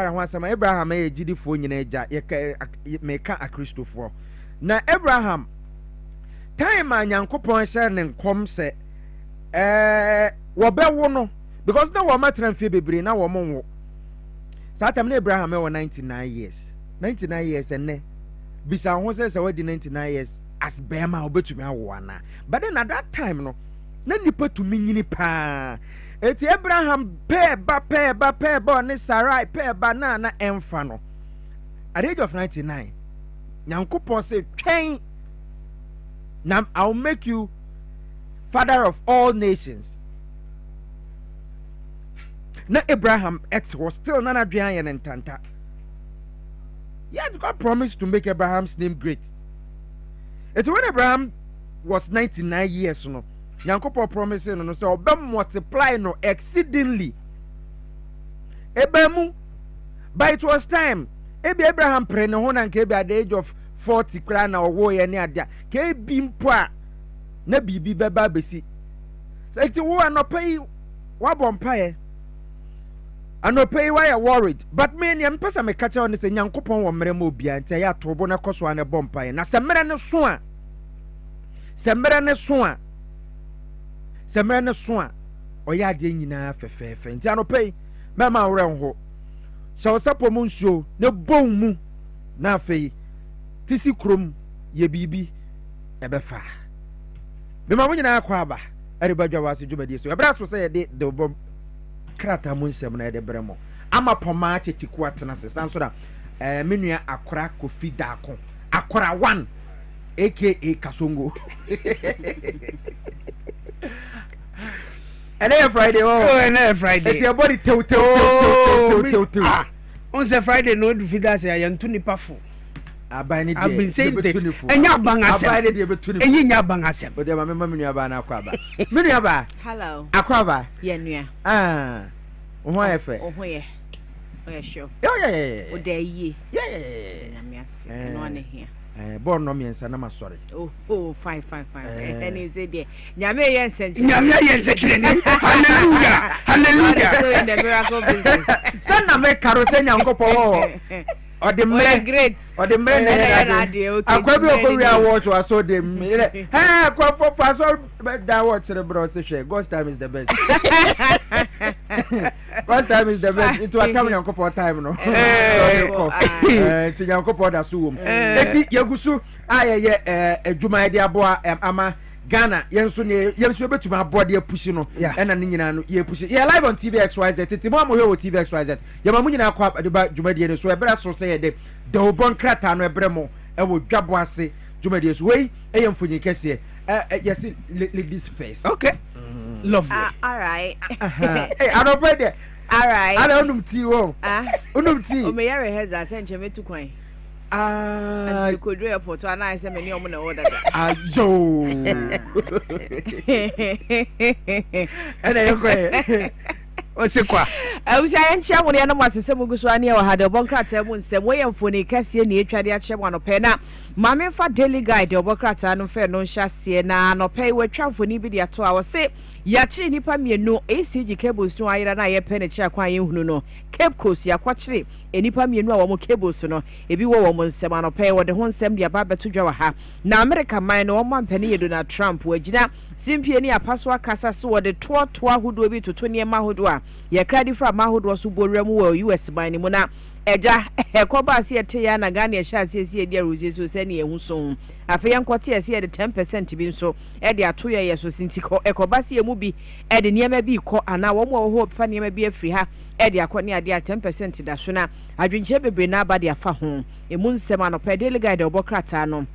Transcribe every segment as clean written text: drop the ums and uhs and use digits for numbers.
Sama Abraham e gidi fo nyina eja ye meka a Christopher na Abraham time anyankopon hye ne nkom se wo bewo no because na wo matran fie bebre na wo monwo satam na Abraham e 99 years enne bisa ho se wadi 99 years as bema obetumi awo ana but then at that time no na nipa tumi nyini pa eti Abraham pe ne Sarai pe na emfa no at the age of 99 nyankopon say twen now I'll make you father of all nations. Na Abraham was still nana aduan and tanta. Yet God promised to make Abraham's name great. It's when Abraham was 99 years no. Nyankopon promised no say obem multiply no exceedingly. Ebemu, but it was time. Abraham pray no ho na nke be at the age of 40 kra na owo ye ne adia ke bimpo a na bibi beba besi so iti wo anopai wa bompae anopai wa ya worried but me ne mpesa me kacha on se nyankopon wo mere ma obia ntia ya tobo na koso an bompae na se mere ne so a oya ade nyina fefefe ntia anopai mema wore ho so sapo mu nsuo ne bon mu na afei tisi krom ye bibi ebefa be ma munyina akwa aba eribadwa wase dwumadi so ebra so say de bom krata mu nsem na de bremo ama poma chetiku atena se sanso da menua akora kofi dako akora 1 aka kasongo and Friday and Friday it's your body tew on the Friday no do fit that say yan tuni pafo I've been saying this. And ya bang asem. And ya bang asem. But my mama nuaba na akwaba. Nuaba. Hello. Akwaba. Yeah, nua. Oho efe. Oho ye. Oh sure. Yeah. O dey ye. Yeah. Na me ase. No ane here. Born no miensa na ma sorry. Oh, fine. And is it there? Nyame ye nsenche. Hallelujah. So in the miracle business. San na me karo se nyankopon. Or the man great or the man akwa bi okori award to so dem akwa for so that watch the bro say share God's time is the best. God's time is the best. It was coming on time no. Ti yankopon da so wom. Eti yagusu aye adwuma de aboa ama Ghana yenso betuma abode apushi no ena ne nyina no ye pushi ye live on TV XYZ tete mo amohwe wo TV XYZ ye ma munyina akwa de ba dwumadie ne so ebra so say de obon krata no ebre mo e wo Dwabo Ase dwumadie so wey e mfonyi kese yes ladies first okay lovely all right hey I don't play there all right I don't tea wo tea o me yare heza senche metu kwan and you could do airport and I say many omo na order ayo and I go osekwa awusa yanchia mo na masese muguso ani e wa hade obonkrata mu nsem we yemfoni kase na etwade a kyem anope na mame fa daily guide obonkrata no fe no nhase na anope we twamfoni bi de ato a wo se ya kire nipa mienu ACG cables to ayira na ye pe ne kire kwan ye hunu no cape coast ya kwakire enipa mienu a wo mo cables no ebi wo mo nsem anope wo de ho nsem de aba beto dwa wa ha na America man no wo mampani ye Donald Trump wagina simpie ni apaso akasa se wo de to ahodo bi toto ne ma hodo a ye kradi fra mahodo so borem wo US ban ni mu na eja ekoba se ete ya na Ghana sha se edi aruze so se ne ehu so afa ye nkote se de 10% bi nso e de ato ye so sinti ko ekoba se mu bi e de niema bi ko ana wo mo ho fa niema bi afri ha e de akone ade a 10% da so na adwinche bebre na aba de afa ho emu nsem anopa daily guide obokrata no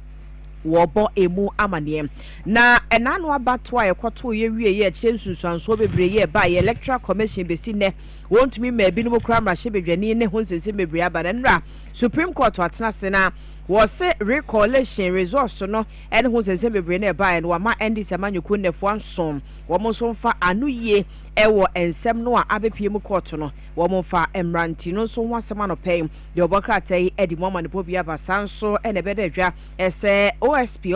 wobo emu amane na enano abato a yekoto ye wie ye chensunsuanso bebre ye ba ye electoral commission besi ne wontumi ma binom kra mrahye bedwani ne honsese bebre aba na nra Supreme Court atena se na wo se recollation resource no ene honsese bebre na ba no ma endi samanyuku nefo ansom wo mo so mfa anuye ewo ensem no a abepiem court no wo mo mfa emranti no so ho asema no pay de obokrata yi edi mama ne pobia basanso ene beda dwa ese OSP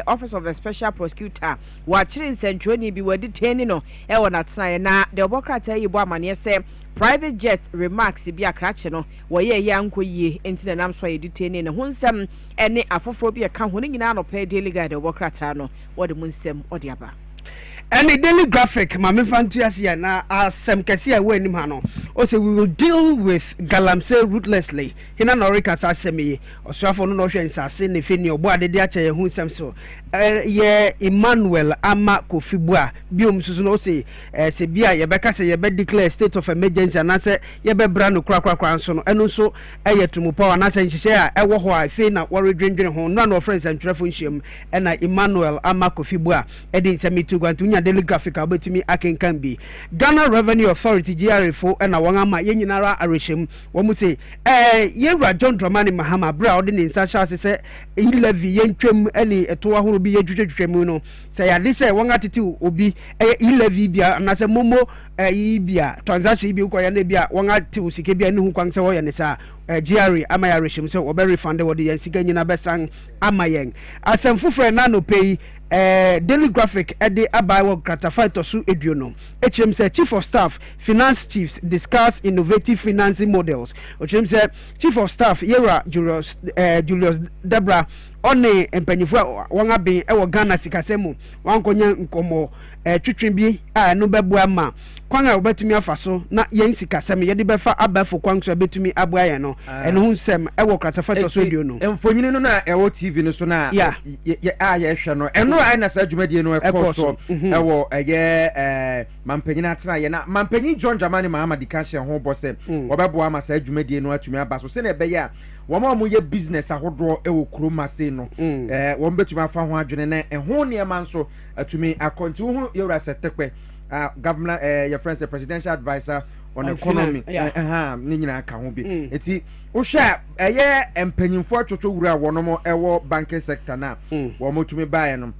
Office of the Special Prosecutor watching Centroni be were detaining no e na tena na the Obokrata yi bo amane say private jet remarks bi akrache no wo ye yanko yie enti na nam so ye detaining ne hunsem ene afoforo bi aka ho ne nyina no pay daily guide Obokrata no wo de munsem odi aba. And the daily graphic, my fantasy na some Cassia when him also we will deal with Galamsey ruthlessly. Hina Norika Sasemi, or Swafon Notions are seen if in your body, the Acha who some so. Ye Emmanuel Ama Kofibua, Bium Susunose, Sebia, Yabeka say, Yabed declare state of emergency and answer Yabe Brando Crackson, and also Ayatumupo and answer share, Ewa, I say, not worry drinking home, none of friends and trafficking, and Emmanuel Ama Kofibua, Edin Semi to Guantunia daily graphic about to me, I can be Ghana Revenue Authority, GRA4, and Awangama Yenara Arishim, one would say, Yera John Dramani Mahama Brown in Sasha say, Levy Yen Trim, any a 2 be a tremuno. Say, at least 1 attitude will be a Levibia, and as a Momo, Ibia, transaction be Koyanebia, 1 attitude, Sikabia, no Kwansa, and Nessa, GRA, Amaya Rishim, so very fund what the Sikanya Besang, Amayang. As some Fufre Nano pay. Daily graphic at the Abawo gratified to Su Ediono. HM said Chief of Staff, Finance Chiefs discuss innovative financing models. HM said Chief of Staff, Yera Julius Debra, One Empenifua, Wangabi, Ewa Ghana Sikasemu, Wankonya Nkomo, Tritrimbi, Nubebuama. Kwanga obetumi afaso na yen sikasem ye de befa abafo kwanso obetumi abua no eno hunsem e wo kratafa to so dio no emfonyini no na e wo TV no so na ye ye hwe no eno ai na sa dwumadie no e koso e wo ye mampanyina atena ye na mampanyi John Dramani Muhammad Kashe ho bose obeboa ma sa dwumadie no atumi abaso se na be ya woma mo ye business ahodo e wo kroma se no wo betumi afa ho adwene na e ho ne manso atumi akonti ho ye wura setekwe governor your friends the presidential advisor on economy ni nyina ka ho bi eti wo hwa empanyimfo atwotwo wura wono ewo banking sector na wo motumi bae no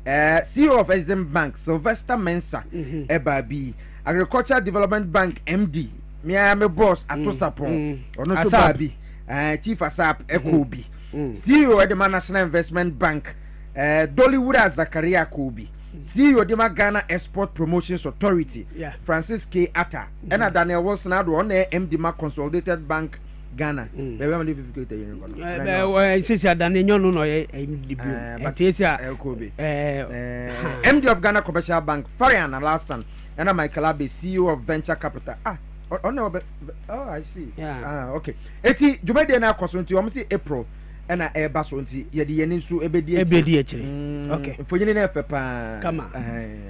CEO of Exim Bank Sylvester Mensah eba bi Agricultural Development Bank MD me boss atosapon ono so ba bi Chief Asap Ekobi CEO of the National Investment Bank Dollywood Zakaria Kobi CEO Dema Ghana Export Promotions Authority, Francis K. Atta, and Daniel Wilson Ado on MD Ma Consolidated Bank Ghana. MD of Ghana Commercial Bank, Farian and Laston, and Michael Abbey, CEO of Venture Capital. I see. Okay. Eti Jumede na kwasonti omsi April. And I basso until Yadi so ebedi okay. For you never pa come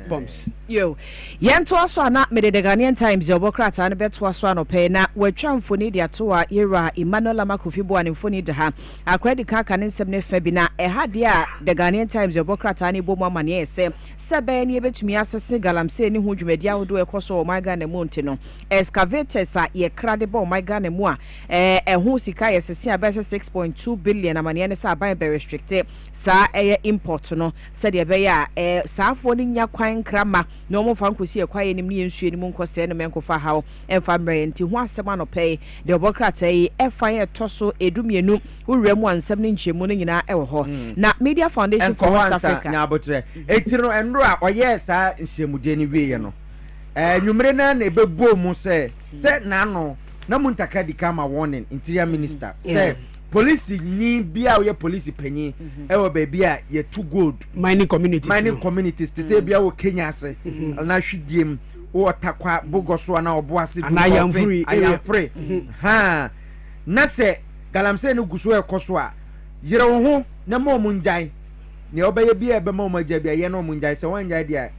bombs. Yo, Yan to us are not made the Ghanaian Times, Obokrata and bet was one pay na we tram for need to era Emmanuel Makufibo and Infoni to her. A credit card can in 7 Febina, a had ya the Ghanaian Times, Obokrata and Boma Mania say, Sabay able to me as a Galam saying who you media would do a course of my Ghana Montino. Excavators are ye credible my Ghana moi, and who Sika is a 6.2 billion. Amaniane sa ban be restricted sa import no said ye be ya sa fo ni nya kwan krama no mo fa nkosi e kwaye nim ne nsuo ni mu nkose no menko fa hawo emfa mre nti ho asema no pay de Obokrata yi efa ye toso edumienu wurem ansem ne nchemu no nyina e wo ho na Media Foundation for West Africa nya abotre etiro enro a oye sa nchemude ni wiye no nwumre na ebebuo mu se na no na muntaka di kama warning interior minister say police ni bia we police panyi e wo ba bia ye too good mining communities to say bia wo Kenya ase na hwidiem wo takwa bogoso na obo ase I am free ha na se galamse no guso e koso a yire wo ho na mo munjai ne obaye bia e be mo maja bia ye no munjai se wanjai dia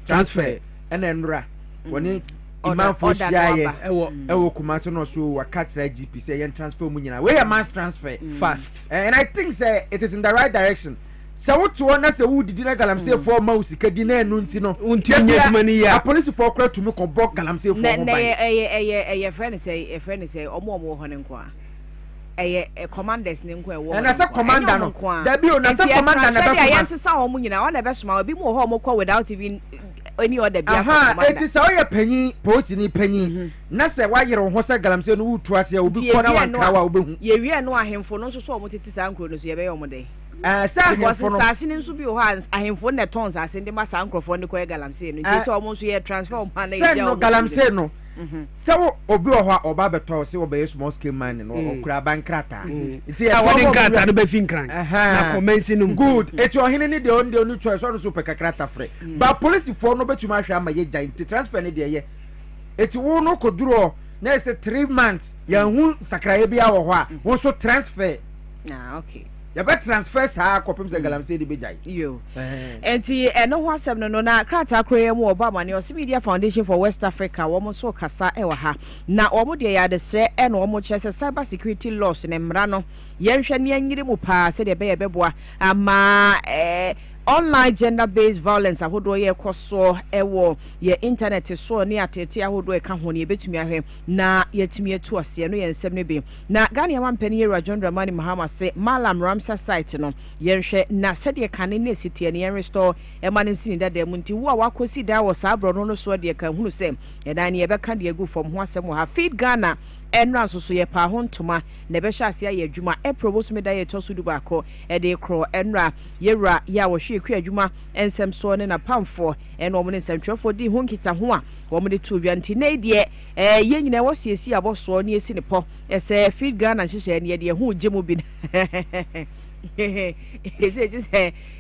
transfer ena nra woni Iman for share ewo kumase no so wakatra GP say yen transfer mu nyina we mass transfer fast and I think say it is in the right direction so what to na say wo didi na galam say for mouse kadi na enu nti no a police for Okrah to me ko bok galam say for mo ban friend say omo ho ne nko a commanders ne nko e wo and as a commander no da bi o na say commander na be yes say omo nyina o na be soma obi mo ho mo ko without even any other bia it is how you penny post ni penny na se wa yere ho se galam se no wutu ase obi ko na wa kra wa obehu ye wi no ahemfo no so so o mo tete sa nkro no so ye be yo mo de Sa because sasini nso bi o ha ahemfo na tons ase ndi masa ankrofo ndi ko galamsey no nti se omo nso ye transfer on pan na ya no galamsey no se obi o ha oba beto se oba small scale man no okura bankrata nti ya woni nkrata no be finkran na commence no good eti ohene ni de onu choice onu super kakrata free ba police for no betuma hwe ama ye giant transfer ni de ye eti wo no koduro na say 3 months ya hu sakraye bia wo ho a wo so transfer okay ya be transfer sa kopem se galamsey de bejai yo enti eno ho asem no na krata kroye mu obama ne Ose Media Foundation for West Africa wo mo so kasa e wa ha na wo mo de ya de se e no wo mo chese cyber security laws ne mra no yenhwe ne anyire mu pa se de be ye beboa ama online gender based violence ahodo ye koso ewo ye internet so ne atete ahodo e ka ho ne betumi ahwe na yetumi etu ase no ye nsem ne bi na Ghana ya mampani Yera John Dramani Mahama se Malam Ramsa site no yenhwe na sede ka ne sitie ne restore e ma ne sin dada mu nti wo a wakosi da wo sa abro no so de ka hunu se ye dan ne ye be ka de agu from ho asem ha feed Ghana enra so ye pa ho ntoma ne be hya ase ya adwuma e probos me da ye to so du ba ko e de kro enra Yera ya wo hwe kua adwuma ensem so ne na pamfo e no mo ne nsantwefo di ho nkita ho a wo mo de to dwanti na de ye nyina wo siesi aboso ne esi ne po ese feed Ghana hyehyɛ ne de ho gye mo bi ese just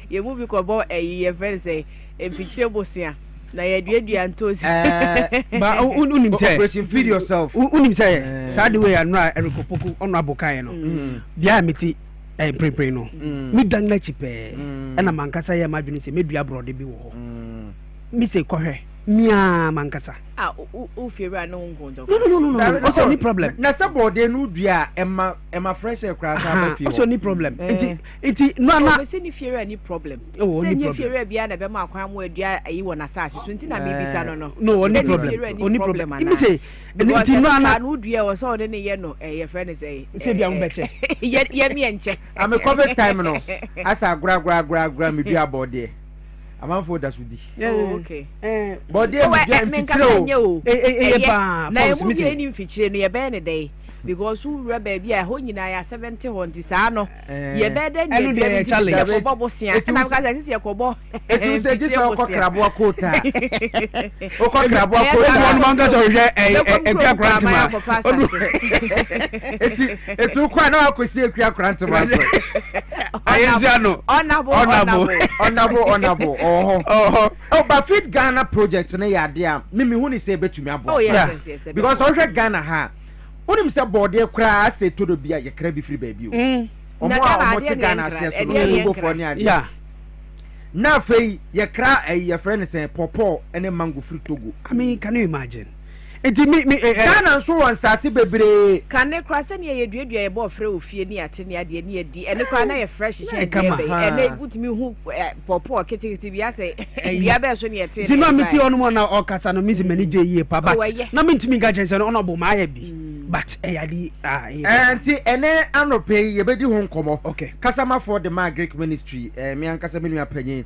ye mu bi ko bo ye friend say e picture bosia na ye duadua ntozi ba unim say operation feed yourself unim say sad way anra erikopoku ono abokan no dia meti pre no mi dan na chipe na mankasa ye madwene se medua brode bi wo ho mi se kohwe mia mankasa o fiera no ngonjo no what's any problem na sabode no dua ema fresh crash aba fi what's any problem enti no na se ni fiera any problem se ni fiera bia na be ma akwan mo adua ayi wo na sase so enti na me bisa no any problem mi se enti no na no dua wo so de ne ye no ye friend say se bia mo beche ye mi enche am covid time no asa gra me dua bode amanfo da sudi okay body me fitiro pa na emu ye ni fitire no ye be ne dey because who reba bia ho nyina ya 70 honti saa no ye be dey ne dey challenge bobo sia na ka say ye kobo etu say this okokrabo akota okokrabo akota no manga so je ekwa krantima etu kwa na akosi ekwa krantima so ayezano honorable oh but feed Ghana project na ya dia mimi hu ni say betumi abo oh yes because ohwe Ghana ha unim say body kra say todo bia ye kra bi free baby o mo te Ghana say so no go for ni ade na fei ye kra ye friend say popo ene mango free Togo. I mean, can you imagine? Enti me Ghana so won sase bebre kan ne kra se ne ye duadua ye bo frɛ ofie ni ate ne ade ne adi ene kra na ye fresh che ene gutumi hu popo ketekete bia se bia be so ne ye te ti no meti onu mo na okasa no mizi mani je yie pa but na mentimi ga chense no bo ma ya bi but yadi enti ene anope ye bedi ho nkomo okay kasama for the Greek ministry me ankasa me nua panyin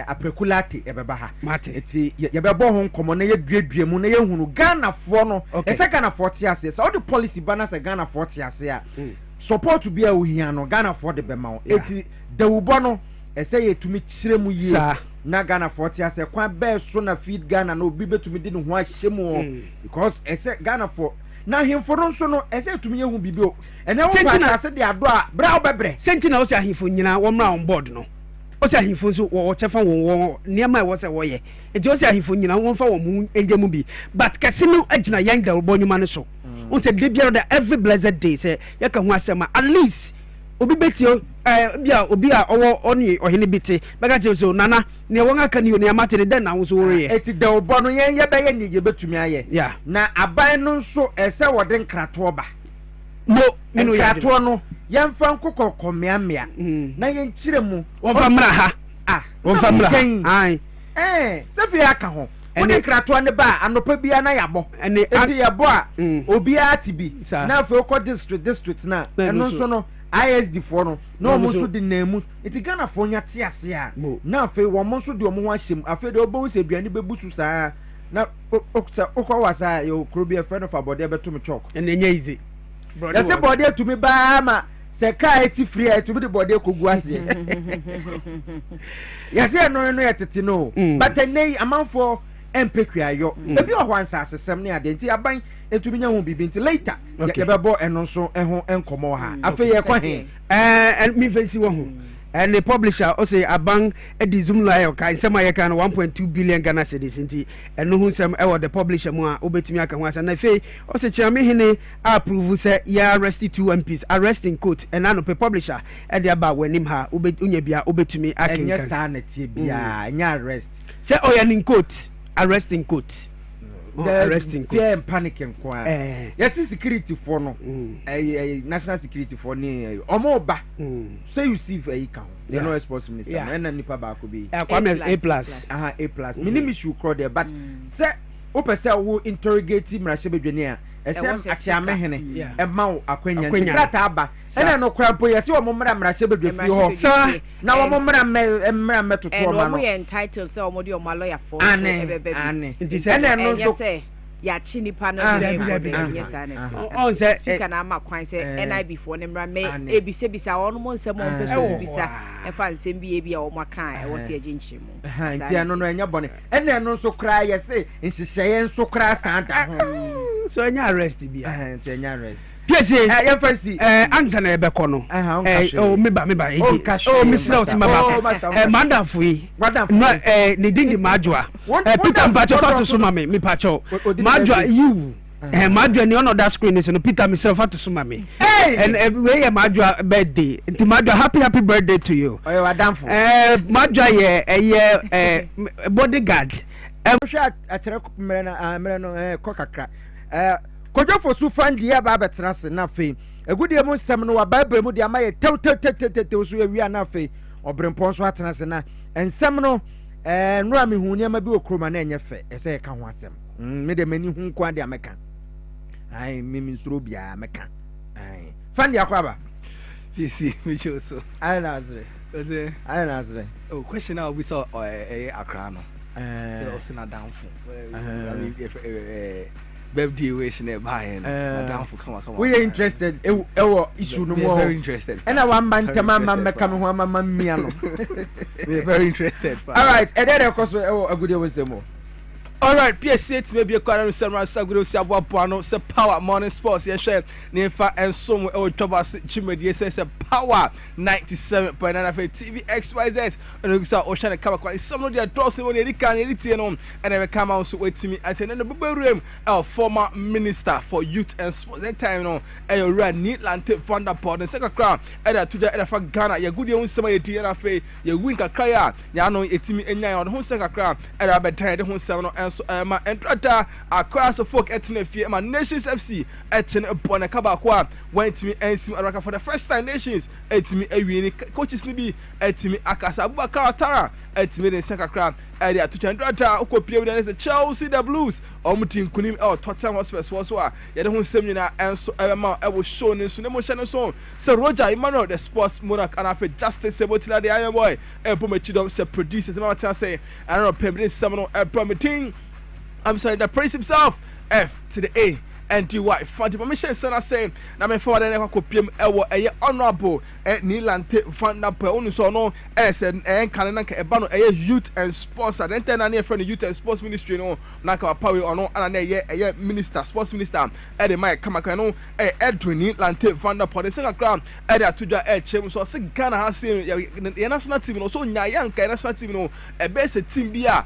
aprekulate ebeba ha eti ye bebo ho nkomo na ye duadua mu na ye hunu Ghana fo no ese Ghana fo te ase so the policy bana se Ghana fo te ase a support to be a ohia no Ghana fo de bema o eti dawubo no ese ye tumi kire mu ye na Ghana fo te ase kwa be so na feed Ghana no obi betumi di ne ho ahyemu because ese Ghana fo na himfo no so no ese tumi ye hu bibio ene wo kwa ase de ado a bra obebre sentina wo se ahimfo nyina wo mra on board no o se ahimfo so wo chefa wo niam wo se wo ye enti o se ahimfo nyina wo mfa wo mu enjemu bi but kase no agina yang da wo nyuma no so on se de bia every blessed day say ye ka hu asema at least obi betio bia obi a owo oni ohene biti bega je so nana ne won aka ni oni amate den na wo so wo ye eti da obo no yen ye be ye ni ye betumi aye na aban no so ese wo de nkrato ba no minu ya nkrato no yen fa nkokọ komeamia na yen kire mu won fa mra ha won fa mra ai se fi aka ho woni nkrato ne ba anopa bia na yabo eti yabo a obi atibi na fa ko district na eno so no ISD for no mo so di nemu eti Ghana for nya te ase a na fa wo mo so di omo ho ahyem afa de obo se aduane bebusu saa na okwa wasa yo krobia friend of abode betum chok enya easy ya se body to me ba ma se ka eti free to be the body kogu ase yes no yetete no but nay amanfo empekua yo ebi o hwansa asesem ne ade nti aban etumi nya ho bibi nti later ye bebo eno so eho enkomo ha afi ye kwa he and me fancy wo ho and the publisher say abang edi Zoomlion ka nsema ye kan 1.2 billion Ghana cedis nti eno hu nsem e the publisher mu a obetumi aka ho asa na fe o say chiame hene approve say ya arrest 2 MPs arresting court and no pe publisher e dey aba wanim ha onya bia obetumi akenkan enya sanity bia enya arrest say oya court arresting court arresting court fear and panic and quiet yes security for no national security for ni omo ba say you see for e count you know sports minister and nipa ba ko bi A+ minimum issue crowd there but say o pese wo interrogate mrahye bedwane a esem achiame hene e ma akwanya ntikrata aba ene no kwampo yesi wo momra mrahye bedwe fi ho na wo momra metoto ma no we entitled say omodi o lawyer for so ebebe ene no so ya chini panel yes sanity on say speaker na ma kwan say NIB for ne mra me ebise ono mo nsem on person bisa e fa nsem bi e bia o makan e wo se aginchi mu nti ano no enya bone ene no so kra yesi nsiseye nso kra santa ho so enya arrest bia nti enya arrest Piesie ya fancy answer na ebe kono meba misra osimaba madam fui ne dingi majwa Peter Mpacho fa to so mame me pacho majwa you majwa ni on that screen is no Peter myself fa to so mame and we ya majwa birthday nti majwa happy birthday to you oyo adamfo majwa ye bodyguard shot atere mre no kokakra Kojofo su fandi ya ba betrase na fe egudie mu nsem no wa bible mu de amaye tew so ewia na fe obrempon so atrase na ensem no nura me hu ne ma bi okroma na enye fe ese ye ka ho asem me de mani hu kwa de ameka ai mimi nsuro bia ameka ai fandi akwaba Piesie me show so ai nazre oh question now we saw Okrah no also na down for birthday wish na buy na down for come we are interested ewo issue no more very interested and I want man tema man meka me ho mama mia no we are very interested all right and then of course ewo agudie we say more. All right, Piesie to maybe a quarter of summer, Sagro Sabuano, se power morning sports, yes, chef, Nefa and some old Tobas Chimedy says a power 97.9 TV XYZ, and we saw Ocean Kawaka. Some of their doors when they can edit on and never come out to wait to me at the room. Our former minister for youth and sports, that time on a red neat lantern founder pod and second crown, and to the Edfa Ghana, your good young summer TNFA, your winter cryer, Yano, a Timmy and Yan on whose second crown, and I've been tired of 7 so ma entrata across the folk etne fie ma Nations FC etne upon a kabakwa went me ensim araka for the first time Nations etme awini coaches ni bi etme akasa Abubakar Tara etme den second area to entrata okopie with the Chelsea the Blues omutin kunim Tottenham Hotspur so a ye de ho nsem nyina enso ma e wo show ne so ne mo hye ne so Sir Roger Emmanuel the sports monarch and afi Justice Sebotila the iron boy e pomachidom se producers ma tell say I don't know pembe some no promoting I'm sorry, the prince himself, F to the A and D Y. Fanti permission sana say na me forward na kopiem ewo eye honorable Nilante Fanda pe onu so no said kan na ka eba no eye youth and sports and then na friend youth and sports ministry no na ka power ono ana na eye minister sports minister e de Mike Kamaka no Edwin Nilante Fanda po the second crown e de atuja chem so se Ghana ha say your national team no so nyayan ka national team no e be se team bia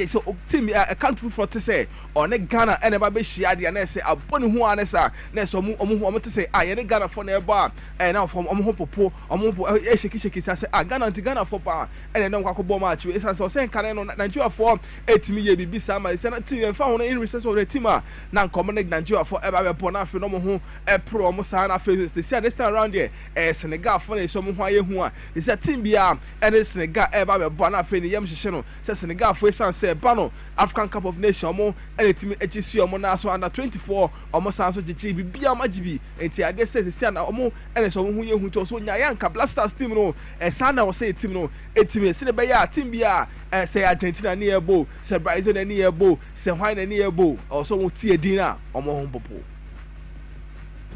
so team a country for to say on Ghana e never be share de say aboni hu anesa na so omo to say ye Ghana for na eba now from omo popo omo sheki say Ghana for pa and then kwa ko match we say say kan no Nigeria for etimi ye bibi sama say na team fa ho in research of the team na common Nigeria for eba be po na afi no mo ho pro omo sa na face they say this time around there Senegal for na so mo ho aye hu a they say team bia and Senegal eba be bo na afi ni yam hye no say Senegal for san say ba no African Cup of Nations omo etimi HC omo na so under 24 omo san so gichi bibia majibi enti ade say na omo ene so mo hu ye hu to so nya yanka blasters team no san na wo say team no etimi se be ya team bia say Argentina na ebo say Brazil na ebo say hwan na ebo also wo tie din na omo ho popo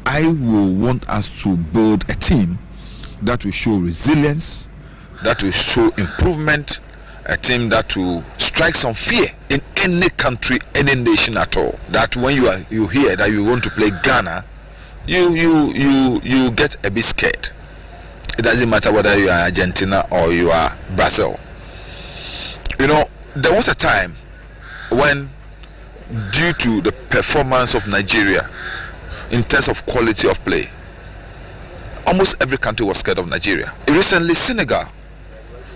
I will want us to build a team that will show resilience, that will show improvement, a team that will strike some fear in any country, any nation at all. That when you hear that you want to play Ghana, you get a bit scared. It doesn't matter whether you are Argentina or you are Brazil. You know, there was a time when, due to the performance of Nigeria in terms of quality of play, almost every country was scared of Nigeria. Recently, Senegal,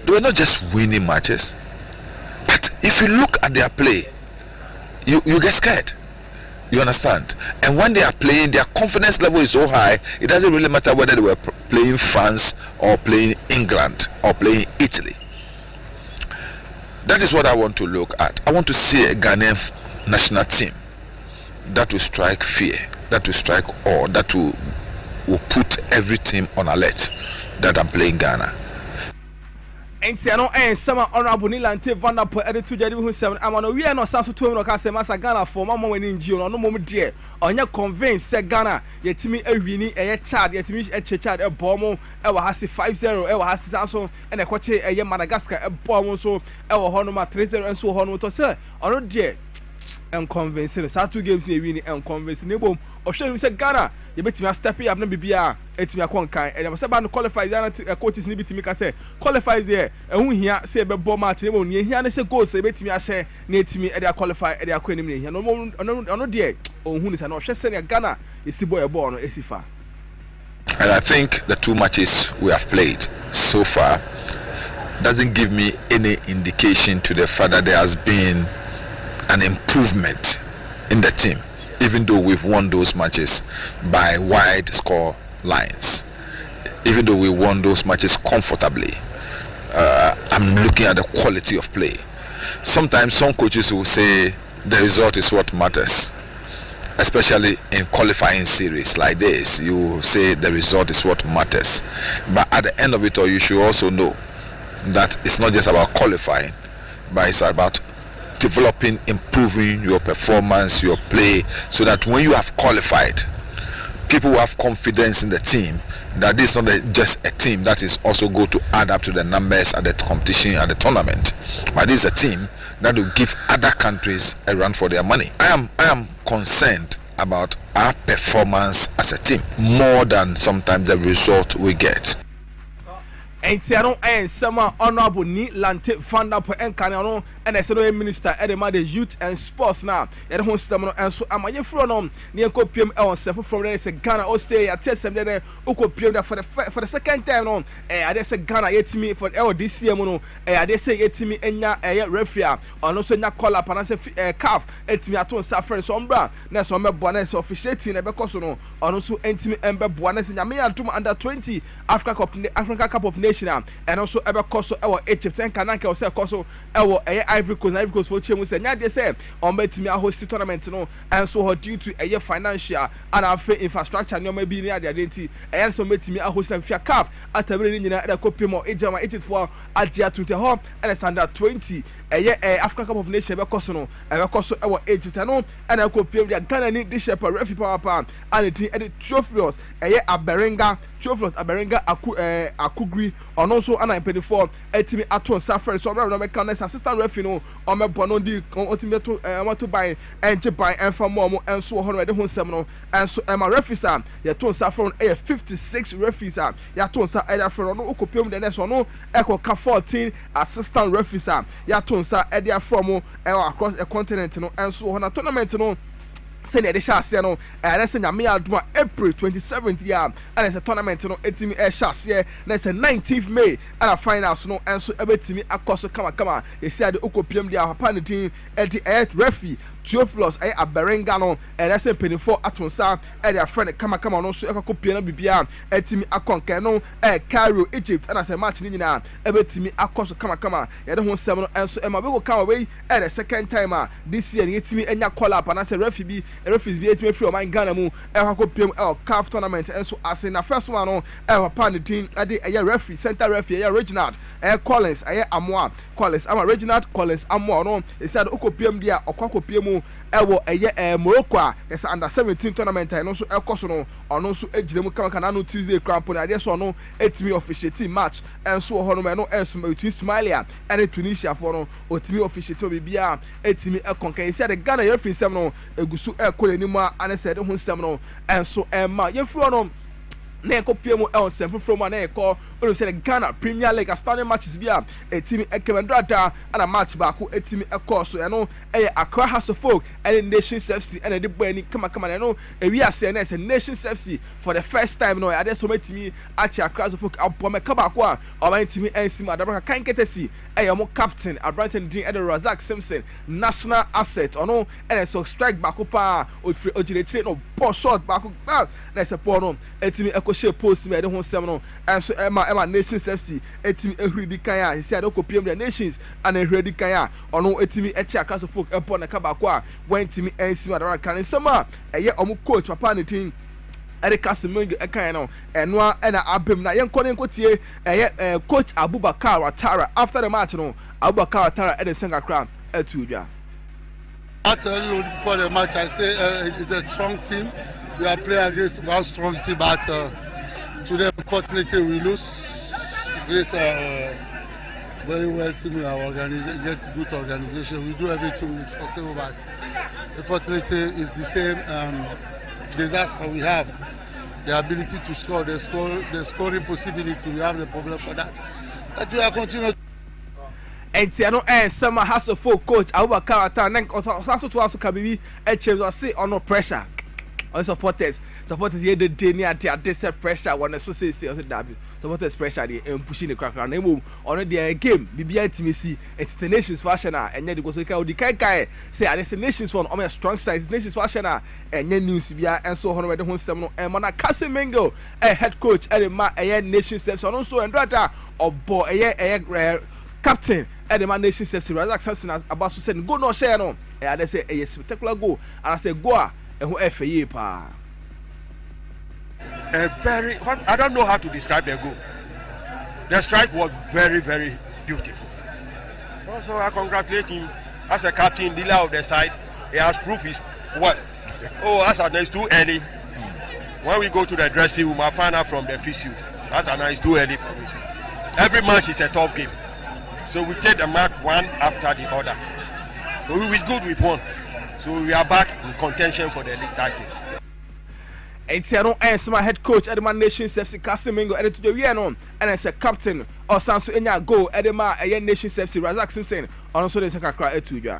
they were not just winning matches, but if you look at their play, you get scared. You understand? And when they are playing, their confidence level is so high, it doesn't really matter whether they were playing France or playing England or playing Italy. That is what I want to look at. I want to see a Ghanaian national team that will strike fear, that will strike awe, that will put every team on alert that I'm playing Ghana. Entiano and sama honorable Nilante Vanda po edit to jadi hu 7 amano we no saso to no ka se masa Ghana for mama wani nji no mom de onya convince se Ghana yetimi awini eye chad yetimi eche chad e bomo e wa hasi 5-0 e wa hasi saso e na kwache eye Madagascar e bomo so e wo hono ma 3-0 enso hono to se ono de and convince no sa 2 games na win and convince ne bom ohwe se Ghana ye betimi step up na bibia etimi akonkan e dem se ba no qualify Ghana coaches ni bitimi ka se qualify there ehun hia se e be bom match ne bom ne hia ne se goals e betimi ahye na etimi e dey qualify e dey akọ enim ne hia no ono de ohun ni sa na ohwe se ne Ghana esi boy ball no esifa. And I think the 2 matches we have played so far doesn't give me any indication to the fact that there has been an improvement in the team, even though we've won those matches by wide score lines, even though we won those matches comfortably. I'm looking at the quality of play. Sometimes some coaches will say the result is what matters, especially in qualifying series like this. You will say the result is what matters, but at the end of it all, you should also know that it's not just about qualifying, but it's about developing, improving your performance, your play, so that when you have qualified, people will have confidence in the team that this is not just a team that is also going to add up to the numbers at the competition, at the tournament, but this is a team that will give other countries a run for their money. I am concerned about our performance as a team more than sometimes the result we get. Entiano and sama honorable ni lante Vanda po enkanano and the minister edema the youth and sports now yet hon samano and so amanye fro no ne kopiem e on sefo from there say Ghana o say ya tesem there ukopiem there for the second time no ade say Ghana yetimi for this year no ade say yetimi enya referee ono so nya call up and say CAF etimi aton safre so mbra na so mebo na say officiating e be koso no ono so entimi embebo na say nyame atom under 20 Africa Cup of Nations and also ever koso ewo Egypt and kananke o say koso ewo Ivory Coast for chemu say nya de say on betimi a host tournament no and so due to financial and afa infrastructure no ma bi ni ade enti so betimi a host and FIA CAF atabere ni nyina e kopim o ejama Egypt for agia 20 ho and under 20 African Cup of Nations be koso no e koso ewo Egypt no and kopim dia Ghana ni di shepa refi power and it e trophies Aberenga Akugri on also an 24 etimi aton safari so no make assistant referee no o me bono di ultimate want to buy and buy and from more and so hono de honsem no and so my referees am ya ton safari 56 referees am ya ton sa either from no okopiem the next one no ka 14 assistant referees am ya ton sa either from across a continent no and so hono tournament no send the chassis no let's say nyame aduma April 27th year and it's a tournament no etimi chassis na it's 19th May and a finals no and so ebetimi akoso kama you see the okopiem dia papa ne tin e the referee Theophilus Aberenga no and let's say 24 atonsa e their friend kama no so ekopiem na bibia etimi akonkan no Cairo Egypt and as a match ni nyina ebetimi akoso kama ye de ho nsem no and so e ma be go kama we the second time this year etimi enya call up and as a referee referees be etimi free o man Ghana mu ekopiem CAF tournament and so as in the first one no papa ne tin e referee center referee Reginald Collins Amoa Collins Reginald Collins Amoa no e said okopiem dia okopiem mu ewo eye Morocco a yesa under 17 tournament no so ekoso no ono so ejire mu kan no Tuesday crampo na de so no etimi officiate match enso ho no me no enso between Somalia and Tunisia for no otimi officiate bibia etimi ekonkan isi de Ghana ye free sem no egusu ekole ni mu ane se de ho sem no enso emma ye free no na ekopie mu el sem from na ekọ onu se Ghana Premier League standing matches bia etimi ekemendada ana match ba ko etimi ekọ so eno Accra House of Folk and Nations FC and the boy ni kama na no ewi ase na se Nations FC for the first time no ade so metimi achi Accra House of Folk abome kaba ko a o man timi ensim adabra kan ketesi mo captain Abraham Din and Razak Simpson national asset ono and so strike back up ofri ojire no ball shot back na se po no etimi she post me de ho sem no and so Emma Nations FC etimi ehudi kan a he said okopiem the Nations and ehudi kan a ono etimi echi Accra House of Folk epo na kaba ko a wentimi ensim adabra kan nsema omu coach papa ne tin Erika Simungu ekan no eno na abem na yenko ne nkotie coach Abubakar Watara after the match no Abubakar Watara e de senga crown etudwa. I tell you before the match, I say it's a strong team. We are playing against one strong team, but today unfortunately we lose. This very well team, our organization, get good organization. We do everything possible, but unfortunately it's the same disaster we have. The ability to score, the scoring possibility, we have the problem for that. But we are continuing. And Tiano Summer House of Folk coach Abubakar also to also Kabibi say on no pressure. On supporters here the day near they set pressure when so say supporters pressure they pushing the crack around move on the game BBI TMC it's the Nations fashion and yet because the kai say at the Nations one on a strong side Nations fashion and then news bia and so on the seminal and Mana Casemengo a head coach at the Nations steps on also and rata or boy a captain at the Nations steps Razak Samson as Abasu said go no share no and they say a spectacular goal and I say go FA pa. I don't know how to describe the goal. The strike was very, very beautiful. Also, I congratulate him as a captain, leader of the side. He has proved his worth. As I know, it's too early. When we go to the dressing room, I find out from the physio. As I know, it's too early for me. Every match is a tough game. So we take the match one after the other. So we were good with one. So we are back in contention for the league title. And Tiano and my head coach at the Nations FC Casemengo added to the Vienna and as a captain or Sansu Enya go at the Nations FC Razak Simpson also the second cry to you.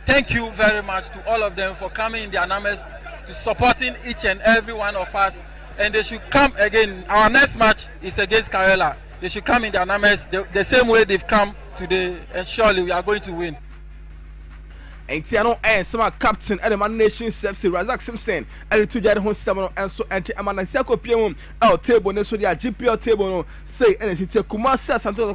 Thank you very much to all of them for coming in their numbers to supporting each and every one of us, and they should come again. Our next match is against Karela. They should come in their numbers the same way they've come today, and surely we are going to win. And Tiano and some captain at the Nations FC Razak Simpson and the 2 home seven and so anti Amanasiako PM our table next the GPL table say and it's Kumasi Santo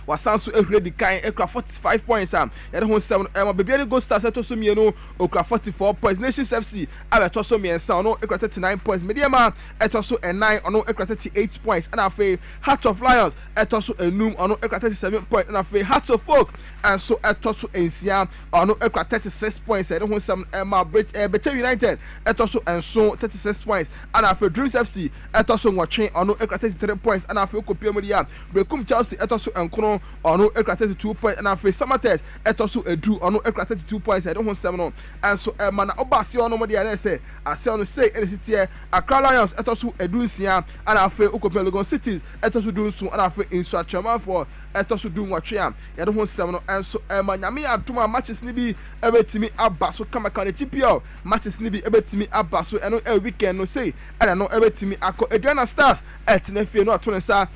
was Sansu already kind Okrah 45 points at home 7 baby go start to Sumiano Okrah 44 points Nations FC Abetoso me and Sano Okrah 39 points Mediama Etoso and 9 on Okrah 38 points and I Heart of Lions Etoso and Noom on Okrah 37 points and I Heart of Folk and so Etoso and Siam on Okrah 36 points. I don't want some Better United at also and so 36 points. And after Dreams FC at also watching on no 33 points. And after Kopia Media, Brekum Chelsea at also and Kono on no 32 points. And after Samates at also a Drew on no 32 points. I don't want 7 and so Mana Obasi on nobody and I say I say on say NCT Accra Lions at also a Drew Siam and after Okopia Logon Cities at also do so and after in Swatchama for at also do what I don't want 7 and so Manami and two matches nibi ebetimi abaso kama kan GPL matches nibi ebetimi abaso eno e weekend no say and no ebetimi akọ Adriana Stars etnefie no atonsa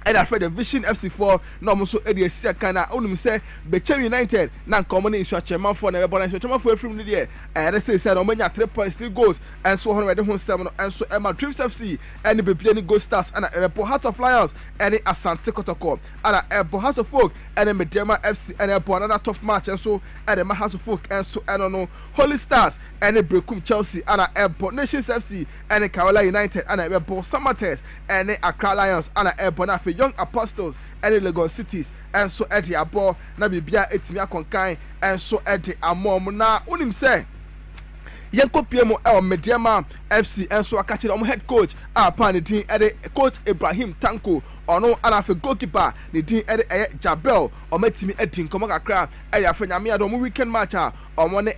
and after the Vision FC4 no mo so e dey sia kana onum say Becher United na common in Swatchama for na be Swatchama for from there and say no manya 3 points 3 goals and so 107 and so Emma Dreams FC and the Bepiani Gold Stars and Herbal Heart of Lions and Asante Kotoko and Herbal House of Folk and Medema FC and another tough match and so and the House of Folk and so I don't know Holy Stars and Brekum Chelsea and Herbal Nations FC and Karela United and Herbal Samates and Accra Lions and Herbal young apostles and Lagos cities and so at the abo na bibia etimi akonkan and so at the amom na unim say Yanko Piemo El Mediama FC and so catching on head coach Panity at coach Ibrahim Tanko or no anafe goalkeeper the team at Jabel or Metimi Etin Komaka area Fenamia do weekend match or one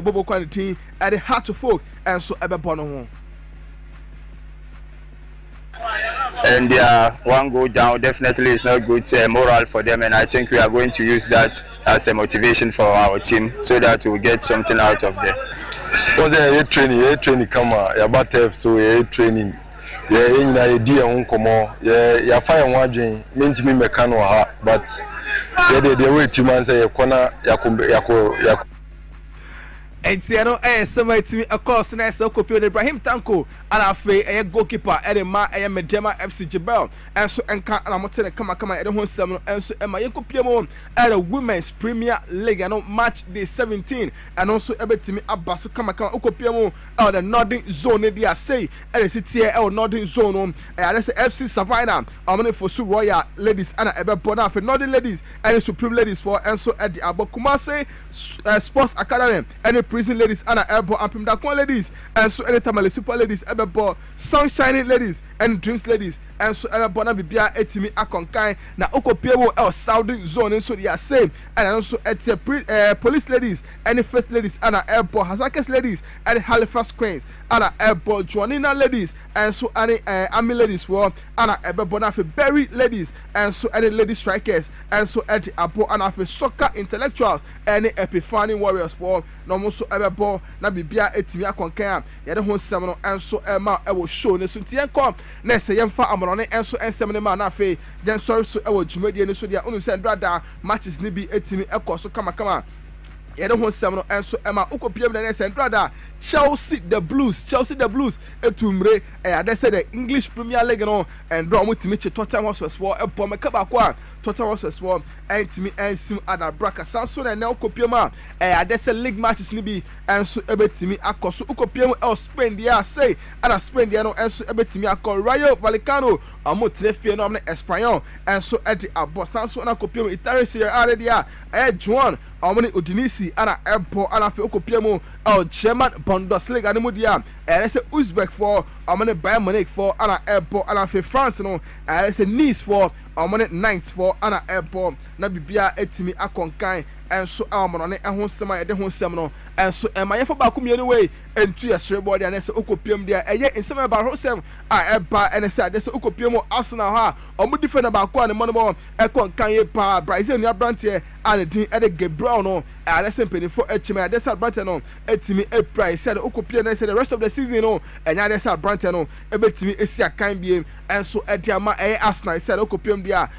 Bobo quality at the Heart of Folk and so ever bono. And one go down definitely is not good moral for them, and I think we are going to use that as a motivation for our team so that we'll get something out of there. Was there a training come about so a training in idea on come yeah fire one meant to be mechanical but the way 2 months a corner yakumbe Entiano somewhere to me across na so copy Ibrahim Tanko and afe goalkeeper Edema Medema FC Jabel and so enka na motene kama e ho nsem and so ema yekopie mo at the Women's Premier League and match day 17 and also ebetimi abaso kama okopie mo the Northern Zone dey say and city Northern Zone and FC Savannah amone for Su Royal Ladies and ebe bona for Northern Ladies and Supreme Ladies for and so at the Abokumase Sports Academy and Prison Ladies and Herbal and Pimdakon Ladies and so any Tamale Super Ladies Ebebo Sunshine Ladies and Dreams Ladies and so Ebona Bibia etimi akonkan na okopiemo El Saudi Zone so they are same and also at Police Ladies and First Ladies and Herbal Hazakes Ladies and Halifax Queens and Herbal Joanina Ladies and so any Army Ladies for and Ebona for Berry Ladies and so any Lady Strikers and so at Apo and for Soccer Intellectuals and Epiphany Warriors for no so Ebebo na bibia etimi akonkan ya de ho nsem no enso ema ewo show ne so tien kom na se yemfa amorone enso ensem ne ma na afi jen sorry so ewo dwumadie ne so dia unu se ndrada matches ne bi etimi ekoso kama ya de ho nsem no enso ema ukopiem na se ndrada Chelsea the Blues etumre ade say the English Premier League no and draw mutimi che Tottenham Hotspur for ebo mekaba kwa Tottenham Hotspur for entimi ensim ada braka sanso na ukopiem ade say league matches ni bi enso ebetimi akoso ukopiem El Spain dia say ada Spain dia no enso ebetimi akọ Rayo Vallecano amotre fie no Espanyol enso edi abo sanso na ukopiem Italian Serie A dia Juan amone Udinese ana ebo ana fe ukopiem German Bundesliga ni mudia say Uzbek for amone Bayern Munich for ana ebo ana fe France no say Nice for amone Nantes for ana ebo na bibia etimi akonkan enso amono ne ehon sema ye de ho sem no enso emaye for ba kumienu we entu yesre body and say okopiem dia eye ensema ba ho sem eba and say ade say okopiem Arsenal ha omo defend ba ko ne mono ekonkan ye pa Brazil ni abrante and din ede Gabriel no ade say penifo echime ade say abrante no etimi price said okopiem na say the rest of the season no enya ade say abrante no ebetimi esi akan biem enso ede ama Arsenal said okopiem dia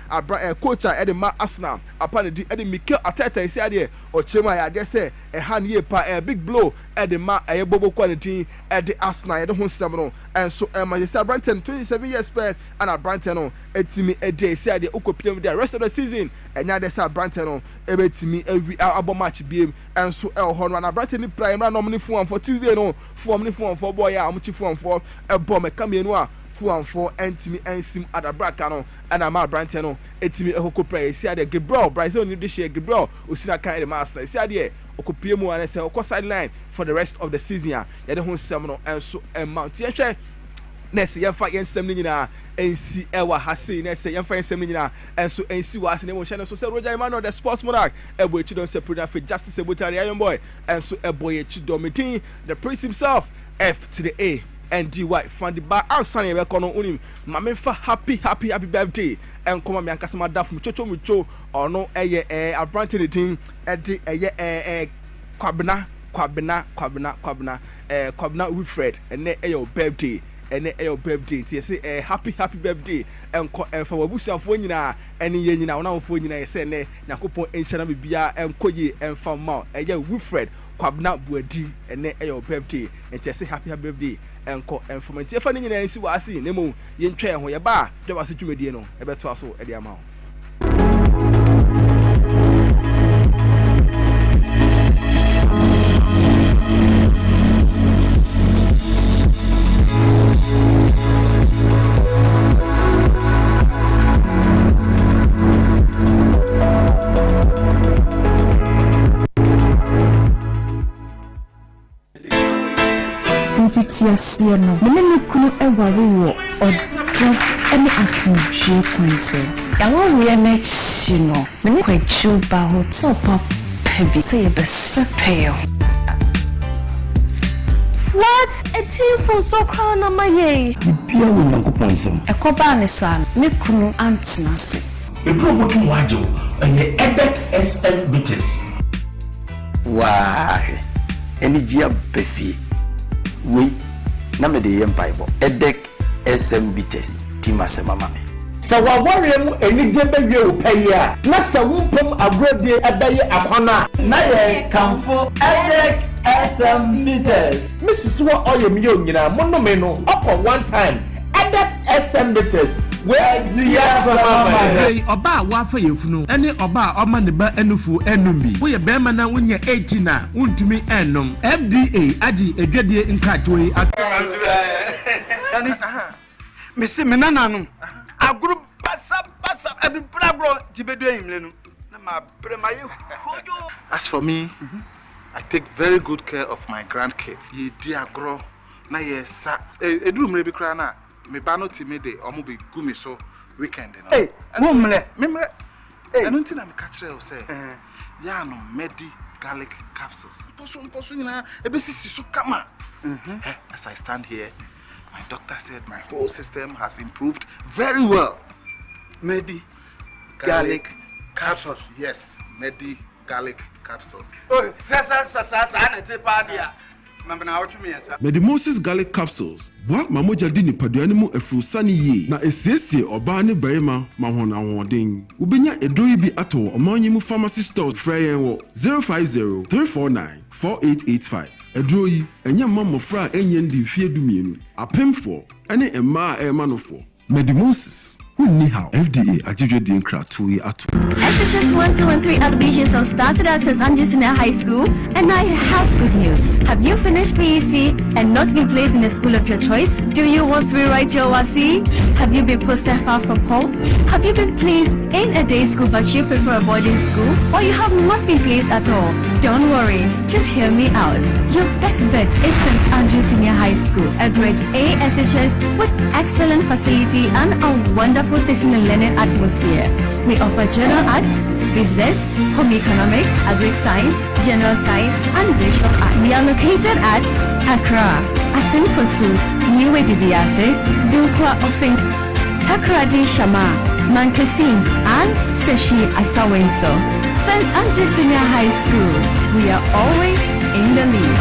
coach ede ma Arsenal upon the ede Mikel Arteta say ade ochema ya ade say han ye pa big blow ede ma bobo quality ede Arsenal ede ho nsem no enso Manchester Brighton 27 years per and Brighton no etimi ede say ade okopiem the rest of the season enya ade say Brighton no ebetimi every abo match biem enso ho no na Brighton ni prime no mni fu for Tuesday no fu mni fu for boy ya amuchi fu for ebo meka mienu a fu for entimi ensim adabraka no and ama Brighton no etimi ehoko prayer see ade Gabriel Brazil ni this year Gabriel osina kan the master see ade okopie mu and say okọ sideline for the rest of the season ya de ho nsem no enso mount ye hwe nese yemfa yensem ni nyina ensi ewa hase nese yemfa yensem ni nyina enso ensi wa ase ne mo hye so say Roger Emmanuel the sports monarch ebo echi don say product for justice ebotari young boy enso ebo echi domitin the prince himself F to the A and DY from the bar outside of Econo Unim. Mamma happy birthday and come on, Yankasama Duff, Mucho Mucho or no a branch the team at the Kwabna Wilfred and your birthday. And your birthday, say happy birthday and for Busa Fonina and yen now for you, say Nakopo and Shanabia and Koye and Fama, and Wilfred. Kwabna Buedi and your birthday and say happy birthday and from a Tiffany and see what I see Nemo yen train where your bar, there was a Jumediano, a better also at the amount. tiasie no me kunu eware wo odro ene asomdwe kwanso yawo we na chi no me kwachu ba hotel pop be say be sepel. What? A team for so crown on my yay. Pia wo Nyankopon sem. E koba ne san me kunu antinase. Me probo to wajo eye edek SM bitches. Wah. Eni gia befi. We na me de yem Bible. Edek SM bitches. Timase mama me. Sa wa worry mu eni je bewe o paya. Na sa wumpom agrode abaye akwana. Na ye kamfo edek SM meters. Mrs. What all your nyina mono me no up one time. Edek SM meters. Where the hey, oba wa fa yefunu ene oba oma ne ba enufu enumbi wo ye be ma na wonya 18 na untumi enum FDA agi edwade nkratoi yani mesi menananu aguru basa abi brabro tibedu emle no na ma premaye hojo. As for me, I take very good care of my grandkids. Ye dia agro na ye sa eduru mre bi kra na me ba no ti me de omo be gumi so weekend no. Hey, memre. Hey, anu nti na me ka kire o say. Ya no medi garlic capsules. Poso nyina e be sisi so kama. As I stand here, my doctor said my whole system has improved very well. Medi garlic capsules. Yes, Medi garlic capsules. Oh, sa na te pa dia. Medimosis garlic capsules. Wa mamoja di nipadua mu efurusani ye na esiesie oba ne barima mahona hoden. Ubenya edoyi bi ato omanyi mu pharmacy stores frey wo 050 349 4885. Edroyi enya mamofra enye ndi fie dumienu. Apemfo ene emma emanofo. Medimosis. Who knew how FDA adjudged the Nkratui atu. SHS 1213 admissions have started at St. Andrews Senior High School, and I have good news. Have you finished PEC and not been placed in the school of your choice? Do you want to rewrite your WASI? Have you been posted far from home? Have you been placed in a day school but you prefer a boarding school? Or you have not been placed at all? Don't worry, just hear me out. Your best bet is St. Andrews Senior High School, a grade A SHS with excellent facility and a wonderful teaching and learning atmosphere. We offer general art, business, home economics, agric science, general science, and visual art. We are located at Accra, Asinfosu, Dwabo Ase, Dukwa Ofin, Takradi Shama, Mankasim, and Seshi Asawenso. St. Andrews Senior High School. We are always in the lead.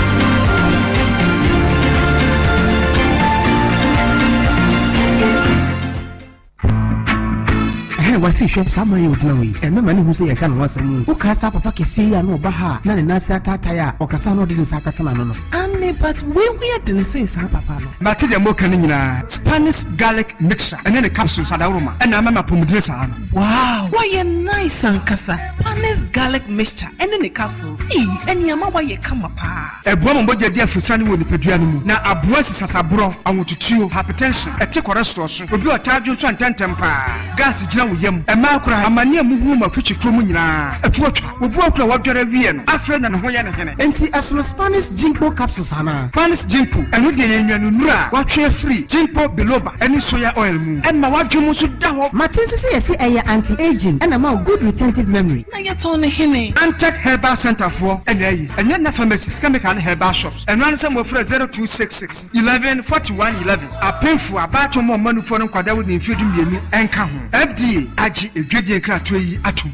What fish sama you know and many who say I can was who cast up a packet say no baha na nasa tataya or casano didn't sakatana no but when we are doing say papa no Matija mokanina Spanish garlic mixture and then the capsules at aroma and mama pomodresa. Wow, why a nice and casa Spanish garlic mixture and then the capsules and yama why you come up a woman boja dear for sunny with the pedianum now a breast as a bro I want to chew hypertension a take or restaurant will be a charge you and 10 temper gas yam a macra a mania muma future crumina a torch will broke a water avian a friend and hoyan anti as Spanish jinko capsules hana Spanish jinko and with the nura watch free jinko biloba any soya oil moon and my watch musu daho Martins say anti-aging and amount good retentive memory na yet on hine Antec Herbal Center for and then pharmacies can make herbal shops and run some for 0266 11 41 11 a painful about more money for them kwada with the infusing you and come FDA agi edwede nkratoi atum.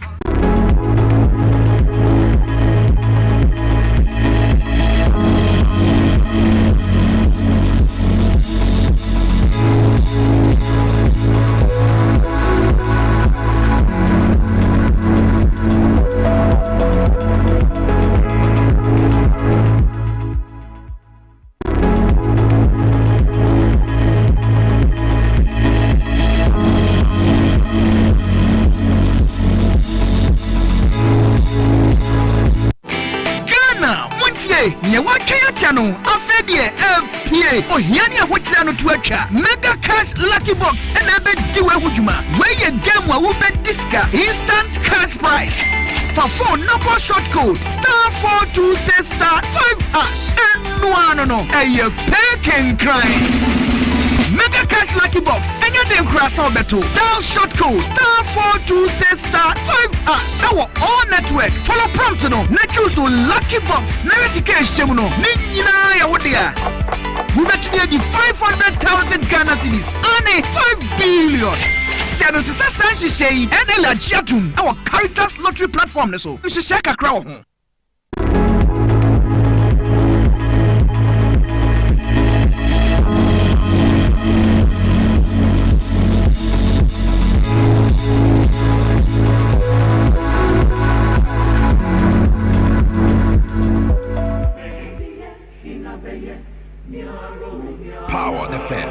Oh, Yania, what's on to Mega Cash Lucky Box and Ebe Diwe Hujuma. Where you game will bet disca instant cash prize. For phone number short code *426*5# and no eye peck and cry. Mega Cash Lucky Box. And your name cross on beto. Dial short code *426*5#. Our all network. Follow prompt no. Na choose Lucky Box. Na resikation no. Nina ya wodia. We bet to the 500,000 Ghana cedis. Ane 5 billion. Shadow Sasa Shay and Ella Chiatum. Our Caritas lottery platform so. Mshaka Crow. Power the fan.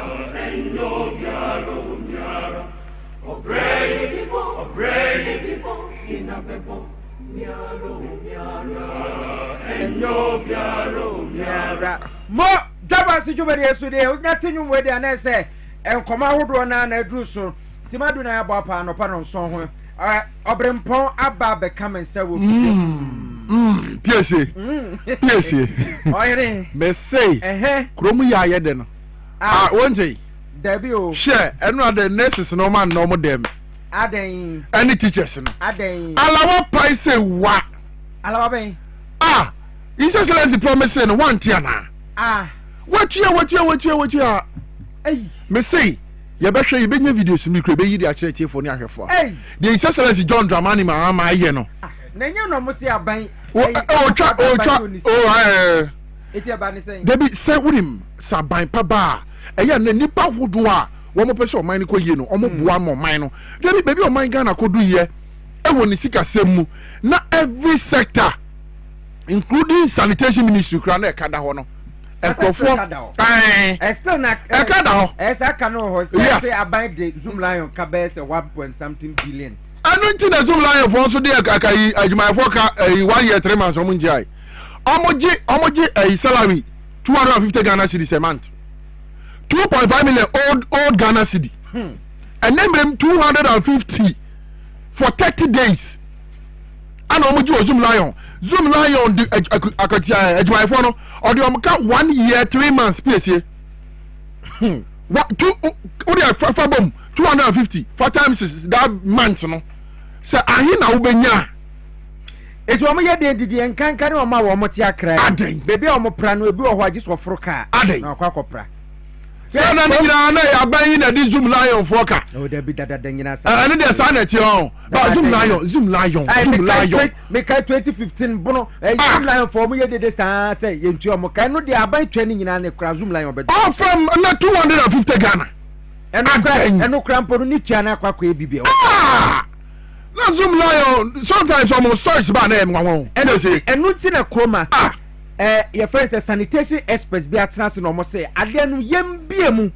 Mo Dwabo Ase Jumadi Esude Nyatinyu wedi anese enkoma hodo na na aduru so simadu na abo apa no pa no so ho obrempon aba be come nsa wo Piesie oyere me say kromu ya ye de no wonje Debi o she enu ade nurses no man no mo dem aden any teachers no aden alawa pai say wa alawa ben His Excellency promising one tiana. What you? Hey, me say, you better you be new videos me crebe yi dey actually for near here for. Hey, the His Excellency John Dramani ma ye no. Na nya no mo say aban. Eti aban say. Debi say wunim saban pa ba. Eya na nipa hodo a wo mo pese o man ko yie no, o mo boa mo man no. Debi baby o man Ghana ko du ye. E wo ni sika semu na every sector including sanitation ministry kra na ekada ho no ekofo still na ekada ho esa kanu ho say aban de Zoomlion ka be say 1 something billion anu nti na Zoomlion for so de akayi adwuma for ka 1 year 3 months omo nji ai omoji salary 250 Ghana cedis a month 2.5 million old Ghana cedi and then 250 for 30 days and omoji Zoomlion the akatia adwuma no or the omka 1 year 3 months piesie what 250 4 times that month no say ahi na wo benya etu omo ye den didi enkankan o ma wo mo ti akra bebi o mo pra no ebi o ho agi so foro ka na kwa kopra say na nyina na ya ban na di Zoomlion for ka o da bi dada nyina sa and the sanity on but Zoomlion me ka 2015 bono Zoomlion for mo ye de sa say ye ntu o mo ka no de aban training nyina na kra Zoomlion be all from na 250 Ghana eno kra mpo ni tua na kwa ebibia na Zoomlion sometimes almost stories ba na em nwanwo eno ti na kroma your friends sanitation experts be atena se no mo say ade no yembiemu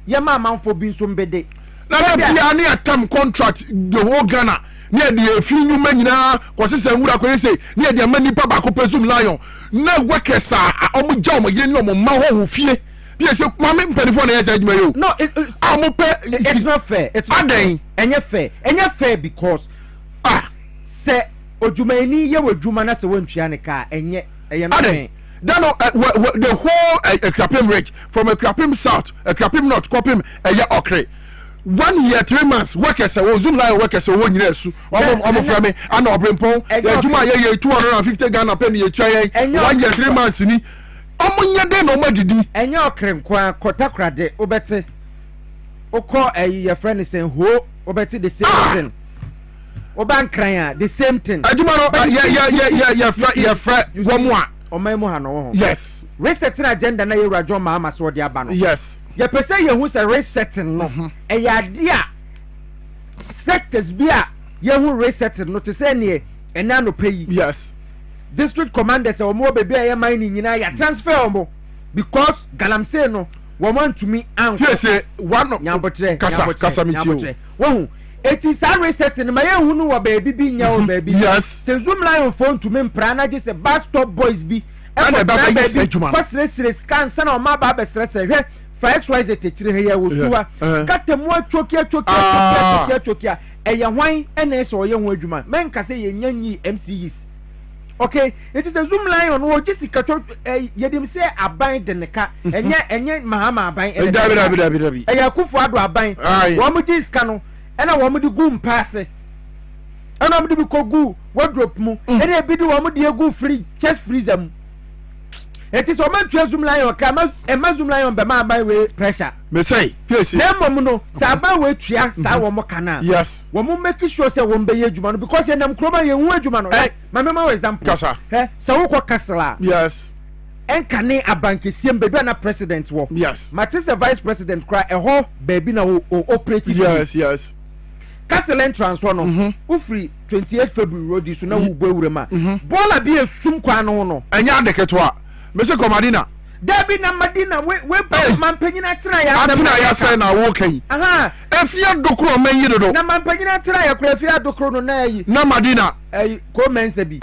yema manfo bi nso mbede na bia na atam contract the whole Ghana na de afinyu manyina kwose nwura kwese say na de manipa ba ko pe Zoomlion na workers omo ja omo yire ni omo ma ho fie bia se mama mpanifo na yes adwuma yo no it's not fair it's enye fair because say ojumani ye wadwuma na se wantua ne ka enye no then the whole Ekrapim Ridge from Ekrapim South Ekrapim North Kopim Okrah 1 year 3 months workers Zoomlion workers wo nyina su omo frame ana obrempon adwuma ye 250 Ghana penny ye twa ye 1 year 3 months ni omo nya de no madidi enye Okrah nkwa kotakrade obete okọ your friend say ho obete the same thing Obankran the same thing adwuma no yeah womwa omaimu ha no ho yes resetting agenda na yewura John Mahama so de aba no yes ye pese ye hu say resetting no eyade a sectors bia ye hu resetting no te say ne ena no pay yes district commanders omo bebi aye man ni nyina ya transfer omo because galamsey no wo want to me an yes one kasa mitio wo it is a resetting my hunu wa baby bi nya o baby yes se Zoomlion phone to me mpra na je se bus stop boys bi and the baby say juma kwasire scan sana o ma ba be sere se hwe fxyz tetire he ya wosuwa katemu atwokia eye hwan ene se o ye ho adwuma men ka se ye nyanyi MCs okay it is a Zoomlion wo Jessica to yedim say aban de neka enye mahama aban dabi eya kufu ado aban wo mu Jessica no ena wo mu di gu mpase ena mu di bi ko gu wardrobe mu ena bi di wo mu di gu free chest freezer mu it is o ma twa Zoomlion ka ma Zoomlion be ma aban we pressure me say Piesie na mom no sa aban we twa sa wo mo kana yes wo mu make sure say wo mbe ye adwuma no because enam kroma ye hu adwuma no ma me example kasa sa wo ko kasla yes enkane abankesie baby na president wo yes matisa vice president kra eho baby na wo operative yes castle entrance no ufri 28 February road so na wo bowurema bola bi esum kwa no no enya adeketo Mese Komadina. Debi na Madina we mampanyina tira ya atuna ya say na wo kan. Aha. Efia dokro man yi dodo. Na mampanyina tira ya kura efia dokro no na yi. Na Madina. Ko mense bi.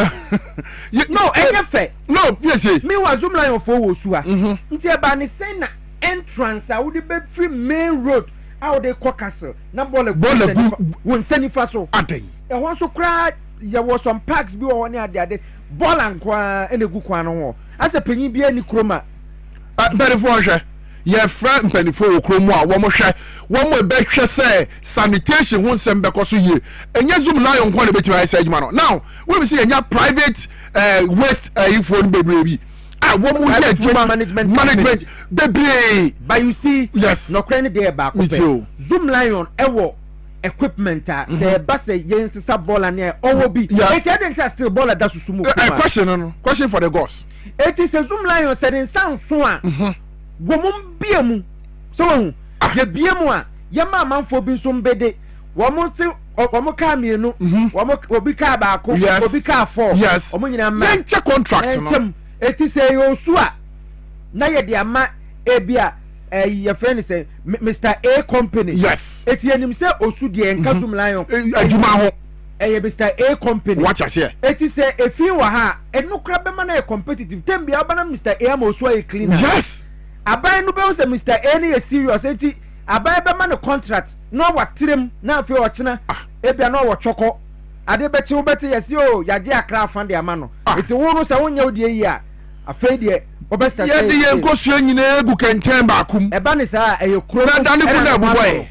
No, enye fe. No, Piesie. Me wa Zoomlion fo wo su a. Nti e ba ni say na entrance a wo de be free main road. A wo de castle. Na bole won senifa so. Aden. E ho so kra ya was some parks bi wo ne ade bola nkwa enegu kwa no ho. Asa panyin bia ni kroma mpanifo hwe ye fra mpanifo wo kromu a wo mo hwe wo mo be hwe say sanitation ho nsem be koso ye enye Zoomlion nko na betima say adwuma no now we be say enya private waste ifo no bebre bi wo mo ye adwuma management bebre but you see yes no crane there back Zoomlion ewo equipment say bass yensisa ball na owo bi e say still ball that susumu question for the gods. It is a Zoomlion said in sound so womum biemu so ye biemu a ye ma manfo bi so mbede womo ti womo ka mienu womo obi ka ba ko obi ka 4 womo nyina ma yen check contract no it is a osu a na ye de ama ebia your friend say Mr. A company yes it yenim say osu de enka Zoomlion adwuma ho Mr. A company what you say it is a few ha enukra be man competitive tembi abana Mr. A mo so a cleaner yes abai no be say Mr. A ni serious enti abai be man contract no watrem na afi o chena ebia no wo choko ade beti wo beti yes o yaje akra fan de ama no enti wo no say wonya odi yi a afei de obesta ye de ye nkosuo nyina egu kenten ba akum eba ni sa eyekro na dane ku na boy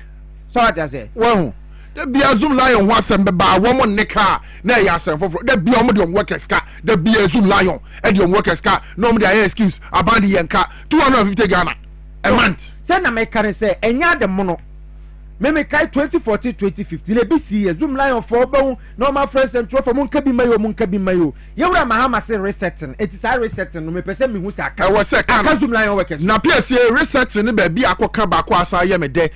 so what you say wo da bia Zoomlion ho asem be ba wo mo neka na ya asem foforo da bia mo de workers ka da bia Zoomlion e de workers ka no mo de excuse abandi yenka 250 Ghana a month say na me kare say enya de mo no me kai 2014 2015 le bi si Zoomlion for ba no ma friends and trophy mo nka bi mayo ye wura mahama say resetting it is a resetting no me pese me hu say aka Zoomlion workers na Piesie resetting ne ba bi akoka ba ko asa ye me de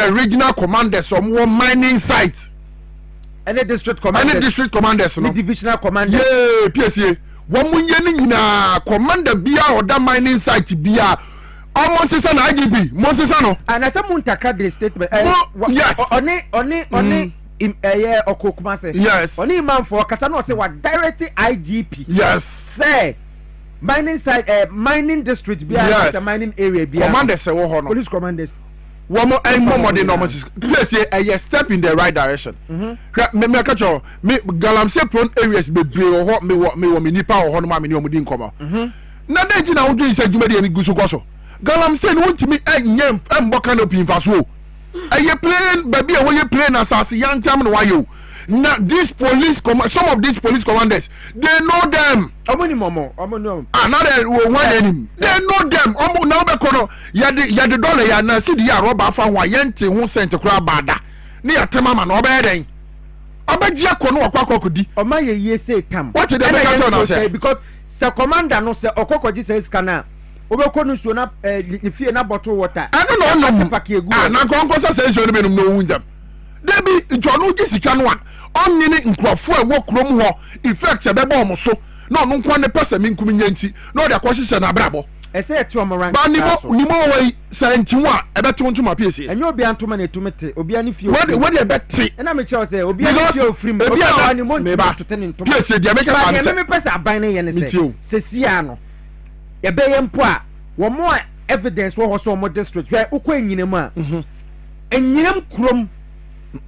regional commanders or mining site any district commanders no divisional commanders yeah Piesie wo munye ni nyina commander bia oda mining site bia almost is an IGB Moses no and as a muntaka the statement yes oni okokuma say yes oni man for kasa no say what direct IGP yes say mining site mining district bia the mining area bia commanders say wo ho no police commanders womo de no place a step in the right direction me catch me galamsey prone areas bebre ho me nipa ho no ma me ni omudi nkomo na dey na wo do say dwuma de ni gusu koso galamsey no ntimi enyem emboka no pinfaso aye plane baby e wo ye plane asase yantam no wayo na this police some of these police commanders they know them omoni momo another one enemy they know them na obekono ya de dollar ya na sidi ya roba fa ho yente ho cent kura bada ne ya tema ma na obeden obaji akono okakokodi o ma ye ye say tam what the make na say because se commander no say okokoji say scanner obekonu so na fie na bottle water no na konko say so no menum no wundam debi ntwanu gi sika no a onnene nkrofo a wo krom ho effect e beba omo so na onu nkwa ne pesa mi nkumi nyanti na o de akwahye na brabo ese etu omo rank ba nimo wei santiwo a ebeto ntuma Piesie enye obi antuma na etumete obi ani fie we de beti na me chew say obi ani fie ofrim obi ani mo ntute ne ntuma Piesie de make sense say me pesa aban ne ye ne say sesia no ye be ye mpo a wo mo evidence wo ho so mo district we ukọ enyinam a enyinam krom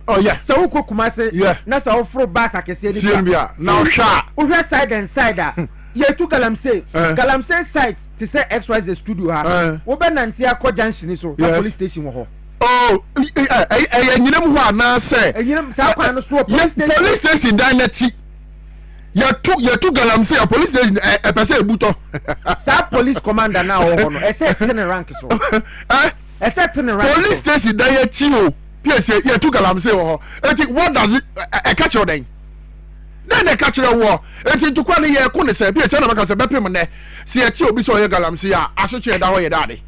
Oh yes. So who Kumase? Yeah. Na so ofro bus akese ni. Simbia. Now sha. Who side and side ah. Ye to Galamsey. Galamsey site to say XYZ studio ha. Wo be nanti akọ junction so police station wo ho. Oh, enyinem ho ana say. Enyinem sa kwa no so police station dan nati. You took Galamsey a police station a person buto. Sa police commander na ho no. E say ten rank so. E say ten rank. Police station dan yati o. Piesie you took Galamsey ho. What does it catch your then? Then they catch your war. Enti to kwa ne ye ko ne say Piesie na maka say bepem ne. Se yati obi so ye Galamsey a asotwe da ho ye dade.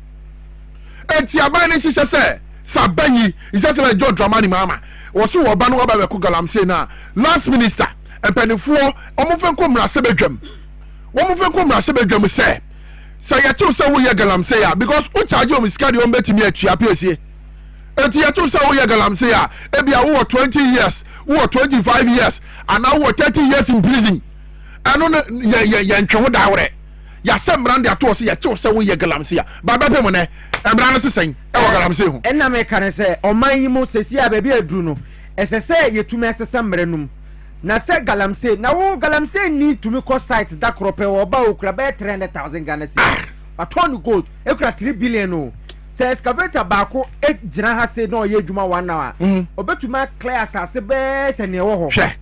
Enti aban ne hihye say Sabanyi is just like John Dramani Mama. Also oba no oba be ko Galamsey na last minister empanifo omofen ko mra sebedwam womofen ko mra sebedwam say yati o say wo ye Galamsey a because o charge o miskadi o betimi atua Piesie enti yati o say wo ye Galamsey a e bia wo 20 years wo 25 years and now wo 30 years in prison ano ye ntwe ho dawre ya se mrande ato se yati o say wo ye Galamsey a ba be mo ne emrane sesen e wo Galamsey ho enna me kan say oman yi mo sesi a baabi aduru no ese say yetumi asesa mranum na se Galamsey na wo Galamsey ni tumi ko site da krope wo ba okura be 300,000 Ghana cedis aton gold ekura 3 billion no se excavator ba ko e gina ha se na oye adwuma 1 hour obetuma clear asase be se ne wo ho hwe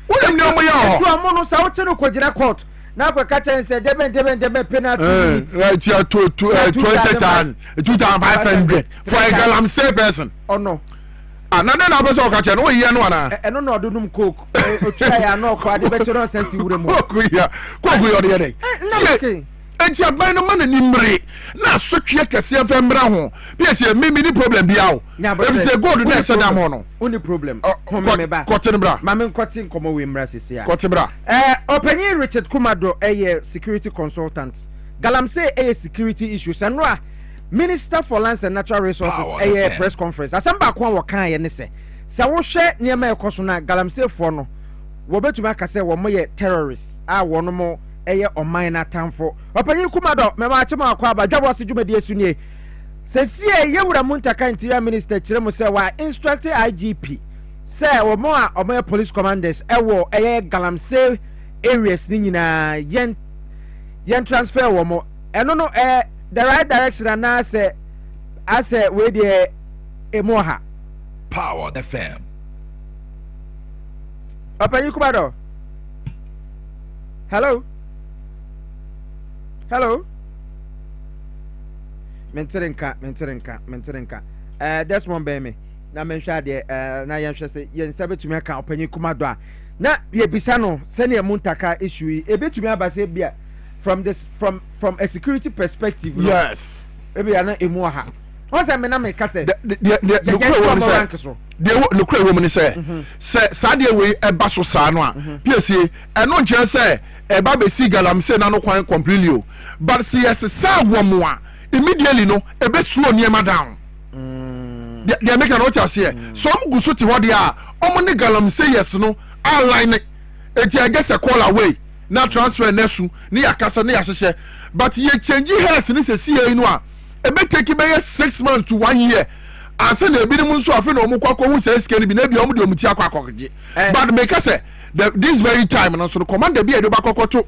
wonam ne omo ya ho tu amo no sa wo che no ko gina court na ko ka chen se deben penalty minutes right ya to 20,500 for a Galamsey person oh no another na person ka che no ye no ana eno no odunum coke otwa ya no ko ade be che no sense wure mu koku yo de dey enti aban no man ni mre na sotwe kese fa mra ho Piesie me ni problem bia o if say gold na se da mo no oni problem come me ba kotin bra ma men kotin komo we mra sese a kotin bra opanyin Richard Kumado security consultant Galamsey security issues and no Minister for Lands and Natural Resources press conference asamba kwa wo kan ye ne se wo hwe niam ekoso na Galamsey for no wo betuma aka se wo moye terrorists wo no mo oman na tamfo opanyin Kumado me ma chema akwa ba Dwabo Ase dwumadi esunie sesie yewura muntaka interior minister kiremo se wa instruct IGP se wo mo a omo police commanders wo Galamsey areas ni nyina yen transfer wo mo eno no the right direction and I say we the emoha Power FM. Open you Kumado. Hello. Menterenka. That's one by me. Na mention the na yam say yen sabe to me kan open you Kumado. Na ye bisano send your muntaka issue e betumi abase bia from a security perspective yes maybe ana emu ha once I na me ka say the look woman say sadia we eba so sa no a Piesie eno nche say eba be si Galamsey na no kwan completely but see yes sa womo a immediately no ebe slow niema down they make an order here some gusu ti hodi a omo ne Galamsey yes no align it I guess a call away na transfer nesu ni yakasa ni yasese but ye change hands ni se see no a ebe take be 6 months to 1 year ase na ebi ni mu nso afi na omu kwakọ hu se scan bi na bi omu de omu ti akwakoje but make say this very time no so the commander bi e do bakoko to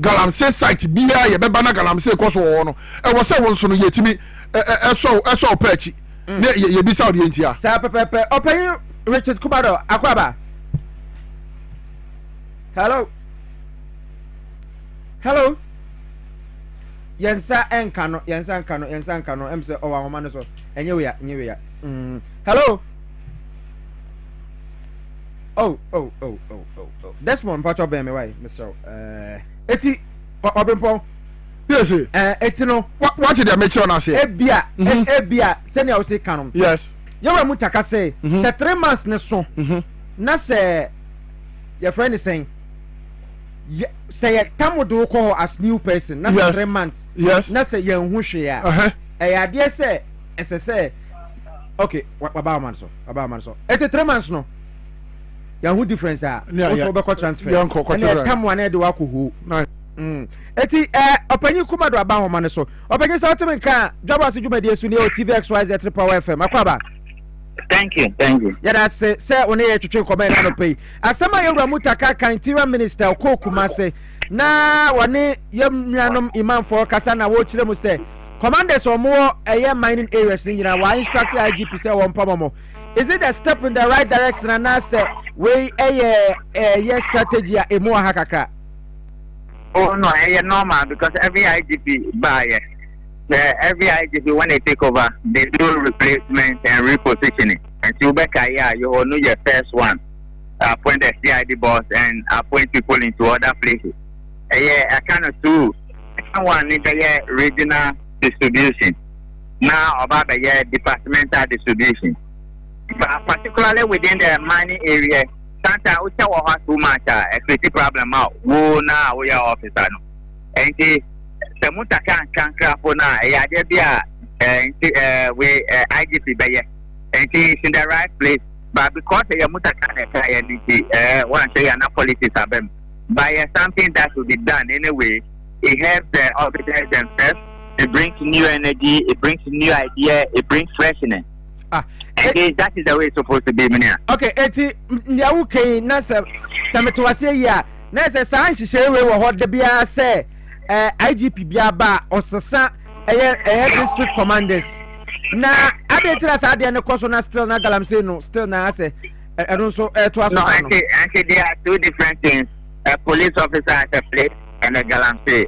Galamsey site bi ya ye be ba na Galamsey koso wo no e wo se won so no yetimi eso pachi na ye bi sa odi entia sa pepepe open Richard Kumado akwaba hello yensa enkano emse o wa homa no so enye ya hello oh that's one part of me why Mr. eti obempo yes eti no what did they make sure na say ebia senior we say kanom yes yewa mutaka say 3 months ne so na say your friend is saying say come do call as new person na 3 months yes na say yan hu hwe ya ade say say okay about man so et 3 months no yan hu difference also be transfer yan ko transfer come one e de wa ko hu eti opanyi Kumado aba ho man so opanyi sa otime kan Dwabo Ase dwumadi esu ni o TV XYZ Power FM akwaba Thank you. Yada say one ye twetwe comment na no pay. Asema ye wura mutaka kan interior minister Okokuma say na one yam nuanom imam for kasa na wo kire mu say commanders or more mining areas ni nyina wa instruct IGP say won pamamo. Is it a step in the right direction and I say we a strategy a more hakaka? Oh no, normal because every IGP buyer, every IGP when they take over, they do replacement and repositioning. And Tubeka, you will know your first one. Appoint the CID boss and appoint people into other places. I cannot do. One need the regional distribution. Now about the departmental distribution. But particularly within the mining area, Santa Ucha has too much a critical problem out. Who now we are officer. And the Mutaka can craft for now. We IGP Bayer. And he is in the right place. But because the Mutaka one say an politics of them. By something that will be done anyway, it helps the officers themselves. It brings new energy, it brings new idea, it brings freshness. That is the way it's supposed to be, man. Okay, eti nyawuke na sametwase ya na se science shewe wo hode bia se IGP bia ba osesa district commanders na adetira sa ade ne koso na still na galamse no still na say no so to aso no and there are two different things. A police officer at a place and a galamse.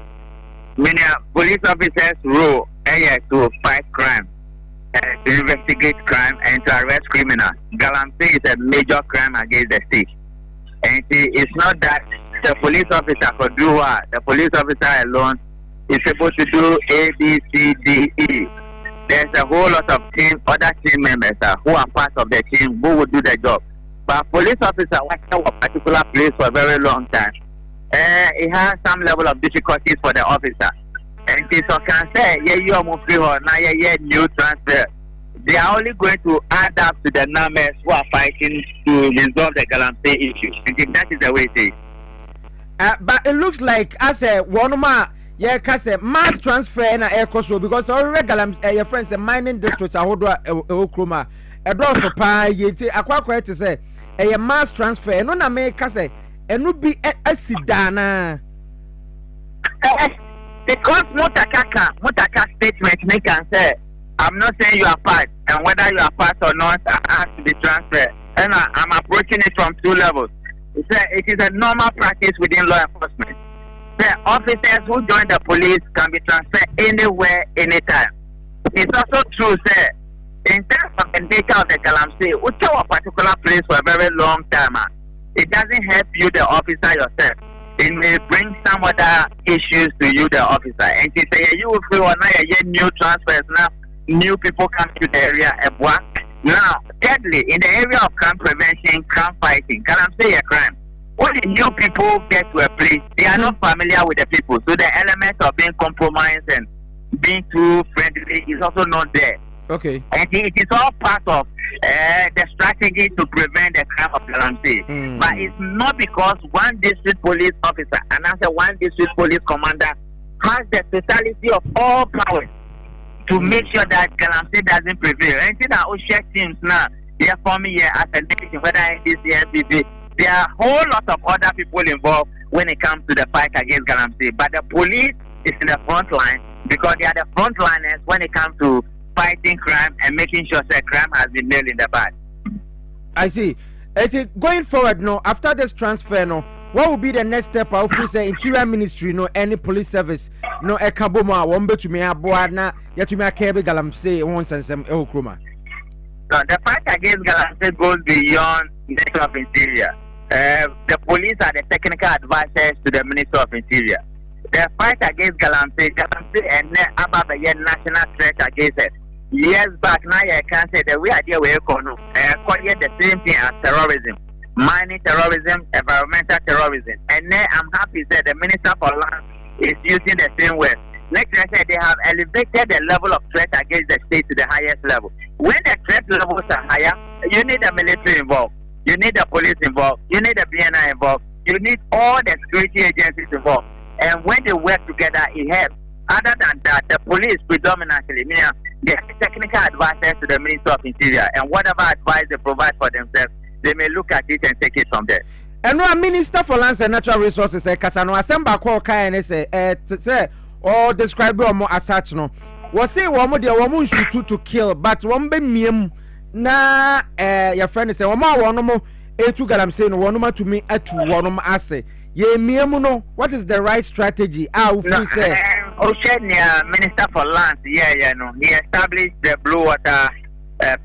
Many police officers role to fight crime. To investigate crime and to arrest criminals. Galamsey is a major crime against the state. And it's not that the police officer could do what the police officer alone is supposed to do A, B, C, D, E. There's a whole lot of other team members who are part of the team who will do the job. But police officer working a particular place for a very long time, it has some level of difficulties for the officer. And so can say, you are moving on now, new transfer. They are only going to add up to the numbers who are fighting to resolve the Galamsey issue. I think that is the way it is. But it looks like as a one more mass transfer in air cost because already Galamsey your friends and mining districts are hold Okrah. A draw so pie akwa to say a mass transfer no na make say and no be a sidana. Because Mutaka statement make and say, I'm not saying you are part, and whether you are part or not, I have to be transferred. And I'm approaching it from two levels. It is a normal practice within law enforcement. The officers who join the police can be transferred anywhere, anytime. It's also true, sir, in terms of the nature of the Galamsey, we tell a particular place for a very long time. It doesn't help you, the officer yourself. It may bring some other issues to you, the officer. And they say, you will feel new transfers now, new people come to the area. Now, thirdly, in the area of crime prevention, crime fighting, can I say a crime? When the new people get to a place, they are not familiar with the people. So the element of being compromised and being too friendly is also not there. Okay. And it is all part of the strategy to prevent the crime of Galamsey. But it's not because one district police officer and after one district police commander has the totality of all powers to make sure that Galamsey doesn't prevail. Anything that will share teams now, they are forming here as a nation, whether in this NPP, there are a whole lot of other people involved when it comes to the fight against Galamsey. But the police is in the front line because they are the frontliners when it comes to fighting crime and making sure that crime has been nailed in the bud. I see. Going forward, no, after this transfer, no, what will be the next step? I will say Interior Ministry, no, any police service, no, a kaboma, wombe to me a boana, yet to me a kebe Galamsey once and some Okrah. No, the fight against Galamsey goes beyond the Minister of Interior. The police are the technical advisors to the Minister of Interior. The fight against Galamsey and national threat against it. Years back now, I can say that we are there with the same thing as terrorism, mining terrorism, environmental terrorism. And then I'm happy that the Minister for Land is using the same word. Next, I said they have elevated the level of threat against the state to the highest level. When the threat levels are higher, you need the military involved, you need the police involved, you need the BNI involved, you need all the security agencies involved. And when they work together, it helps. Other than that, the police predominantly, they are technical advisors to the Minister of Interior, and whatever advice they provide for themselves, they may look at it and take it from there. And one Minister for Lands and Natural Resources, Kasano Assemble call Kayan say, or describe more as such. No, was say one more the woman shoot to kill, but one be miem na your friend say, one more, two galam saying one more to me at one ase. Ye miemuno, what is the right strategy? Minister for Lands, no, he established the Blue Water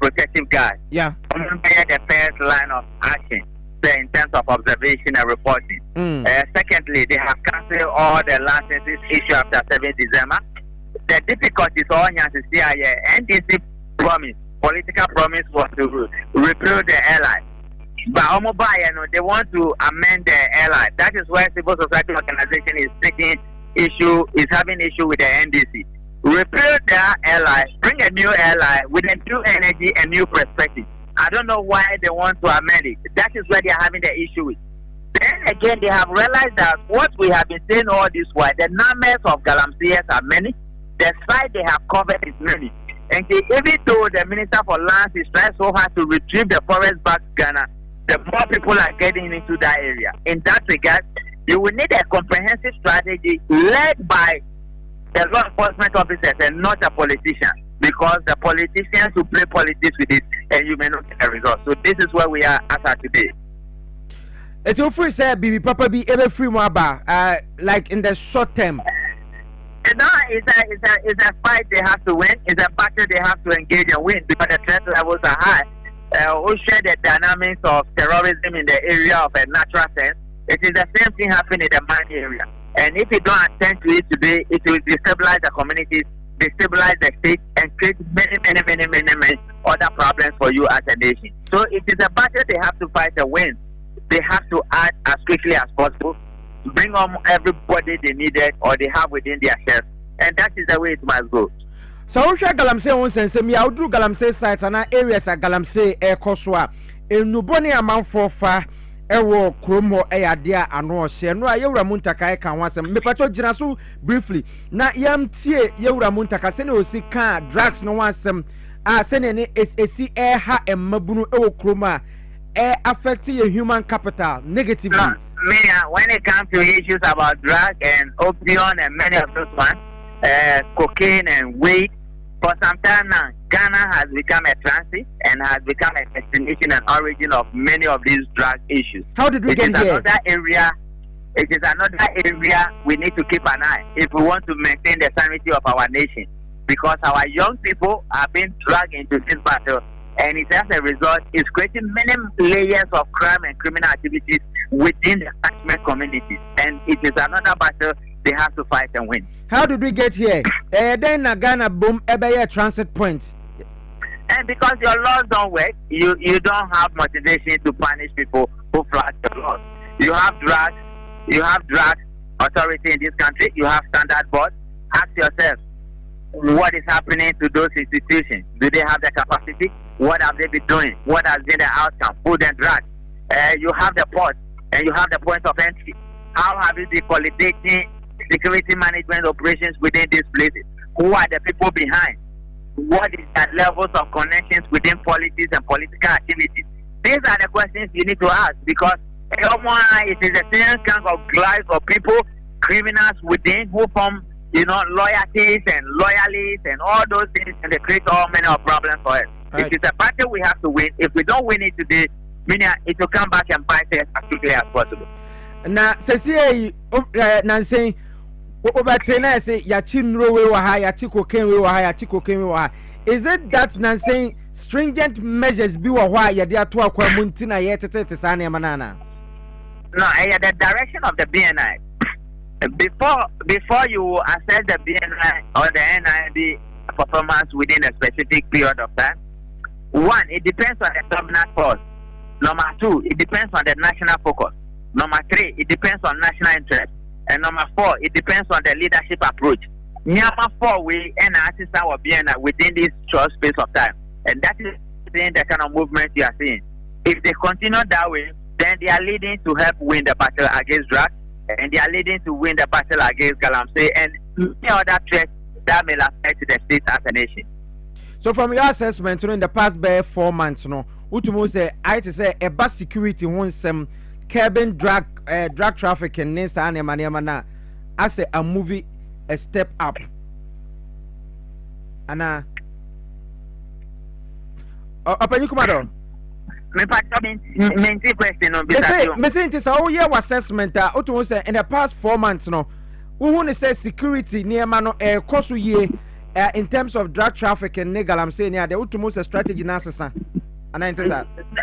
Protective Guard. Yeah. The first line of action in terms of observation and reporting. Secondly, they have cancelled all the licenses issued after 7 December. The difficulties all NDC promise, political promise was to repeal the airline. But they want to amend the airline. That is where civil society organization is having issue with the NDC. Repeal the airline, bring a new airline with a new energy and new perspective. I don't know why they want to amend it. That is where they are having the issue with. Then again, they have realized that what we have been saying all this while, the numbers of galamseers are many, the site they have covered is many. And even though the Minister for Lands is trying so hard to retrieve the forest back to Ghana, the more people are getting into that area. In that regard, you will need a comprehensive strategy led by the law enforcement officers and not a politician, because the politicians will play politics with it and you may not get a result. So this is where we are as of today. It will free say Bibi Papa be ever free more like in the short term. No, it's a fight they have to win. It's a battle they have to engage and win because the threat levels are high. We share the dynamics of terrorism in the area of a natural sense. It is the same thing happening in the mine area. And if you don't attend to it today, it will destabilize the communities, destabilize the state, and create many other problems for you as a nation. So it is a battle they have to fight and win. They have to act as quickly as possible, bring on everybody they needed or they have within their shelf, and that is the way it must go. So we share Galamsey one sense. Me, I would do Galamsey sites and areas at Galamsey Air Koswa. In Nuboni amount for far. Ewo kromo eyadia ano hye no ayewura muntaka e kan wasem me pato gina so briefly na yam tie yewura muntaka se ne osika drugs no wasem a se ne esi ha emmabunu ewo kromo a affect your human capital negatively. When it comes to issues about drug and opium and many of those ones, cocaine and weed, for some time now, Ghana has become a transit and has become a destination and origin of many of these drug issues. How did we get here? It is another area we need to keep an eye if we want to maintain the sanity of our nation, because our young people are being dragged into this battle, and it, as a result, is creating many layers of crime and criminal activities within the catchment communities, and it is another battle they have to fight and win. How did we get here? Then Ghana boom a transit point. And because your laws don't work, you don't have motivation to punish people who flash the laws. You have drug authority in this country, you have standard boards. Ask yourself, what is happening to those institutions? Do they have the capacity? What have they been doing? What has been the outcome? Food and drugs. You have the ports and you have the point of entry. How have you been coordinating security management operations within these places? Who are the people behind? What is the levels of connections within politics and political activities? These are the questions you need to ask, because it is a same kind of lives of people, criminals within who form, loyalties and loyalists and all those things, and they create all manner of problems for us. Right. It is a battle we have to win. If we don't win it today, it will come back and bite us as quickly as possible. Now, Cecilia, Nancy, Obatena say Yachinro we waha, Yachiko Ken we waha, Yachiko Ken we waha. Is it that Nancy stringent measures be waha yadia to aqua muntina yet Sani Manana? No, the direction of the BNI. Before you assess the BNI or the NIB performance within a specific period of time, one, it depends on the dominant force. Number two, it depends on the national focus. Number three, it depends on national interest. And number four, it depends on the leadership approach. Number four, we and assist our BNI within this short space of time. And that is the kind of movement you are seeing. If they continue that way, then they are leading to help win the battle against drugs, and they are leading to win the battle against Galamsey, and many other threats that may affect the state as a nation. So from your assessment, in the past 4 months, utumu say I to say a bus security wants some curbing drug trafficking nesa and emana as a movie a step up. Anna Open Kumado. Me question on this. Me say it is all year assessment utumu say in the past 4 months who say security near mano kosu ye in terms of drug trafficking nigga I'm saying yeah the utumu strategy na sesa.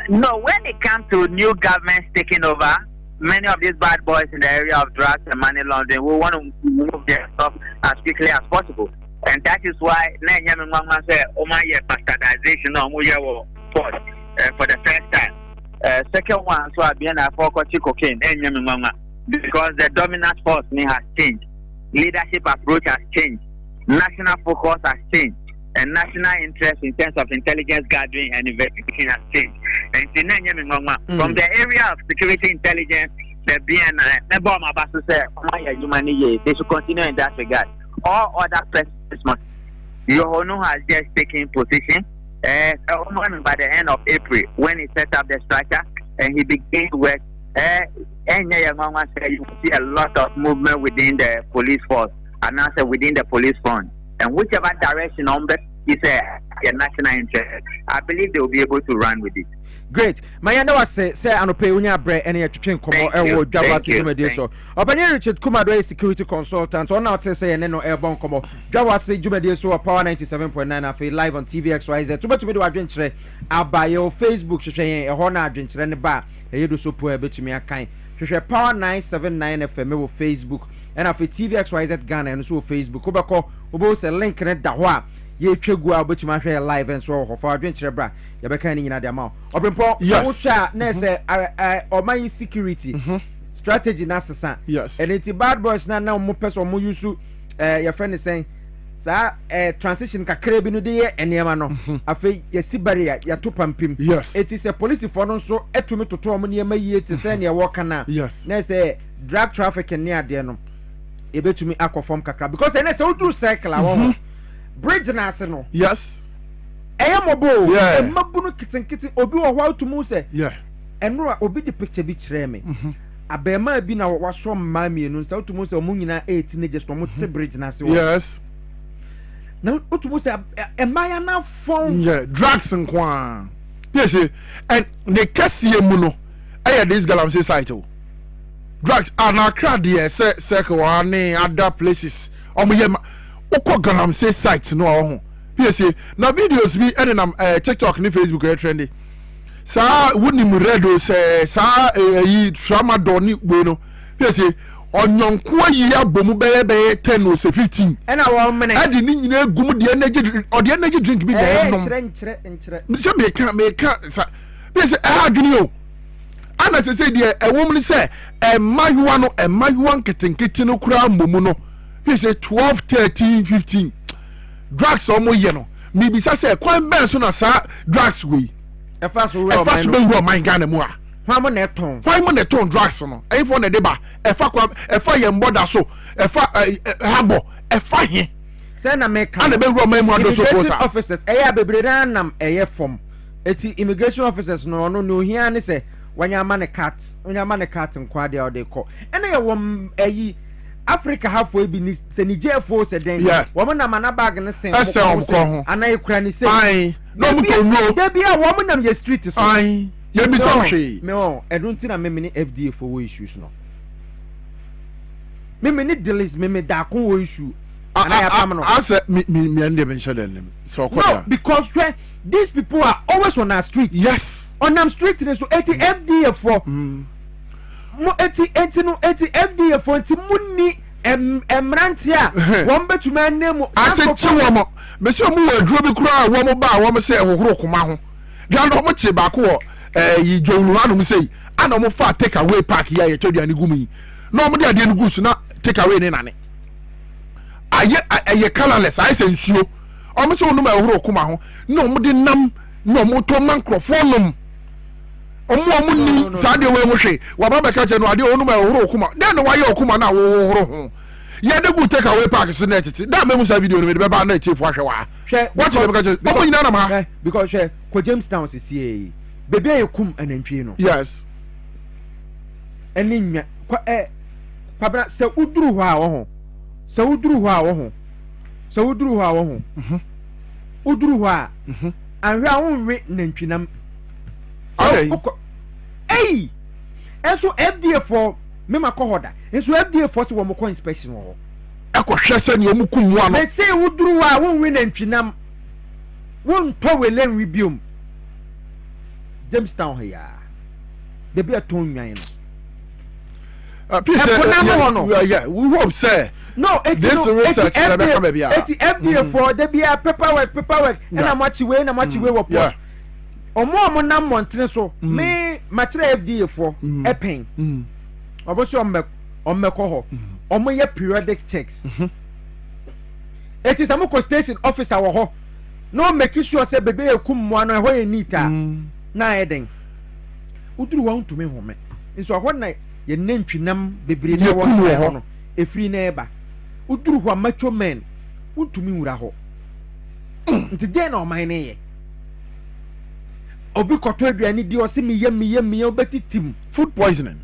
No, when it comes to new governments taking over, many of these bad boys in the area of drugs and money laundering will want to move their stuff as quickly as possible. And that is why Mama said, oh my bastardization for the first time. Second one, so I've been a focus cocaine because the dominant force has changed. Leadership approach has changed. National focus has changed. And national interest in terms of intelligence gathering and investigation has changed. And from the area of security intelligence, the BNI, they should continue in that regard. All other presidents must. Yohono has just taken position by the end of April when he set up the structure and he began to work. You see a lot of movement within the police force and also within the police front. And whichever direction is a national interest, I believe they will be able to run with it. Great. My under was say anope unya bre any twetwen komo ewo Dwabo Ase Jumede so. Obanye Richard Kumado security consultant on now say no airborne komo. Dwabo Ase Jumede so power 97.9 afi live on TV XYZ. Tubetumi do adwenkyere abaye Facebook hwehwe e ho na adwenkyere ne ba eyedo so po ebetumi akan. Hwehwe power 979 FM wo Facebook and afi TV XYZ Ghana and so Facebook. Obako obo se link ne da ho a ye twegu a obetumi ahwe live and so ho for adwenkyere bra ye beka ni nyina de ma. Obempo so na say oman security strategy na sesa. Yes. And it's bad boys na mo person mo use your friend is saying sa transition kakra bi no de enema no afei yesi barrier ya to pampim. Yes. It is a police for no so etumi toto mo ne ma yie te say na work na. Yes. Na say drug trafficking ne ade no ebetumi akofom kakra because na say odu circle awon bridge na ase no. Yes. Eyamobo emabunu kitenkiti obi wo hwa tumu se yeah enura obi the picture bi kire me abema bi na waso mma mienu nsa tumu se omu nyina 8 ne just omu te bridge na se. Yes. Na tumu se emaya na phone yeah drugs nkwa yes and the kasiye mu no aya this galamsey site o drugs are na crowd there circle one other places omu ye ukọ galamsey site no ho Piesie na videos bi ene na TikTok ni Facebook e trendy sa woni mu redo se sa yi tramadol ni gbo no Piesie onyonko yi abomu beye 10 o se 15 ena wo mene ade ni nyina egum de energy drink bi na no nchire se me ka sa Piesie adwini o ana se de ewom ni se emayuwa no emayuwa nketenkete no kura momu no Piesie 12 13 15 drugs omo ye no mi bisa say kwan ben so na sa drugs we e fa so my Ghana mu a hwan mo na ton drugs no e for na de ba e fa ye mboda so e fa Herbal e fa he say na me kan ana be ro man mu ado so ko sa officers e ya bebreda nam e ye form eti immigration officers no ohia ne say wanya ma ne cat nkwa de o de ko ene ye wom ayi Africa halfway bi ni se Niger for se den wo na mana bag ne sen ana ekura ni se ai no mu to no da bia wo nam ye street so ai ye bi so hwe me o edunti na me ni FDA for wo issues no me ni deals me da kon wo issue ana ya pam no ase me ande ben shade nem so no because these people are always on our street. Yes, on them street so FDA for mo eti FDA for enti munni emrantia won betuma nemu ati wo mo me se mo waduro bi kura wo mo ba wo mo se ehoro koma ho dia no mo che ba ko yi jowlu anu mo sei ana mo fa take away park ya ye twadu ani gumi no mo de ade ni gusu na take away ni nane aye colorless I say nsuo o mo se onu ma ehoro koma ho no mo de nam no mo to microphone omo ni saade we mo hwe wa baba ka che no ade onu ma ehoro okuma den no wa ye okuma na wo horo ho Yeah, they go take away park net. That me musa video no me be ba na chief wa hwe wa. What you because omo nyina na ma because ko Jamestown see baby ayekum anantwie no. Yes. Eni nwa kwabra se uduru ho a wo ho. Se uduru ho a wo ho. Se uduru ho a wo ho. Uduru ho a. Anhwe a wonwe nantwinam. Okay. Hey. Eso FDA for me makohoda. Eso FDA for se wo mo ko inspection wo. Ekwohwe se ne omu kum wa no. Me say uduru ho a wonwe nantwinam. Won to welen rebium. Jamestown here. They be a tone nwan no. Yeah, we hope say. No, this research never come be. FDA for there be a paperwork and how much way what. Omo nam montene so me matre FDA for a pen. Oboso ommeko ho. Omo ye periodic checks. It is amoko station officer wo ho. No make sure say bebe ekum mo no ho ye nita. Na eden. Uduru wa ntumi ho me. Nso ho na ye nantwinam bebre na wo no efri na eba uduru hwa macho men untumi wura ho nti de na o man ne ye obi koto aduani di o se me ye obetitim food poisoning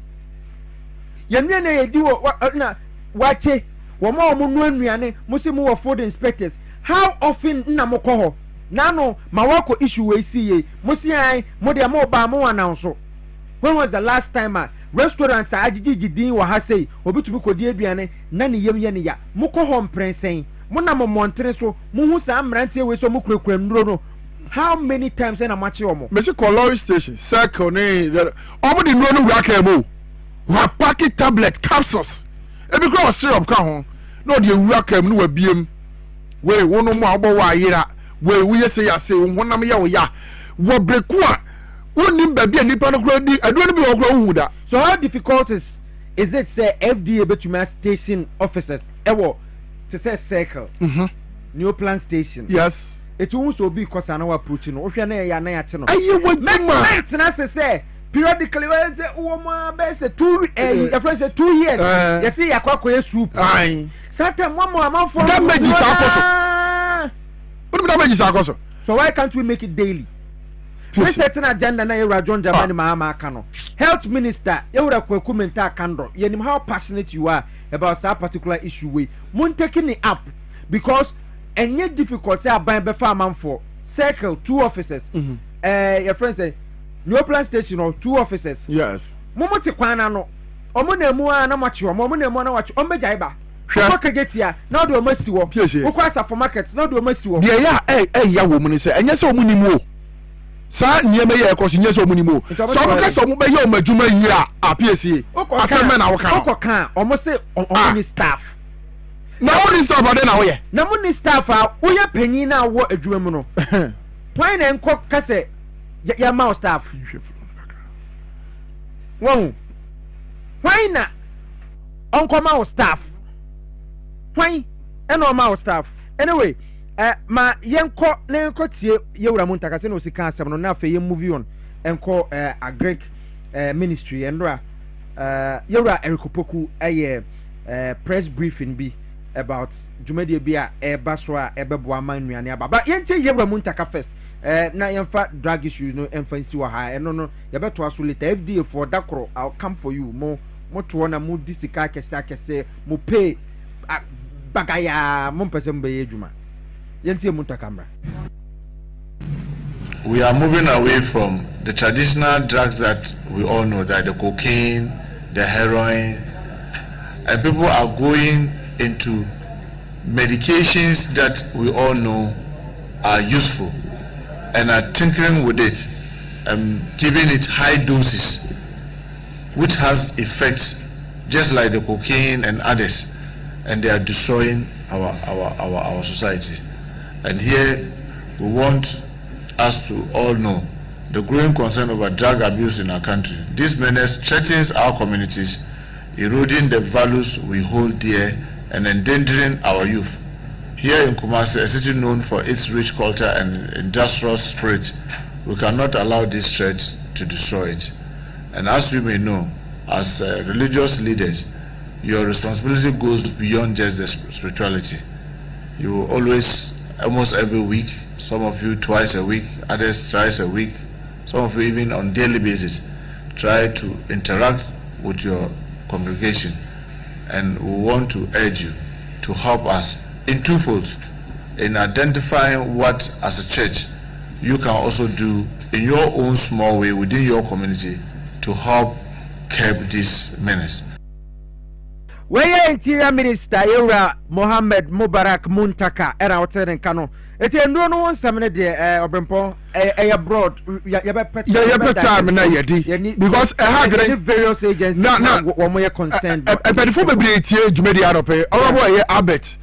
ye nwe na ye di wo na wache wo ma o mu nu anuane mo se mu wo food inspectors how often na mo ko ho na no ma wako issue we see ye mo se ai mo de mo ba mo announce. When was the last time restaurants are ajiji din wa ha say obi to be kodi aduane na ne yem ye ne ya moko ho mprensen mo na mo montre so mo hu sa amrantie we so mo kurakura nduro no how many times na machi omo me se call station circle ne omo di nduro no wura ka mo wa packet tablet capsules e bi cross syrup ka ho no de wura ka mo no wa biem we wono mo agbo wa ayira we ye say ya say honam ya wo ya wo breku a unim baby nipa no kro di aduane bi wo kro hu da. So how difficult is it say FDA betuma station officers ewo to say circle new plan station. Yes, it won so be cause na approach no ohwe na ya na ya che no ayi wo duma na say periodically we say wo ma be say 2 friend say 2 years you see yakwa soup ai certain one more amount for damage is akoso what damage is akoso so why can't we make it daily? We certain agenda na Yura John Jamani Mahama Kano. Health Minister, Yura Kwakumenta Kandro. Yenim how passionate you are about that particular issue. We mun taking it up because any difficult say buy befa man for circle 2 officers. Your friend say no plan station or 2 officers. Yes. Momo te kwana no. Omo na mu na machi omo na mu na wachi ombeja iba. Omo get here now do omo si wo. Okwasa for market now do omo si wo. Dia ya ya wo mu ni say enye say omo ni mu. Sa nieme ye ekoso nye so munimo so mo ka so mo be ye o madwuma yi a Piesie asem na wo ka okoka omo se omo ni staff na wo ni staff ade na wo ye na mo ni staff a wo ye panyin na wo adwuma mu no why na enko ka se ya ma staff won why na onko ma staff why and o ma staff anyway ma yenko na yenko tie yewura muntaka se no sika asem no na afa ye movie on enko agric ministry endra yewura erikopoku press briefing bi about jumadi bi a baso a ebebo amannuane aba ba yentie yewura muntaka first na yemfa drug issue no emfansi wa ha eno no yebeto aso later FDA for dakro I'll come for you mo to na mo disika akese mo pay bagaya mo pese mbe yejuma. We are moving away from the traditional drugs that we all know, that the cocaine, the heroin, and people are going into medications that we all know are useful and are tinkering with it and giving it high doses, which has effects just like the cocaine and others, and they are destroying our society. And here we want us to all know the growing concern over drug abuse in our country. This menace threatens our communities, eroding the values we hold dear and endangering our youth. Here in Kumasi, a city known for its rich culture and industrious spirit, we cannot allow this threat to destroy it. And as we may know, as religious leaders, your responsibility goes beyond just the spirituality. You will always, almost every week, some of you twice a week, others thrice a week, some of you even on daily basis, try to interact with your congregation. And we want to urge you to help us in twofold, in identifying what as a church you can also do in your own small way within your community to help curb this menace. Where Interior Minister Yura Mohammed Mubarak Muntaka era hotel in Kano. It is no one summon the Obempo abroad. Because I had various agencies one more concerned. But before we be here, Jumedia Arope, our Albert,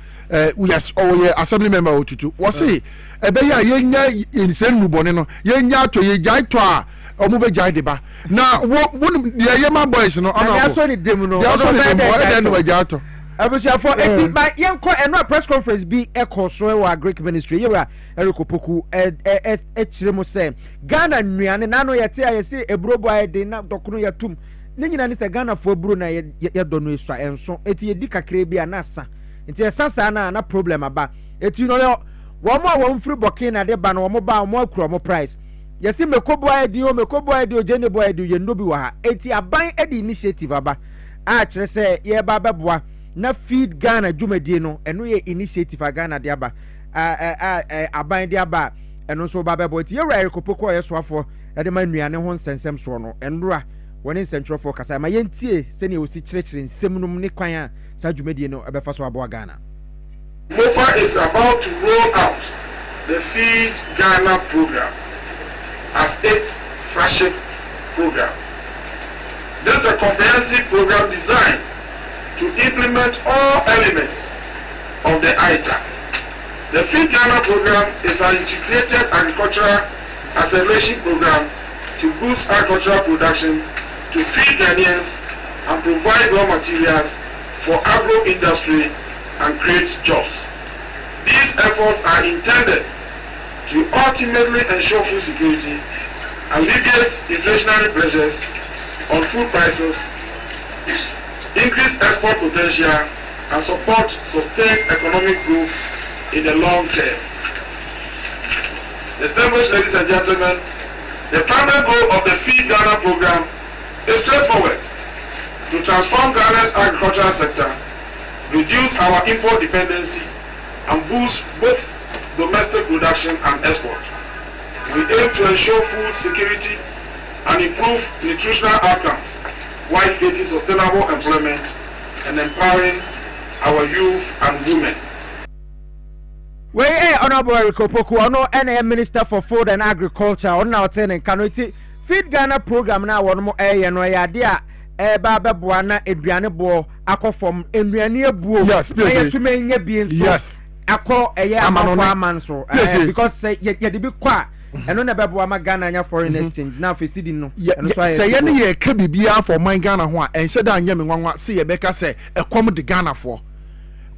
yes, or assembly member Otutu, was he a beya yenya in Sen Muboneno, yenya to ye jaitwa. Omube Jaidiba. Now, what wouldn't the Yama boys no? I saw it, Demuno. I saw it. I was here for my young and not press conference be echo so our Greek ministry. You are Eriko Poku Hremo say Ghana Nyan and Nano Yati. I say a bro boy de na Dokuno Yatum. Nina is a Ghana for Bruna Yadonuistra and so Eti Dika Krabia Nasa. It's a Sasana and a problem about it. You know, one more one free Bokina de Ban or mobile more chromo price. Yesi mekobo idea jene boy do ye no bi wa eti aban edi initiative aba a kire se ye ba beboa na feed Ghana dwumadie no eno ye initiative a Ghana de aba aban de aba eno so ba bebo eti ye wura ekopoko ye so afo e de manuane ho nsensem so no enra woni nsentro for kasa ma yentie se ne osi kire nsem num ne kwan a sa dwumadie no e be fa so abo Ghana. MOFA is about to roll out the Feed Ghana program as its flagship program. This is a comprehensive program designed to implement all elements of the ITA. The Feed Ghana program is an integrated agricultural acceleration program to boost agricultural production, to feed Ghanaians and provide raw materials for agro-industry and create jobs. These efforts are intended to ultimately ensure food security, alleviate inflationary pressures on food prices, increase export potential, and support sustained economic growth in the long term. Distinguished ladies and gentlemen, the primary goal of the Feed Ghana program is straightforward: to transform Ghana's agricultural sector, reduce our import dependency, and boost both domestic production and export. We aim to ensure food security and improve nutritional outcomes while creating sustainable employment and empowering our youth and women. We Honorable Eriko Poku, ono Minister for Food and Agriculture, on now turning Kanoti Feed Ghana program now one more no idea. Baba Buana Edriane Bo, Ako from Enriania Bo. Yes, please. Yes. Ako farman so because ye de be kwa eno na bebo ama Ghana nya foreign exchange na fe sidi no say ye ne ye ka bibia for man Ghana ho a ense da anya me nwanwa se ye beka se ekom de Ghana for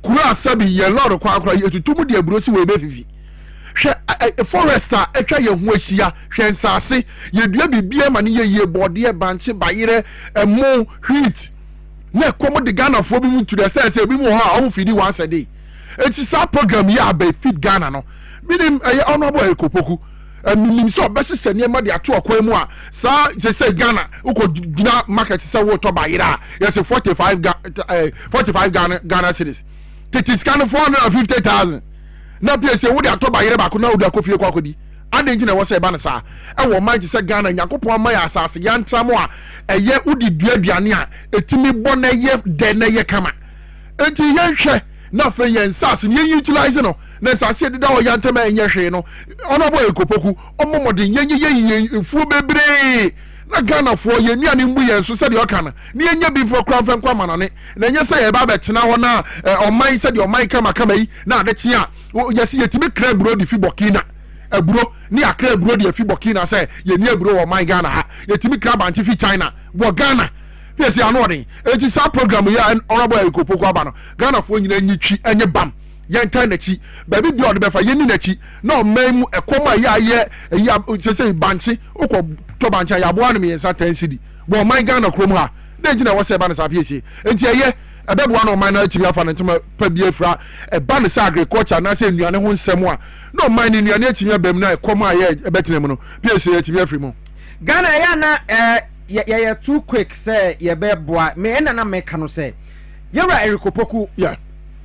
kuro asabi ye lord kwa akra ye tutu mu de aburo si we be fifi hwe forester etwa ye ho ahia hwe nsase ye dua bibia ma ne ye bode banche bayire emo wheat na ekom de Ghana for bi mu to the say bi mu ho a o fidi once a day. It's a program ya be Feed Ghana no. Minim Honorable Eriko Poku. Minim so be se niam de ato akwa mu a sa say Ghana uko gina market say wo to bayira. Yes 45 Ghana cedis. It scan 450,000. Na Piesie wo de ato bayira ba ko na wo da kofie kwa kodi. Ade ngina wo say ba na sa. E wo man say Ghana Yakopon ma ya asase ya ntam a eye udi duaduane a etimi bo na ye de na ye kama. Enti ye hwe na fe yen sas ni utilize no na sas de da o yantama enye hwe no Honorable Eriko Poku omomode ye fu bebre na Ghana fo ye nuane mbu yen so se de okana ni enye bi fo kran fan kwa manane na enye se ye ba betena ho na oman se de oman kama yi na ade tie a yesi yetimi kra bro di fi Burkina aburo ni akra bro di fi Burkina se ye ni aburo oman Ghana ha yetimi kra banti fi China wo Ghana. Yes, you are not. It is our program. We are Honorable Eriko Poku Abano. Ghana for you and your bam. Yan Tanechi, baby, you are the befa Yeminachi. No, mem a coma ya say Banchi, Oko Tobancha, Yabuanami and Satan City. Well, my Ghana Cromha. Then you know what's about as a Piesie. And ye, ɛbɛboa no ɔman no atumi afa no ntoma pa bi afira ɛba ne sɛ agriculture na sɛ nnuane ho nsɛm a na ɔman no nnuane atumi abam na ɛkɔm a yɛ ɛbɛtena mu no Piesie atumi afiri mu Ghana ya na yɛ too quick say yɛbɛboa me ɛna na meka no sɛ yɛwura erikopoku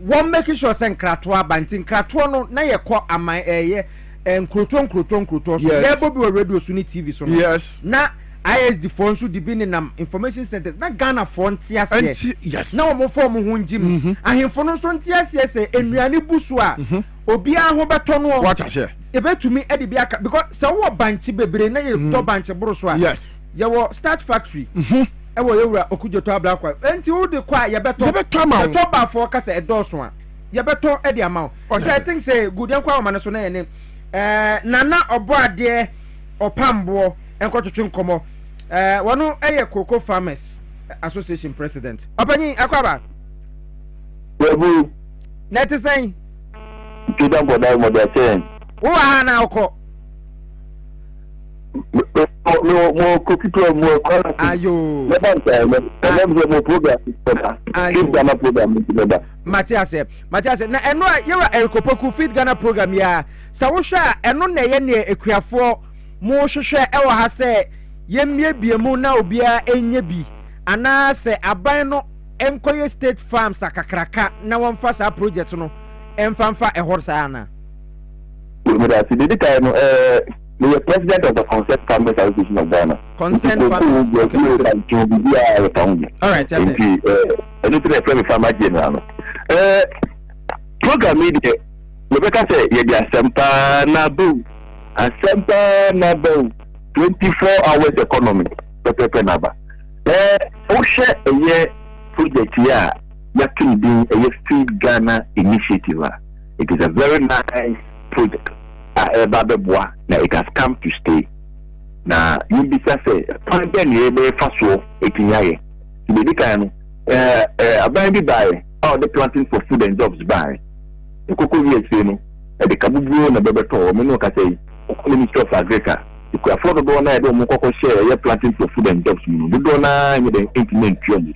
wɔn making sure sɛ nkratoa abanti nkratoa no na yɛkɔ aman ɛyɛ nkroto so yɛbɔ bi wɔ radio so ne TV so no na ISD phone so dibi ne nam information centers na Ghana phone tia se na wɔn form ho njim ahemfo no so tia se enuane busu a obi a ho beto no what I say ebetumi edi bi aka because sɛ wo banchi bebre na yɛ to banchi boro so a yɛwɔ start factory ɛwɔ yɛwura okudwoto ablakwa enti wo de kwa yɛbɛtɔ ba for ka sɛ ɛdɔso a yɛbɛtɔ edi ama so I think say good yankwa wo ma no so na yɛ ne nana ɔbɔ ade ɔpamboɔ enkotwetwe nkomo wono eye Cocoa Farmers Association president opanyi akwaba webu net say kida boda model 10 wo ha na okọ mo kokito mo ko ayo mo program Feed Ghana program Matias na eno a yewa erikopoku Feed Ghana program ya sa wo hwa eno na ye ne ekuafo mo hwehwe ewo ha se yemmie biemu na obia enye bi ana se aban no enkoye state farms akakraka na wonfa sa project no emfanfa ehorsa ana the president of the Concerned Farmers Association of Ghana. Concerned Farmers. All right, that's it. Farmer General. Program media. Rebecca say yedi asempa nabu 24 hours economy. Pepe naba. Oshe eye project ya yakin being a Feed Ghana initiative. It is a very nice project. Na it has come to stay. Na you be say pandemic ebe faso etinyaye. Ibe kan aban bi buy all the planting for food and jobs buy. Ikoko wi ese no e de kabubuo na bebeto me no ka say Ministry of Agriculture. Iku affordable na e do mo kokko share ye planting for food and jobs no. Do na nye de implement tuom.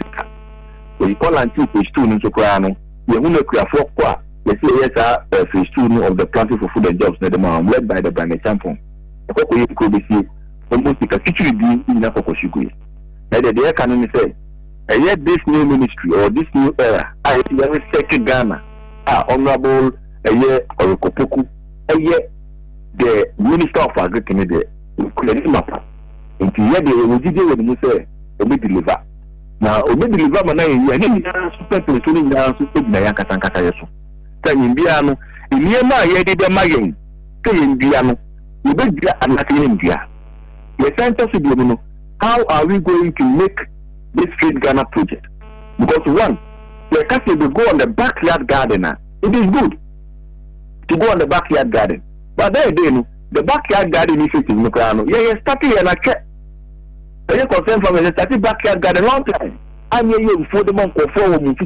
So you call anti page 2 no so kwa no. Ye hu na kuafo kwa yes, phase 2 of the planting for food and jobs, led by the Brand Champion. The could be almost like a kitchen in the Kokoshuku. The economy say, yet this new ministry or this new era, I see Ghana, Honorable a year or Kopoku, a year the Minister of Agriculture, Kulemapa. Into yet they will deal with me say, Obi deliver. Now, Obi deliver Manay, and then super personing down to Nayakatankatayasu. Imbiano, Imiama Yedi de Mayan, Imbiano, Ubia and Latin India. The center should be how are we going to make this Feed Ghana project? Because one, the castle will go on the backyard garden. It is good to go on the backyard garden. But then the backyard garden is in Nukrano. Yeah, starting and I check. I concerned from the starting backyard garden long time. I'm here for the month or 4 months.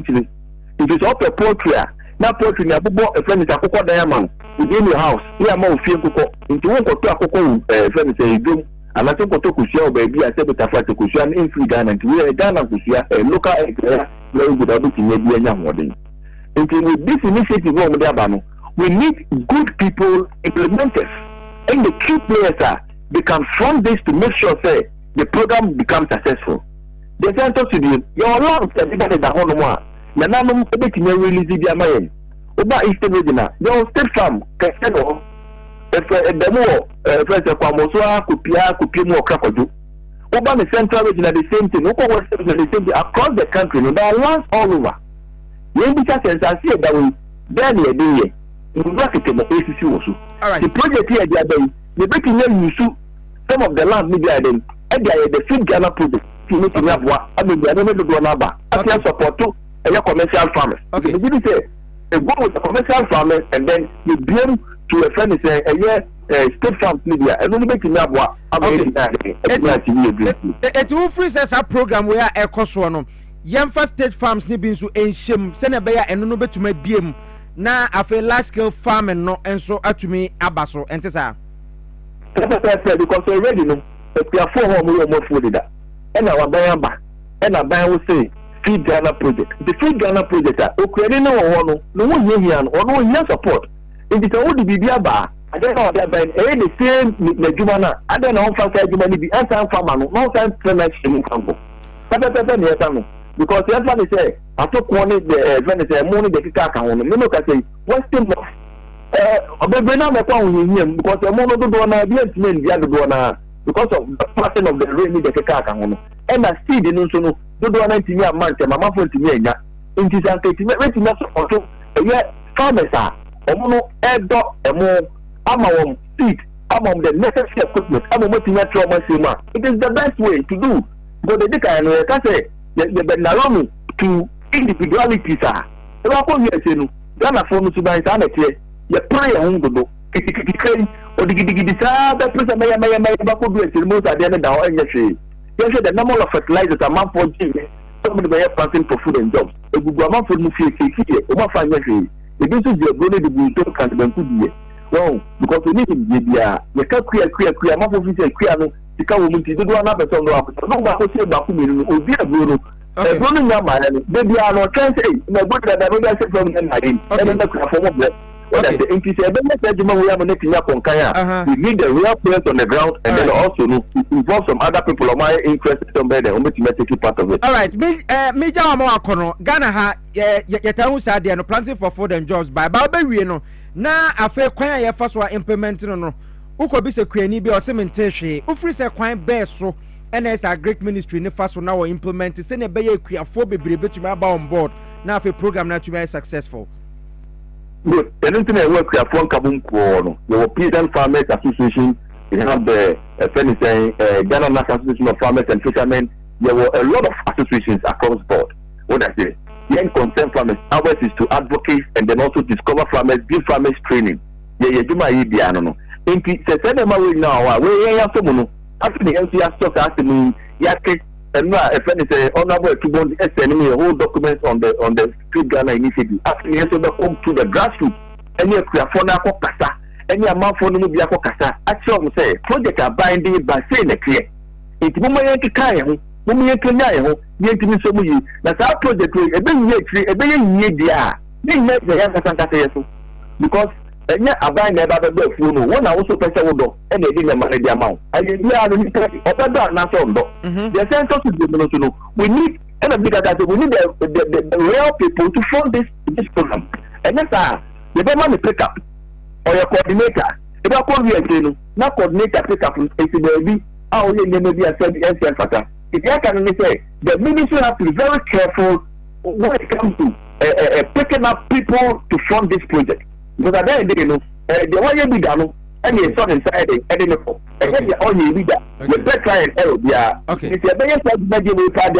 It is up a portrait. Na poetry na bubo a friend is akoko diamond within your house. Here ma ofie koko. Nti won ko to akoko friend say idum. Ana to ko to kusia o baby ase beta fa to kusia na Feed Ghana. Nti we Ghana kusia local area very good about to nya nya hoden. Nti with this initiative we dey aba we need good people implementers. And the key players are they can fund this to make sure say the program becomes successful. The center to the your long that the one na nanum ebetinya release bi amayen oba eastern region your state farm kaseno demo first kwamoso akopia mu okrakojo oba the central region the same thing oko was the same thing across the country no there are lands all over we be just sense see that we then we dey here in bracket the ACC also the project here they are doing the betinya use some of the land media then and they are the Feed Ghana project to make enough what I mean they don't do number I can support to commercial farmers. Okay. You say go with the commercial farmers and then you blame to a friend say state farm media. And only make enough what it will free us a program where a cost one. Yamfa state farms ni bin so enhyem se na be ya eno no betuma biem na afa large scale farming no enso atumi abaso entesa. Because already no if you are for home you more food that. And our buy ba. And our buy will say Feed Ghana project. The Feed Ghana project, Ukraine no one, no one here, or no one support. It is all the Bibiaba. I don't know that by the same Jumana. I don't know how far Jumani be answer farmer, no time finish in Campo. Because the answer is, I took one the Venice morning the Kaka on the Minoka say, what's the most? Because the mono do na be men the other because of the pattern of the rain the Kaka on. And I see the news no do na tinya man my mama for tinya. In this anti waiting not so yeah farmers are omono edo emo amawom seed among the necessary equipment among trauma sima. It is the best way to do. But the dika and I say the benarome to individualities are. If I come here say no, Ghana for me to buy sanity. You pray a home go. Kiki or the giddy sa that person may back do it most at the end of the industry. You said the number of fertilizers are man for Jim. Somebody may have passing for food and jobs. A good amount for Mufi, over 5 years. The business you are going to be told can be good. No, because we need to be there. You can't create amount of officers, create the car woman to do another person. No, I will say about me, or be a guru. Running your man, baby, I don't say, no, but that I don't get from them. I didn't know. Okay. We need the real players on the ground, and then also involve some other people of my interest somewhere there to make part of it. All right, me Jama Kono, Ghana ha yetahu sade no planting for food and jobs by Babawi no na afa kwan ya faso implementing no ukobi se kwani bi o cementation ufri se kwan be so NS Agric Ministry ne faso na wo implement se ne be ye kuafo bebrebe tumi aba on board na afa program na tumi successful. Good. Anything I work with from Kabum Kuono, the Peasant Farmers Association, we have the Ghana National Association of Farmers and Fishermen. There were a lot of associations across the board. What I say, the end concern farmers, ours is to advocate and then also discover farmers, give farmers training. Yeah, do my idea, no. In the same way now, we have someone after the LCR stock asking me, Yaki, and now a friend is honorable to bond sending me a whole document on the Feed Ghana initiative. Asking me to come to the grassroots. Any of your phone kasa, any amount for no be kasa. Actually, say project are binding by saying a clear. It's moment to carry Mummy can die, yet me so much. That's our project. A billion year, being made the young Santa because I buy never the phone. One I also press a door and they didn't manage the amount. I didn't hear other not on door. The sense of the we need and bigger that we need the real people to fund this program. And that's the government pick up or your coordinator. If I call you not coordinator pick up is baby. How you maybe a certain factor. If I can say the ministry has to be very careful when it comes to picking up people to fund this project. Because at the end of the day, the one you be done, and you saw inside the edible, and then the only leader, the best client, okay. If you're being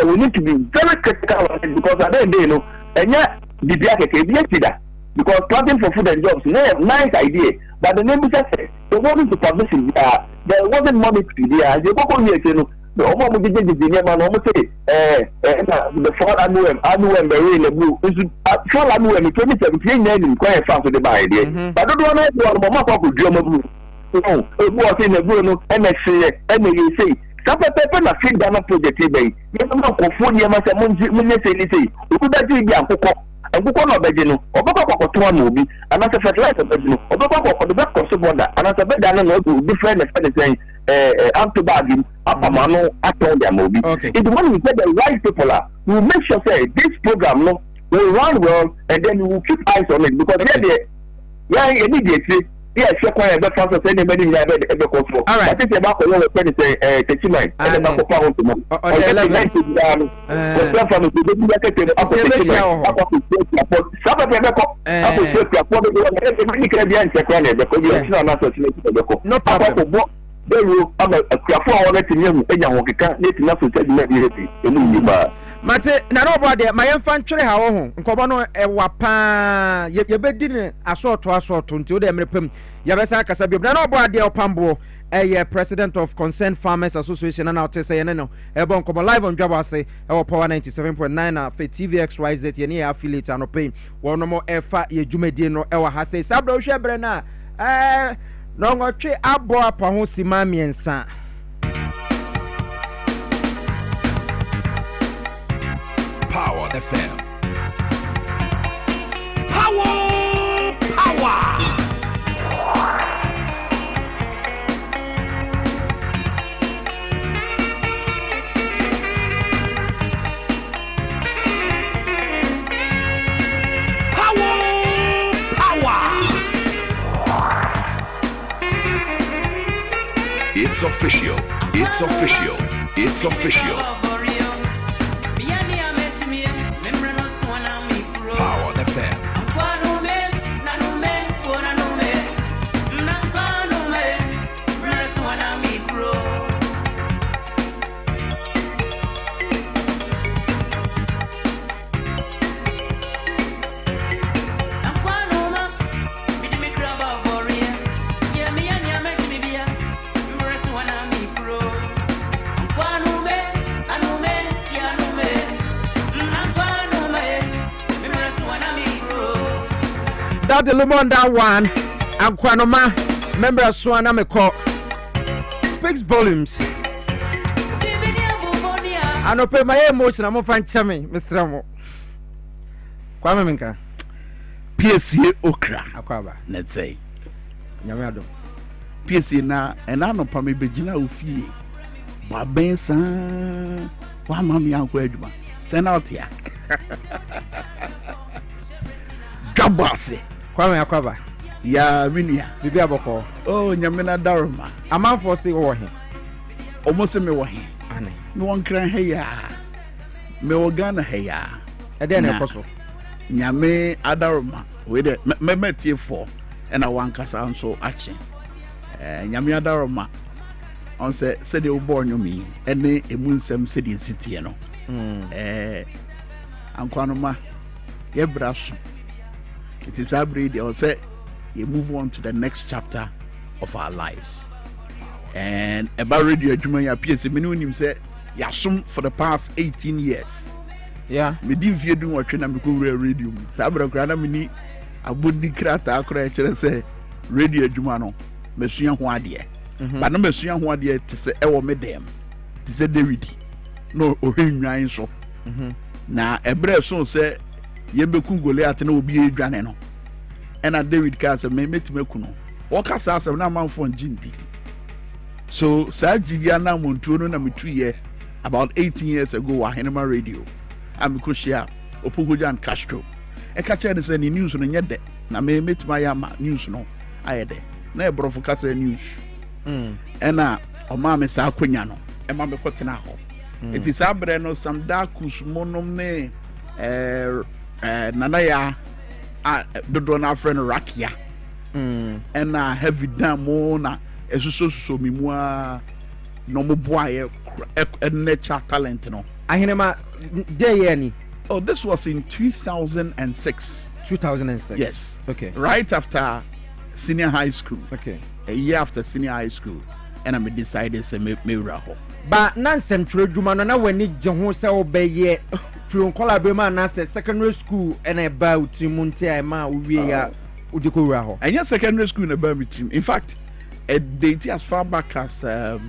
we need to be very critical because at the end of the day, and yet, the black because planting for food and jobs, they have nice idea, but the name is they wanted to publish it. There wasn't money to be there. They go on here, the Omo the name and almost say, the fall annual berry in the blue. Fall annual 2017 name quite fast to the buy idea. But I don't want to Mama Papa Drama Blue. No, it was in the Bruno, MSC, MAC. Some people are Feed Ghana project. You know, for 4 years, I say, we could actually be a and we call Begino, or Baba to movie, and as a fertilizer Begino, or Baba for the back of border, and as a bed I know to different saying, up to bargain, up a mano, at all their movie. If the one we said the right people are, we will make sure say this program will run well, and then we will keep eyes on it because immediately. Yes, you're quite a bit faster than anybody in the control. All right. I think about your testimony and the power to move. No problem. Mate na no body my fan twere ha wo ho nkobo no ewa pa ye bedine asoto nti o de mrepam ye besa akasa bi na no body opambo president of Concerned Farmers Association na out say no ebo nkobo live on Dwabo Ase Power 97.9 na fe TVXYZ ye ne affiliate anope wo no mo efa ye dwumadi no ewa ha say sabra hwe bre na no ngotwe abo apa ho sima miensa Power FM. It's official. It's official. It's official. Power FM. That the lemon that one and Kwanoma member of Swana Meko speaks volumes. I know pay my emotion. I'm find chami, Mr. Ramo. Kwame Minka. Piesie Okrah. Akwaba. Let's say. Nyamiado. Piesie na enano pa me begina ofie. Ba ben san. Wa mami anko aduma. Send out here. Dwabo Ase. Kwame Akwaba. Ya minia. Bibi aboko. Oh, nyamena daruma. Amanfo se wo he. Almost me wo he. Ane. Me won kran he ya. Me wo Ghana he ya. E dey na ekoso. Nyame adaruma. We de me metie for and I wan kasa nso action. Nyame adaruma. On say de wo born you me. Ene emu nsem se de sitie no. Ankwanoma ye braso. It is our breed. They will say, you move on to the next chapter of our lives. And about radio, Jumaya Piesie, Minunim said, Yasum for the past 18 years. Yeah. Me didn't fear doing what China radio. Sabra Grana Mini, I wouldn't crack the Okrah say, Radio Jumano, Messiah Wadia. But no Messiah Wadia to say, Ewa Medem, to say David. No, or him, so. Now, a breath so say, Yembe Goliath no be adwane no ena David Kasa me metime kuno wo kasa asem na manfo njindi so sajigia na montuo no na metuye about 18 years ago wa Herbal radio amikoshia Opogojan Castro e ka chere say ni news no nyede na me metima ya ma news no ayede na e brofo kasa news ena o ma me sa akonya no e ma me kotena ho it is abre no some darkus monom ne Nanaya dodo na friend Rakia and heavy damo na so mimua no mo boy nature talent no ahinema day any. Oh, this was in 2006. Yes. Okay. Right after senior high school. Okay. A year after senior high school, and I decided to me raho. But Nansen Trejuma na when ni jehu se obeye from Colabema na secondary school and about Trimunte ma uwie ya udikura ho. And yes, secondary school in about team. In fact, a date as far back as a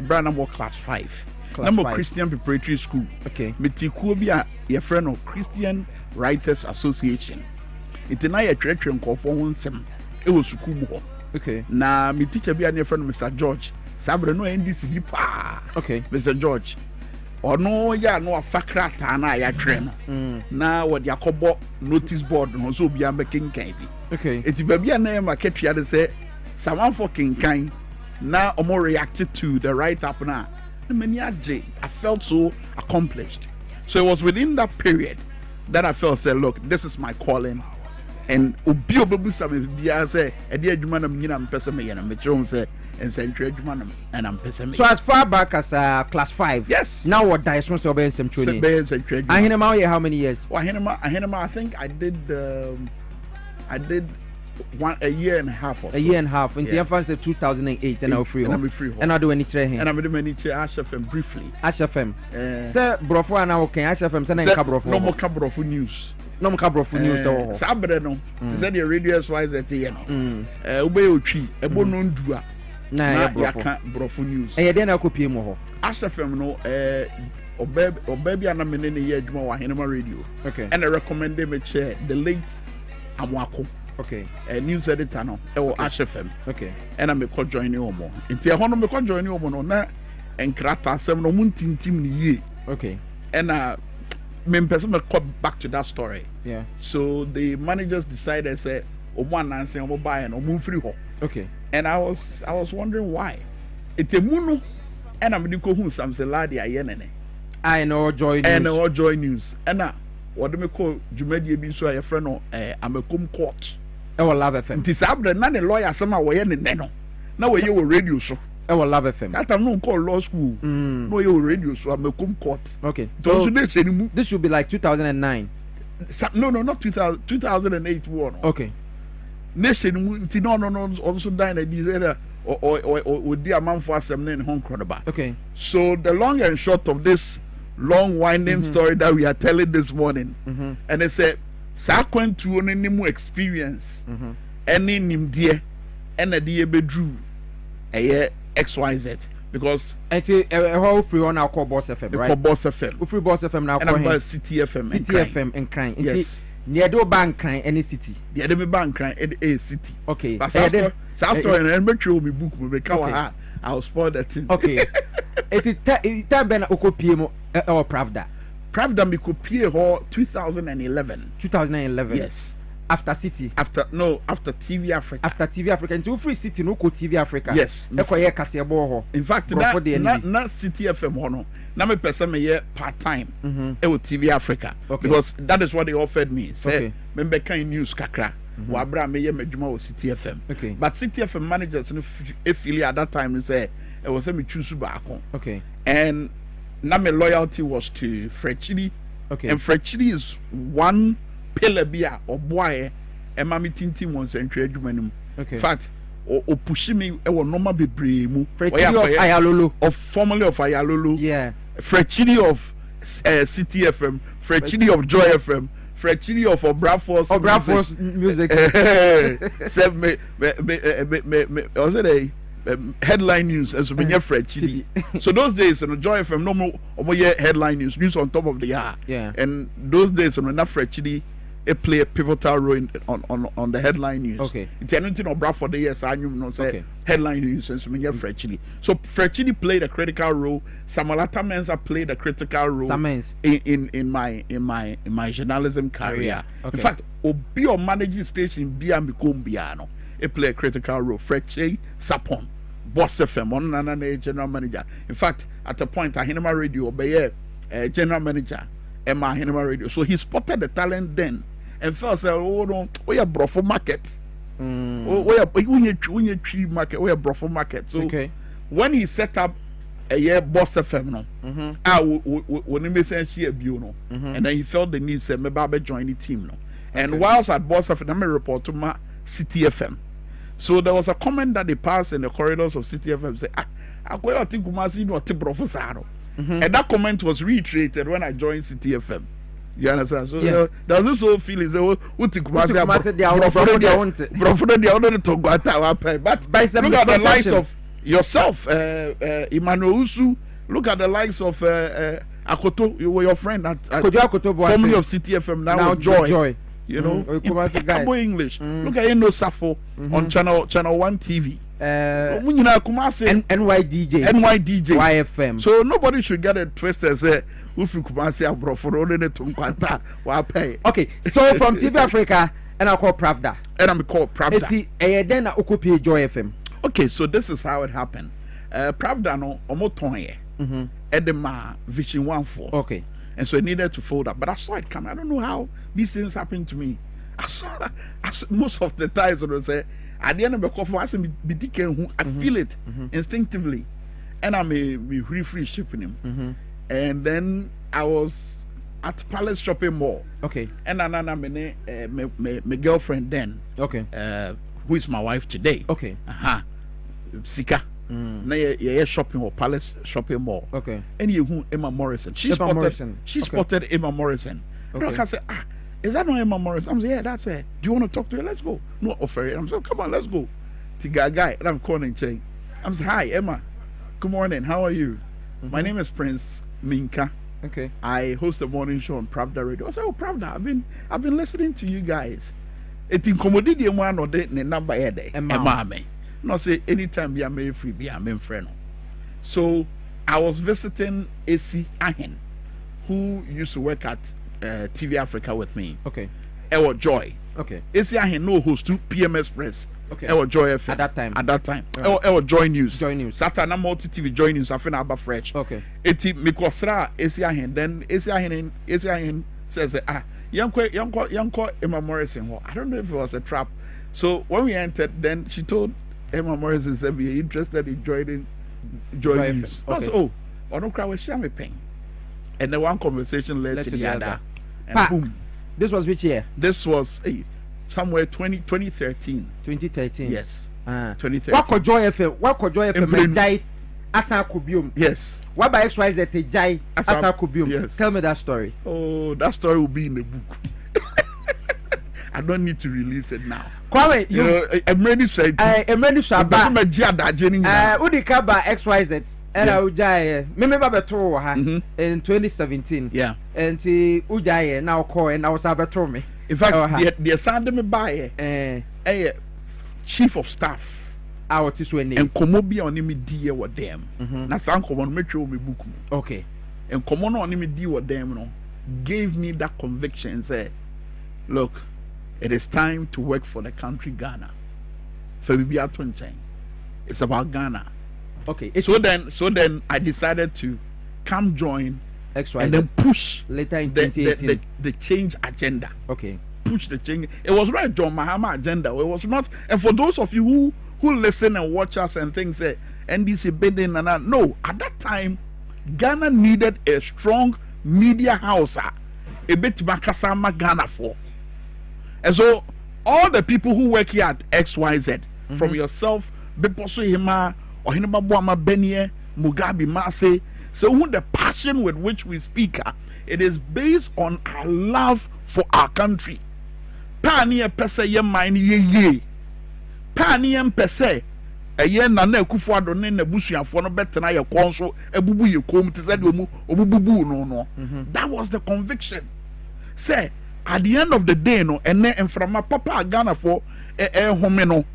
brand number class 5. Number Christian Preparatory School. Okay. Metikuobia your friend of Christian Writers Association. It's na your church and call for one sem. It was school. Okay. Na my teacher be your friend Mr. George. Sabre no NDC pa. Okay. Mr. George. Or no ya no afakra ta na ya train. Na what yakobo notice board no so be making kind. Okay. It's baby na market ya say someone for king kind. Now I'm more reacted to the write up now. I felt so accomplished. So it was within that period that I felt say, look, this is my calling. And so as far back as class 5. Yes. Now what dice was obeying some training. How many years? I think I did a year and a half. A year and a half. Until I 2008 and I'm free. And I do any training. And I'm doing any HFM briefly. HFM. Sir, Brofo and I okay. HFM. Sir, no more Cabrofo news. No more Cabrofo news. Sabre no. Say the radio SYZ you know. Obey Ochi. Ebo no ndua. Na Brofo news. And then I copy more. HFM no. baby and I'm in the year Juma Hinema Radio. Okay. And I recommend them a chair, the late Amwako. Okay. A news editor no, Ash FM. Okay. And I may call join you more. Until I want to call join you more na and Krata 7 or Muntin team ye. Okay. And me person may come back to that story. Yeah. So the managers decided say one and say buy and move free ho. Okay. And I was wondering why. It's a muno and I'm going to some say ladi ayenene. I know Joy News. And all Joy News. And what do we call Jumedi be so a friend or I'm a cum court. Oh, Love FM. This abra none a lawyer some way in no. Now you were radio show. Oh, Love FM. That I'm not called law school. No, you radio show. I'm a cum court. Okay. So this should be like 2009. No, not 2000, 2008 one. Okay. Nation no also dying at this area or dear man for some in Hong Kong. Okay. So the long and short of this long winding story that we are telling this morning, and they said, Sakwen to any more experience, any nim dear, and a dear bedrew a year XYZ. Because it's a whole free on our call Boss FM, right? Boss FM. Free Boss FM now. And about City FM. City FM and crying. Yes. Near do bank crying any city. The enemy bank crying any city. Okay. But South and make sure we book me because I'll spoil that thing. Okay. It's time ben okopie or Pravda. Pravda me kopie ho 2011. 2011. Yes. After City. After TV Africa. After TV Africa. Into free City no ko TV Africa. Yes. Ekoye kasebo ho. In fact, not City FM ho no. Na me person me here part time. With TV Africa. Okay. Because that is what they offered me. Say member kind news kakra. Wabra me ye medjuma with City FM. Okay. But City FM managers no affiliate at that time say it was me choose back. Okay. And now my loyalty was to Frechidi. Okay. And Frechidi is one pillar beer or boy and mammy tintin once and trade human. Okay. In fact, or pushing me a normal be brave. Frechidi of Ayalolo. Of formerly of Ayalolo. Yeah. Frechidi of City FM. Frechidi of Joy FM. Frechidi of Obraforce music. Say me was it a headline news as we near Frechidi. So those days on Joy FM no more headline news on top of the hour. Yeah. And those days on enough Frechidi it play a pivotal role on the headline news. Okay. It's anything or bra for the years I know say headline news and so we near Frechidi. So Frechidi played a critical role. Samalata Mensa played a critical role in my journalism career. Okay. In fact, Obi or managing station Bia Mikumbiano. It play a critical role. Freche Sapon, Boss FM, one general manager. In fact, at a point, I Hinema Radio obey general manager, Emma Hinema Radio. So he spotted the talent then and felt, oh no, we are Brofo market. We are tree market, we are Brofo market. So when he set up a year Boss FM, no, when he made she a no, and then he felt the need, said, maybe join the team, no. And whilst at Boss FM, I report to my City FM. So there was a comment that they passed in the corridors of City FM say, and that comment was reiterated when I joined City FM. You understand? So there's this whole feeling say, but look at the likes of yourself, Emmanuel Usu. Look at the likes of Akoto. You were your friend at formerly of City FM, now Joy. You know, Cabo English. Look at Eno Safo on channel 1 TV. NY DJ, YFM. So nobody should get it twisted and say, okay, so from TV Africa, and I call Pravda. And I'm called Pravda. Then I occupy Joy FM. Okay, so this is how it happened. Pravda no omotonye. Edema Vision 1-4. Okay. And so it needed to fold up. But I saw it coming. I don't know how these things happen to me. I saw most of the times when I say, at the end of the coffee, I feel it instinctively. And I'm a free shipping him. And then I was at Palace Shopping Mall. Okay. And I'm my girlfriend then. Okay. Who is my wife today. Okay. Sika. Now shopping or Palace Shopping Mall. Okay. And you Emma Morrison. She spotted Emma Morrison. Okay. I said, is that not Emma Morrison? I'm saying, yeah, that's it. Do you want to talk to her? Let's go. No offer it. I'm saying, come on, let's go. Guy, and I'm calling saying, I'm saying, hi Emma. Good morning. How are you? My name is Prince Minka. Okay. I host a morning show on Pravda Radio. I said, "Oh, Pravda, I've been listening to you guys. It incommoded the one or the number a day. Mame. No say anytime be a me free, be a me friend. So I was visiting Piesie Okrah, who used to work at TV Africa with me. Okay. Ewa Joy. Okay. Piesie Okrah no host to PM Express. Okay. Ewa Joy FM. At that time. Ewa Joy News. Joy News. Saturday multi TV Joy News. I feel about fresh. Okay. Eti mikosra Piesie Okrah. Then Piesie Okrah says Yanko Emma Morrison. I don't know if it was a trap. So when we entered, then she told Emma Morrison said be interested in joining Joy News. Okay. I said, oh, I don't cry with Shami Pain. And then one conversation led to the other. And boom. This was which year? This was somewhere 2013. 2013. Yes. 2013. What could Joy FM? What could Joy FM? Jai Asa Kubium. Yes. What by XYZ Jai Asa Kubium? Yes. Tell me that story. Oh, that story will be in the book. I don't need to release it now. Kwame, you know, I'm ready to say. I'm ready to say. Udi kaba XYZ. Era ujai. Me babeto ha in 2017. Yeah. And ujai now call and I was abeto me. In fact, the assigned me by chief of staff. Our tiswene. And komobi on me dear with them. Na san komo metro me book. Okay. And komo on me deal with them, no, gave me that conviction and said, look, it is time to work for the country Ghana. It's about Ghana. Okay. So then I decided to come join XYZ. And then push later in 2018 the change agenda. Okay. Push the change. It was not a John Mahama agenda. It was not. And for those of you who listen and watch us and think say NDC bidding and that, no, at that time Ghana needed a strong media house. A bit makasama Ghana for. And so all the people who work here at XYZ, from yourself, Beposo Hima, or Hinababuama Benye, Mugabe Mase, so who the passion with which we speak, it is based on our love for our country. Pania pese ye mine ye. Pania pese a ye nana kufuado ne nebusuafo no betena ye konso ebubu ye kom te said obububu no. That was the conviction. Say at the end of the day, no, and then from my papa Ghana for homeno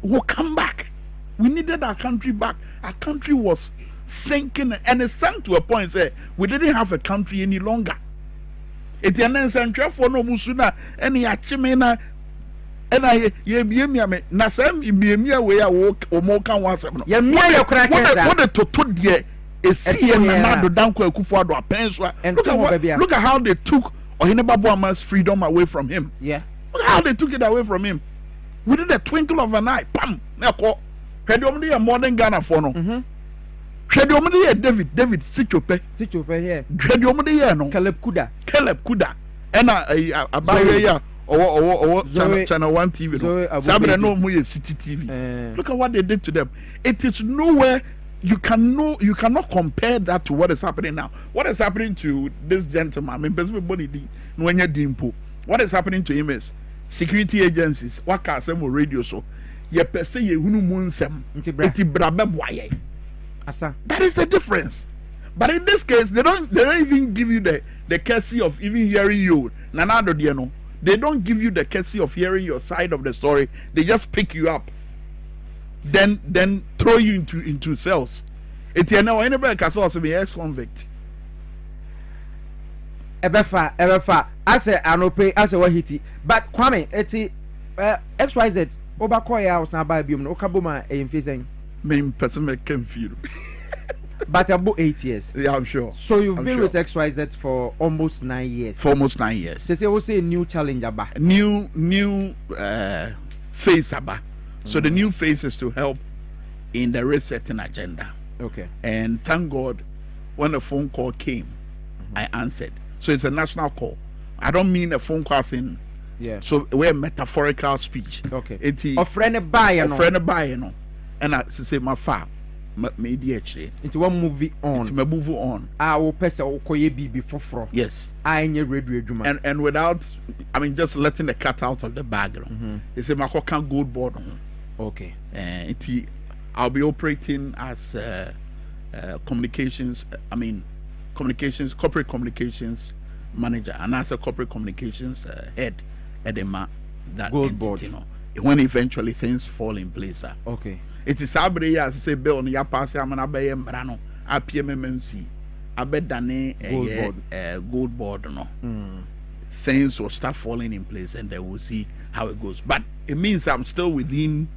will come back. We needed our country back. Our country was sinking, and it sank to a point say we didn't have a country any longer. It for no musuna any achimena and I ye me na sam me way I walk or more can once. What the to dear is see and na danko akufuado apenswa. And look at how they took Ohinibabuama's freedom away from him. Yeah. Look how they took it away from him. Within the twinkle of an eye. Pam. Credomedy a modern Ghana for no. Credomedy a David Sichope. Sichope here. Credomedy no. Caleb Kuda. And a barrier or channel 1 TV. Sabra no more City TV. Look at what they did to them. It is nowhere. You cannot compare that to what is happening now. What is happening to this gentleman? I mean, what is happening to him is security agencies. What can say more radio so? That is the difference. But in this case, they don't even give you the courtesy of even hearing you. They don't give you the courtesy of hearing your side of the story. They just pick you up. Then throw you into cells. It's anybody can also be ex-convict. Ebefa. I say anope. I say what hiti. But Kwame, eti XYZ. Obakoya was na buy biom. Okaboma infusing. Main person make confuse. But about 8 years. Yeah, I'm sure. So you've been with XYZ for almost 9 years. For almost 9 years. So say we say new challenge aba. New phase aba. So the new phase is to help in the resetting agenda. Okay. And thank God when the phone call came, I answered. So it's a national call. I don't mean a phone call in. Yeah. So we're metaphorical speech. Okay. A friend buy, and I say my far. Maybe actually. Into one movie on. Into my move on. I will pass a okoye bibi for. Yes. I ain't radio and without, I mean, just letting the cat out of the bag. They say my can gold board. Okay. I'll be operating as communications. I mean, corporate communications manager, and as a corporate communications head at the that Gold board. When eventually things fall in place. Okay. It is Sabre as say bill on your pass Amanabe Brano, APMMC, Abedane gold board no. Things will start falling in place and then we'll see how it goes. But it means I'm still within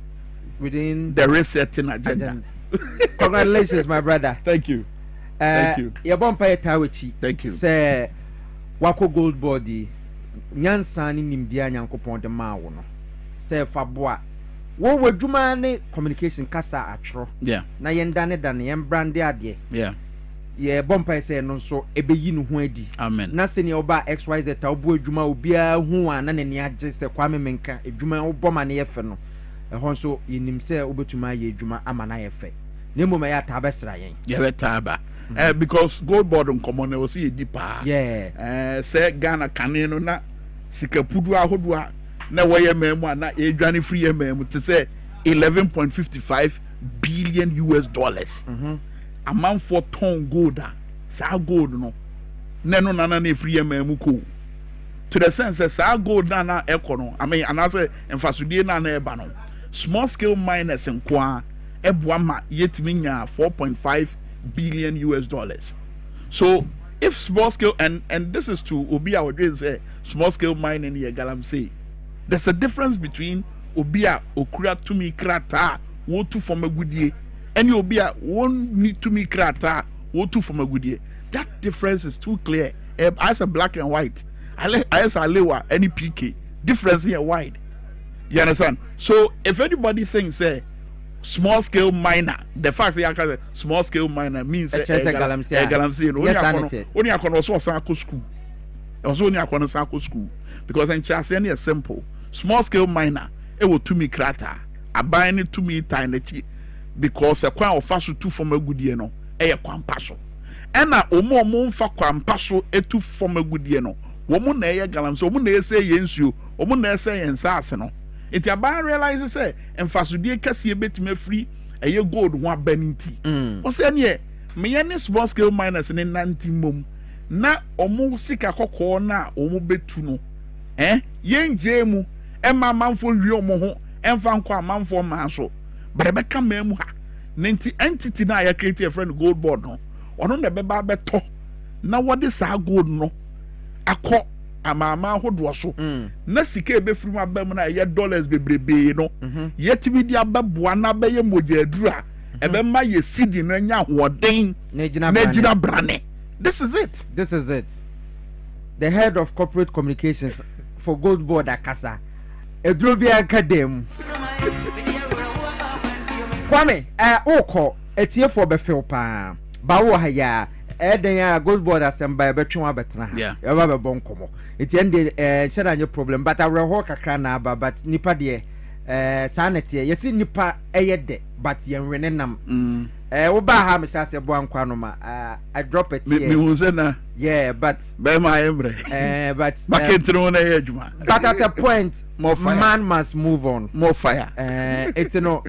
the resetting agenda. Congratulations, my brother. Thank you. Thank you. Your bumpire tawichi. Thank you. Say Wako gold body. Nyansani nimdia nyankopon de ma wo no. Say faboa. Wo wadwuma ne communication kasa atro. Yeah. Na yenda ne dane yem brande ade. Yeah. Ye bompa say no so ebeyi no ho adi. Amen. Na se ne oba XYZ ta obo adwuma obia hu an na ne age se kwame menka adwuma oboma ne yefe no. Ehon so yinim se obetuma ye adwuma ama na yefe. Nemo ma ya ta besra yen. Yeah, betaba. Because gold board on common was see deeper. Yeah. Say Ghana Caneno na sikapudu ahodwa na waye memo na edwane free memo to say 11.55 billion US dollars. A man for ton gold. Sa gold no. Neno nana ne free memo ko. To the sense that sa gold na ekono. I mean anase emfasudie na eba no. Small scale miners en kwa ebwama yetiminya 4.5 billion US dollars. So if small scale and this is to Obi our dream say small scale mining here Galamsey, there's a difference between Obia Okrah to me krata wo to from a good year and Obia won't need to me krata wo to from a good year. That difference is too clear. As a black and white, as a lewa any PK difference here wide. You understand? So if anybody thinks small scale miner, the fact that small scale miner means galamsey only I can also school. Also only I can school because in Chasene is simple. Small scale miner, it will to me krata. I buy it to me tiny because a quan of fast two from a good year no, a quan passo. And a omo fa quan passo a two from a good year no. Woman a galams, woman say yes you, woman say and sassano. It about realizes say and fasudie kase bit me free a ye gold one benity. O say nye me any small scale miners in 90 mum na omo sika kokko na omo betu no yen jemu emma manfo wi omo ho emfa nkwa manfo man so but be ka mamu ha entity na ya create a friend gold board no ono na be ba beto na what is our gold no akọ amama hodo so na sika ebefuru abam na ye dollars bebrebe no yetimi di ababoa na be ye mogadura ebe ma ye sidi no nya hoden na gina brane. This is it. The head of corporate communications for Gold Board Akasa Edrobi Academy Kwame oko etie for befel pa ba wo ha ya eden ya Gold Board Assembly betwa betena ha e ba be bon komo etie ende sheda anye problem but awreho kakra na aba but nipa de sanete yesi nipa eyede but yenwene nam wo ba ha me say bo ankwa no ma I drop it here me who say na but be my embre but makentro na ye adwuma but at a point man must move on more fire it's no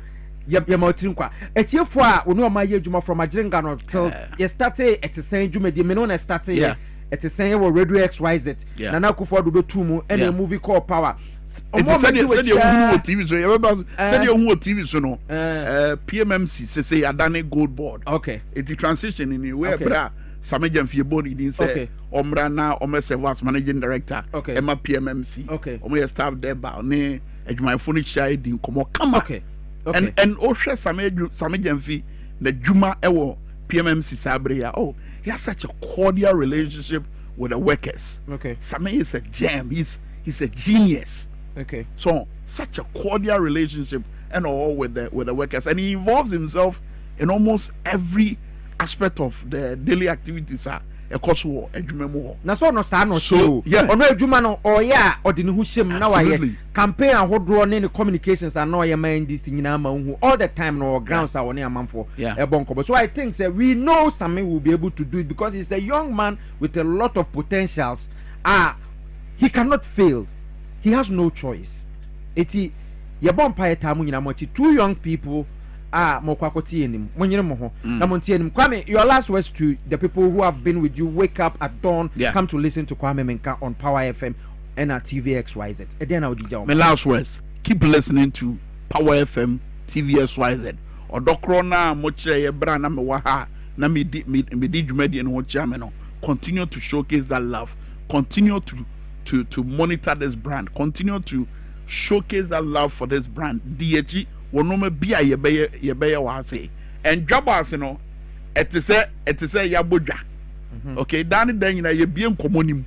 yamotirinkwa etiefo a onu o ma ye adwuma from agirenga no till you started at the same adwuma di me no na started at the same we radio XYZ na na kufo do betumu and a movie called Power. Said you TV so said you TV so no PMMC say Adane Gold Board. Okay. It's a transition in where bra Samajan Fie body in say Omra na Omese was managing director. Okay. Emma PMMC. Okay. Omo staff there ba ne adwuma furniture din komo kama. Okay. And Osha Samajan Fie the Juma ewo PMMC Sabria. Oh, he has such a cordial relationship with the workers. Okay. Same is a gem. He's a genius. Okay. So such a cordial relationship and all with the workers, and he involves himself in almost every aspect of the daily activities. A course war, a juma na so no sa no so yeah ono adwuma no oya odine hu hyem na waye campaign ahodro ne ne communications and no ya man this nyina ma hu all the time no grounds are one amanfo e bonko. So I think say we know Sammy will be able to do it because he's a young man with a lot of potentials. He cannot fail. He has no choice. Eti ye bompa tamu nyina mo ti two young people mokwakoti enim monyere mo ho na montie enim Kwame your last words to the people who have been with you wake up at dawn come to listen to Kwame Menka on Power FM and at TVXYZ then I would my last words keep listening to Power FM TVXYZ odokro na mo kire ye bra na me wa ha na me di dwumadi no kire me no continue to showcase that love continue to monitor this brand continue to showcase that love for this brand DHE wonoma bia ye be wa say and Dwabo Ase no etise yabodwa okay dan nyina ye bie nkomonim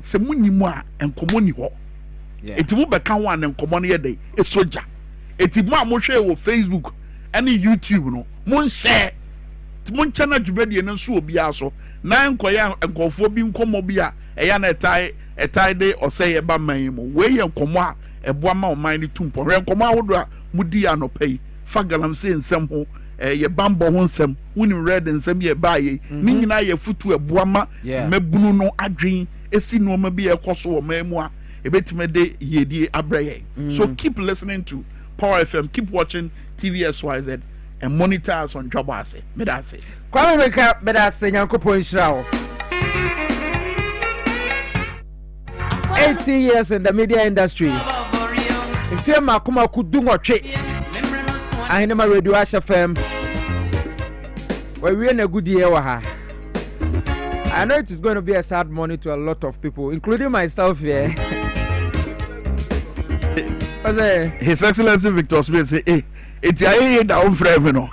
se munyimu a enkomoni ho etimu beka ho an enkomo no ye dey esoja etimu a mo hwe wo Facebook any YouTube no mon share mon channel dwumadi no so obi aso na enkoya enkofo bi nkomo bi a eya na etai de oseye ba man mu we ye nkomo a eboa ma o man ni tumpo hwe nkomo awodo a mudi anopai fa galamse nsem ho ye bambo ho nsem woni red nsem ye ba ye ni nyina ye futu eboa ma mebunu no adwen esi no ma bi ekoso o ma mu a ebetime de yedie abraye so keep listening to Power FM keep watching TVXYZ and monitor us on Dwabo Ase. Medase. Kwame Menka medase nyankopon Israel. 18 years in the media industry. If you makuma kudungotwe. Ahinema Radio Ash FM. We in a good year ha. I know it is going to be a sad morning to a lot of people, including myself here. His Excellency Victor Smith say, "Hey, it's a down frame, no."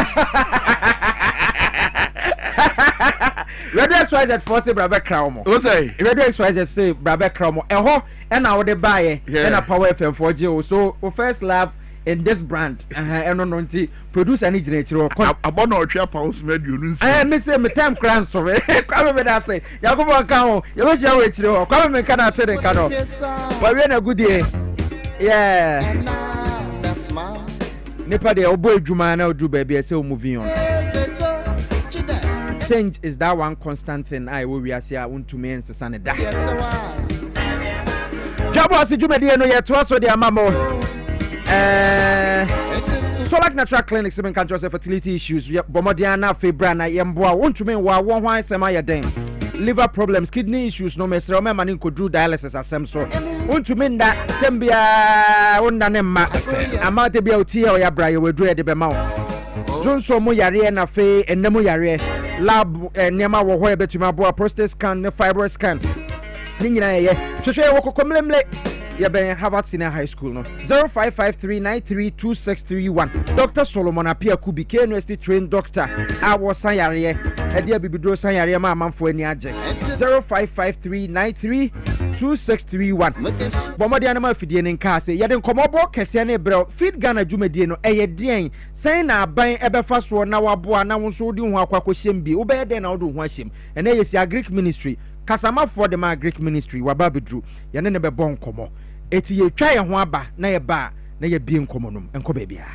Radio XYZ for say Brabe Kraumo. What say? Radio XYZ say Brabe Kraumo. Eho, and now they buy and a Power FM 4G. So we first love in this brand. And on produce any generator. About no trap house made you. I miss him time crown so. Come with us say. Yakubo Kao. You wish you wait to come and cannot say the cano. But we're in a good day. Yeah. Nepa de oboy juma na odu baby I say moving on. Change is that one constant thing I will we are here want to me and sesane da. Dwabo Ase juma de no ye to so de amamo. So like natural clinics even control fertility issues bomodiana febra na yemboa want to me wa won hwan sema ye den. Liver problems, kidney issues, no mess. Remember, man, could do dialysis as some so. Want to mean that Tembia, Wunda Nema, Amount to be out here, or your brother will do it the Bemau. Johnson Moyare and a fay and Nemoyare, lab and Nema were to my boy prostate scan, the fibroid scan. Nina, so share walk comlemle. You been Harvard Senior High School no 0553932631. Dr. Solomon Apia Kubike University trained doctor. I was Sayare. Edia Bibidro Sayare ma man for any aje. 0553932631. Bomadi animal feeding in case. Yaden komobo kesiane bro. Feed Ghana Jumedie no eye dien. Say na ban ebe fast one na waboa na wonso di ho akwa shembi. Ube den na odo ho ahyem. Ene yesi Greek ministry. Kasama for the Greek ministry wababidru. Yane ne be bon komo. Eti ye twa ye ho aba na ye ba na ye bie nkomonum enko bebia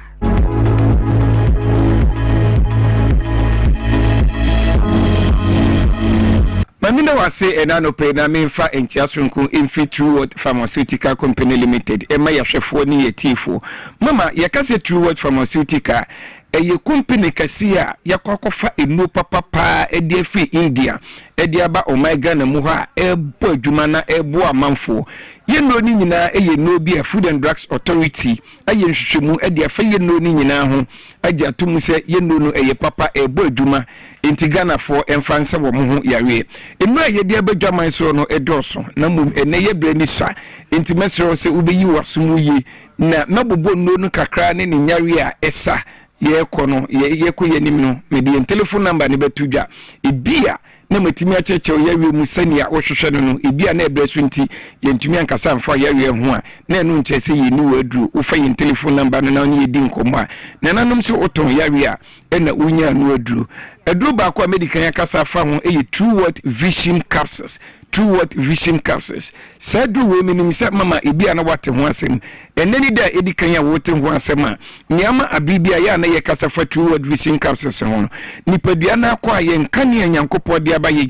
Mamina wase enano pe na memfa enchiasronku infi True World Pharmaceutical Company Limited ema yahwefo ni yetifo mama yakase True World Pharmaceutical eye company kasia yakokofa enu papa ediefi India ediaba omega na muha ebo adwuma na ebo amanfo yeno ni nyina eye no bi Food and Drugs Authority aye nhwehwemu ediafa yeno ni nyina ho agya tum se yeno no eye papa ebo adwuma intigana for emfansa wo mo ho yawe enu aye de abadwaman so no edoso na mum eneye brani sa intimesero se ubeyi wasomu yi na mabobo no kakra ne nyawe a esa ye kono ye ko yenim no me de telephone number ne betudwa ebia na matimi acheche yawe mu sania wo hwehwe no ebia na ebresu nti yentumi ankasa mfa yawe ho a na enu nchese ye ni wadru ufa yin telephone number no na onye di nkomo a na nanom so oton yawe a na unya no wadru edru ba kwa medical yakasa fa ho True World Vision Capsules True World Vision Capsules sadu we minim se mama ebia na wate ho asem enani da edikan ya wote ho asem a nyama abibia ya na yakasa fa True World Vision Capsules ho nipadua na kwa ye nkane nyankopɔ de abaye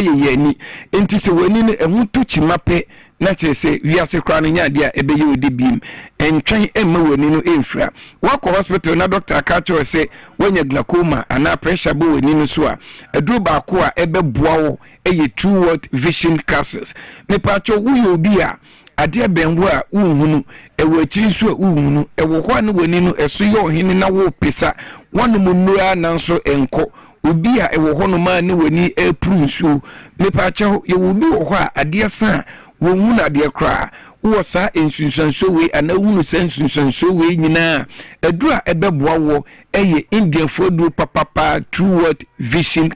ye ni enti se wani no ehu to chimape na che se wiase kra no nya de a ebe ye odi bim entwen emma wani no emfra wako hospital na doctor ka cho se wanya glaucoma ana pressure bo wani no so a aduro ba ko a ebe boa wo eye true world vision capsules me pa cho wo yo bi a ade benwo a unhunu ewo akiri so a unhunu ewo ho an wani no eso ye ohene na wo pesa wanu munura nanso enko obi a ewo ho no ma ne wani epru so me pa cho ye wo bi wo ho a ade san wo hunu ade kra wo sa ensunsanso we ana hunu sensunsanso we nyina adura ebeboa wo eye Indian food papa true world vision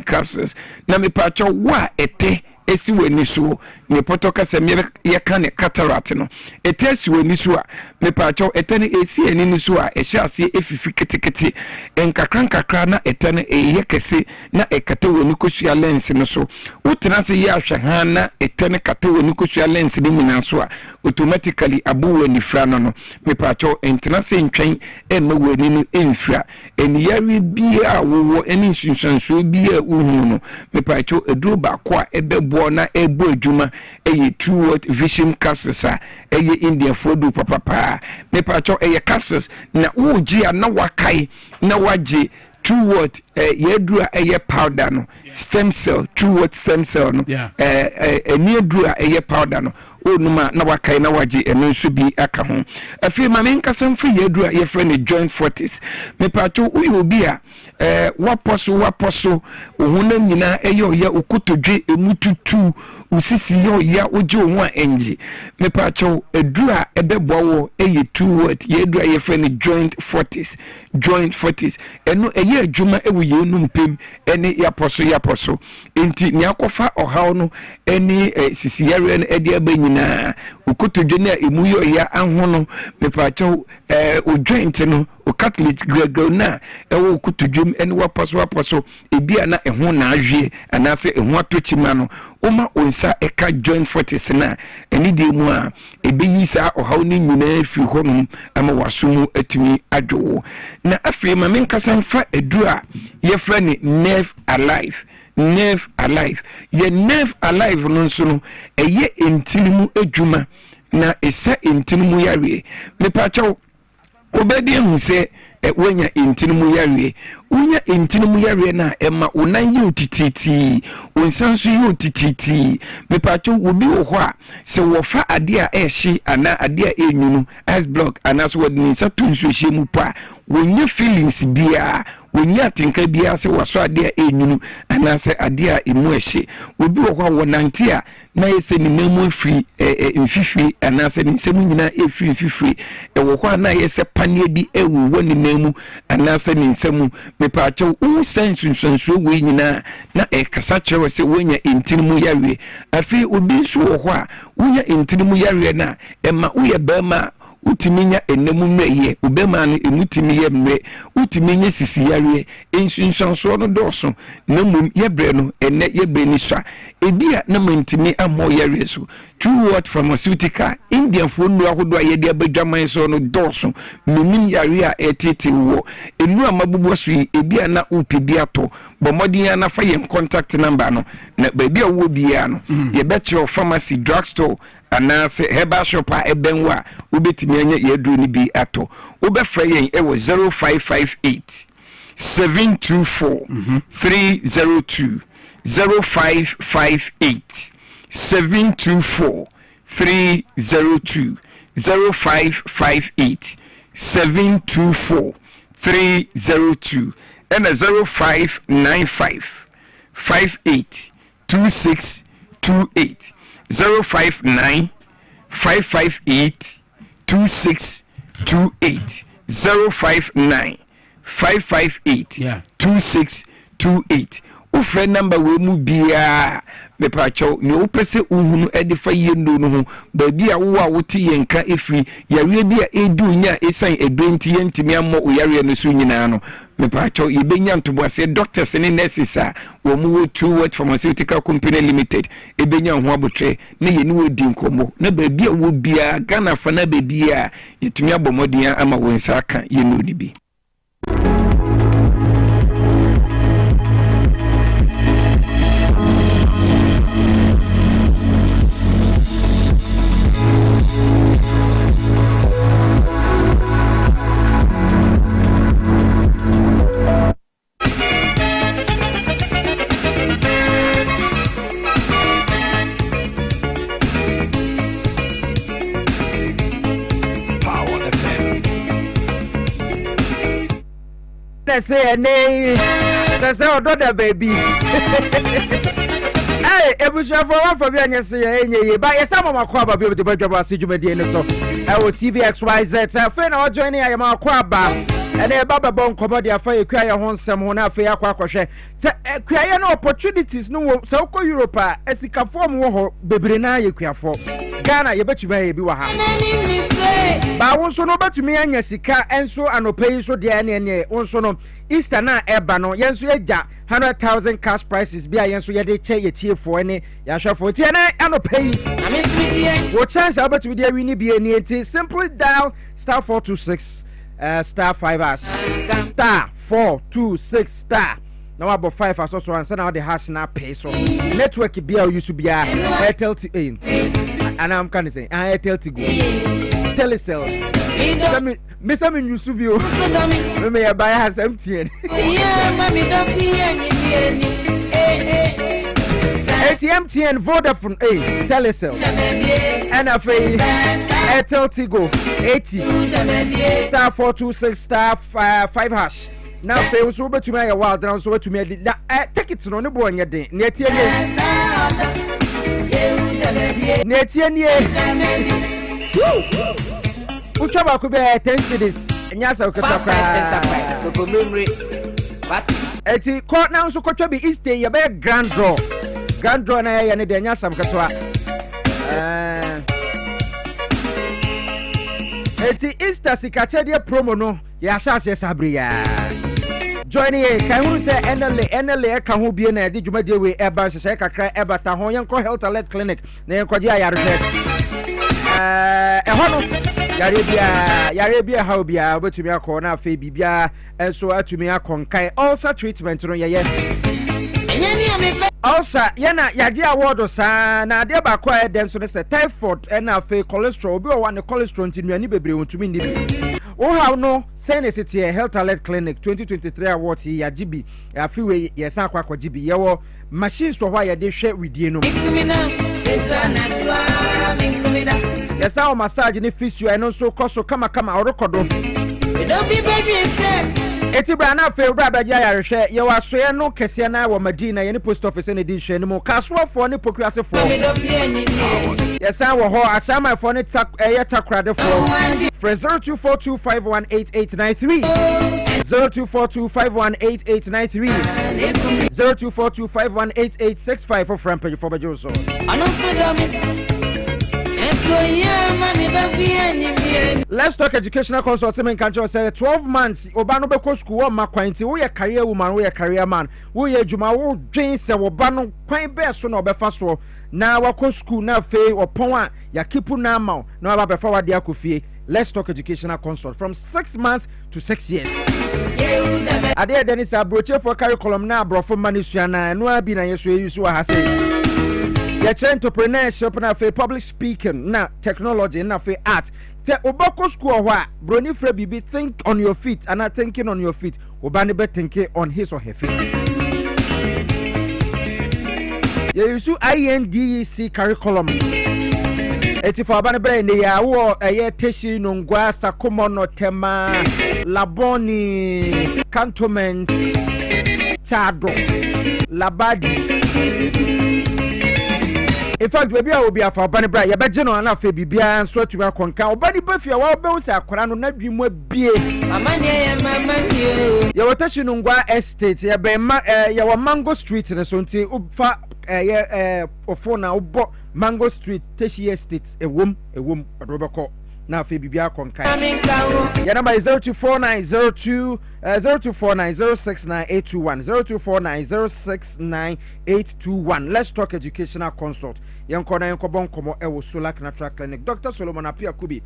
capsules na me pa cho wa ete esi wani so ne potoka se me yeka ne cataract no etesi wani so a me pa cho etene esi ani ni so a ehya ase efifi ketekete enkakra na etene eyekese na ekata wani kosua lens no so utena se ya hwa na etene kata wani kosua lens ni nyina so a automatically abu wani fra no me pa cho entena se ntwen ema wani no enfra eniyari bia wo eni sunsanso bia uhunu no me pa cho eduro ba kwa ebebo na ebo adwuma eye true world vision capsules a eye India food papa me pa cho eye capsules na uji na wakai na waji true world yedura eye powder no stem cell true world stem cell no eni edura eye powder no onuma na wakai na waji eno nso bi aka ho afi ma me nkasam fi yedura ye friend joint fortis me pa cho uyo bi a waposo ohuna nyina eyo ya okotodwe emututu usisi yo ya oje ho a enji me pa cho edura ebeboa wo eye two word ye edura ye friend joint fortis eno eye adwuma ewu ye nu mpem ene yaposo enti ni akofa ohaw no ene sisi yare ene ede aba nyina okotodwe na emu yo ya ahono me pa cho o joint no o catholic grego na ewo okotodwe ene waposo ebia na eho na ahwe anase eho atochima no oma onsa eka joint fortis na eni de mu a ebeyi sa ohaw ni nyina fi honum ama wasomu atumi adwo na afre ma menkasa mfa edura ye fra ni nerve alive ye nerve alive no nso no eye entinimu adwuma na esa entinimu yare me pa chaw obedi hu se wanya intinimu yare unya intinimu yare na ema unan yi otititi onsanso yi otititi me pacho obi wo ho a se wo fa ade a ehye ana ade a enyunu ice block ana so wodini satunso hye mu pa wonya feelings bia wonya tinka bia se waso ade a enyunu ana se ade a emu ehye obi wo ho a wonante a na yese ni memu afiri mfifiri ana se ni nsemu nyina efiri mfifiri wo ho a na yese panie di ewu woni nemu ana se ni nsemu me pacho unsensunso we nyina na ekasa kyewe se wonya intinimu yare afi obi nso wo ho a wonya intinimu yare na ema uye bema utiminya enemu mmeye ubema no emutimi ye mre utiminya sisi yare ensunso no doso na mum yebre no ene yebre ni swa ebia na mantimi amo yare so true word pharmaceutical Indian food no ahodo ayede abadwaman so no doso menim yare a etete wo enu amabubo so ebia na upibia to bomodin ya na fa ye contact number no na baabi a wo bia no ye betcho pharmacy drugstore anase Herbal shop a ebenwa ubetimi anya yedru ni bi ato ubefra yen ewo 0558 724 302 0558 724 302 0558 724 302 and 0595 58 2628 059 558 2628 059 558 2628 ufre number we mu bia me pacho ni opese uhunu edifa yendo no ho ba bia wo a wote yenka efri yare bia edu nya esan edwenti yentimi ammo oyare no so nyina no me pacho ibenya ntobose doctors ne nurses a wo mu wo true word pharmaceutical company limited ebenya ho abotre ne ye ni wodi nkomo na ba bia wo bia Ghana fa na ba bia yetumi abomodin ama wonsa aka ye no ni bi na say nay say ododa baby hey ebusha for one for bi anya say enye ba yesa mama kwa ba bi the Dwabo Ase dwumadi ne so TV XYZ fe na o join ya ma kwa ba ene baba bon komodi afa ekua ye ho nsem ho na afa yakwa akwhwe ekua ye na opportunities no so ko Europe a esika form wo ho bebre na ye kuafo Ghana ye betuma ye bi wa ha ba won so no betumi anya sika enso anopai so de ene won no Easter na eba no yenso eja 100,000 cash prices bia yenso ye de che ye tiefo ene ya hwefo tie na anopai wo chance abetumi de wini bi eni enti simply dial *426 star 5 hash star 426 star now about 5 hash so and send out the hash na pay so network bia you should be Airtel and I'm kind of saying Airtel to go Telecel me you should be me buy has MTN MTN Vodafone Telecel and Airtel Tigo 80 star 426 star 5 hash now pay so bet to me a while down so to me take it no boy nya den na tie nie ucha ba ko be 10 cities nya sa ko ta ko memory eti ko now so ko twa bi Easter ye be grand draw na ya ne de nya sam katwa eti Easter sikachede promo no ya shase sabri ya join ye kan hu se NLA ka ho bie na de dwumade we eba hye kakra eba ta ho yenko health alert clinic na yenko je ayare hono yare bia how bia obetumi akọ na afa bibia enso atumi akonkai ulcer treatment no ye ulcer yana yaje award sa na ade ba kwa eden so se typhoid na afa cholesterol obi o wa ne cholesterol ntinuani bebre wontumi ndi bi o how no Sanitation health alert clinic 2023 award ya gibi afi we yesa akwa gibi yewo machines so hwa ye de hwe widie no yesa o massage ne physio eno so koso kama orokodo eti bra na fe bra ba ya rehwe ye wasoe no kese na wo Madina ye ne post office ne di hwe ne mo kasoafo ne pokuasefo yesa wo ho asama fo ne takrade fo 0242518893 0242518893 0242518865 for front page for bajo so let's talk educational consultancy country say 12 months oba no be ko school wo makwanti wo ye career woman wo ye career man wo ye adwuma wo dwen se wo ba no kwan be so na obefa so na wako school na fe opon a yakipu na ma na ba befa wade akofie. Let's talk educational consult from 6 months to 6 years. Ade den is a broche for curriculum na brofo manusua na no abi na yeso yusu ha say ya entrepreneurship na fe public speaking na technology na fe art te obako school ho a broni fra bibi think on your feet and thinking on your feet obani be thinking on his or her feet. Ya yusu INDEC curriculum eti for abane brain ne ya wo eye teshi nongwa sakomono tema laboni cantonment chado labadi. In fact, baby, I will be a for Bunny Bra. You bet you know enough, Bibia, and so to your conca. Bunny Buffy, our bells are Corano, not be more beer. You were touching on Gua Estate, you were Mango Street in a Sunti, Ufa, Ofona, Ubo, Mango Street, Teshi Estates, a womb, a Roboco. Now, Bibia conca. Your number is 024902 0249069821 0249069821. Let's talk educational consult. Yankona yankobon komo ewo Solak Natural Clinic. Dr. Solomon Apia Kubi.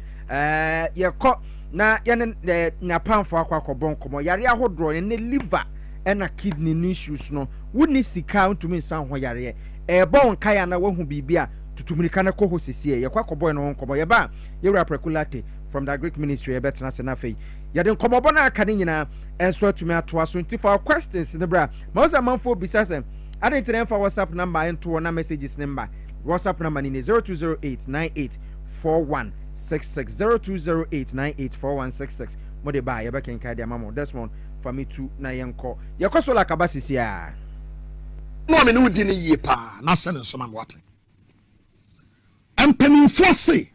Yako na yan na panfo akwa kobon komo. Yare ahodro ne liver na kidney issues no. Wuni sika ntumi san ho yare. Bon kaya na wahu bibia tutumrika na ko hosesie. Yakwa kobo no komo yeba. Yewra preculate from the Greek ministry ebetna senafe. Yaden komo bona aka ni nyina enso atumi atoa so nti for questions ne bra. Mausa manfo bisase. Ade internet for WhatsApp number ento na messages number. WhatsApp number ni 0208984166 0208984166. Mode ba yeba ken kai dia mamo Desmond fami tu na yenko yekoso la kaba sisia no me no di ne yie pa na se ne so ma wate empanimfo se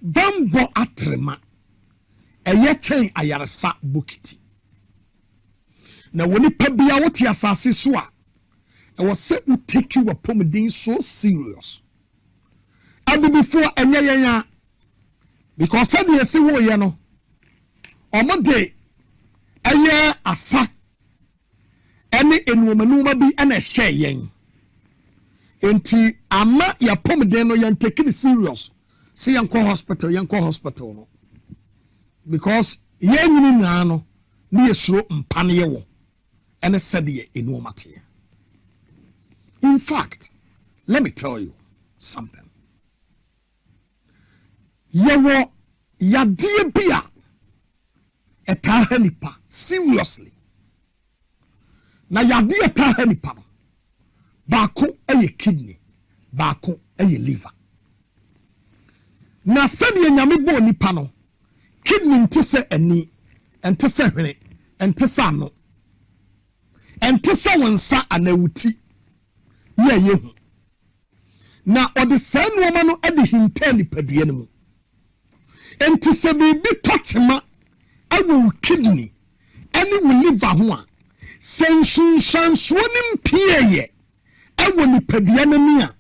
bambo atrema eye chen ayaresa bokiti na woni pa bia wote asase so a e wo se u take you upon so serious and before enye yenya because said ye se wo ye no omode eye asa ene enuomanuma bi ana hye yen enti ama ya pomden no yan take it serious see yanko hospital no because yen nyini na no ne yesuro mpane ye wo ene said ye enuomate. In fact, let me tell you something. Yewo yadie bia etaha nipa seriously. Na yadie etaha nipa no baako eye kidney, baako eye liver. Na sɛdeɛ nyame bɔ nipa no kidney nte sɛ ani, nte sɛ hwene, nte sɛ ano, nte sɛ wɔnsa anawuti ye yehu. Na ɔde saa nneɛma no de hinta nipadua no mu. Enti sɛ biribi tɔtema ɛwɔ wo kidney ɛne wo liver ho a sɛ nsunsuansoɔ no mpieyɛ ɛwɔ nipadua no mu a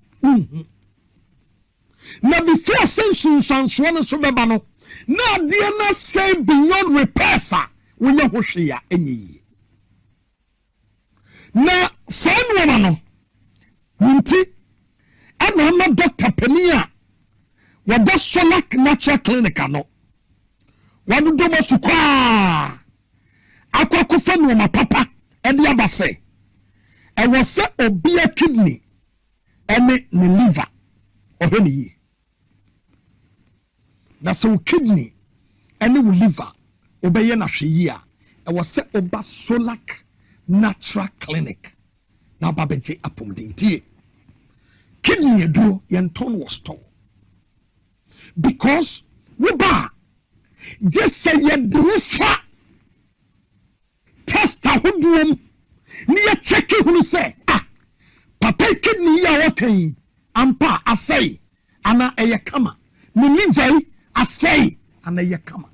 na before sɛ nsunsuansoɔ no so bɛba no na adeɛ no say beyond repairs a woyɛ ho hwee a ɛnyɛ yie. Na saa nneɛma no nti ana ama doctor Penia wada Solak Natural Clinic no wadu domo sukwa akwakofa no ma papa e dia base e wo se obia kidney ene ne liver oheni yi na so kidney ene wo liver obeye na hweyi a e wo se oba Solak Natural Clinic na babeje apomdintie kidney aduro yenton was torn because we ba just say ye do fa test ahudum ni ye check hunu say papa kidney ya wakan ampa asay ana eye kama ni liver asay ana eye kama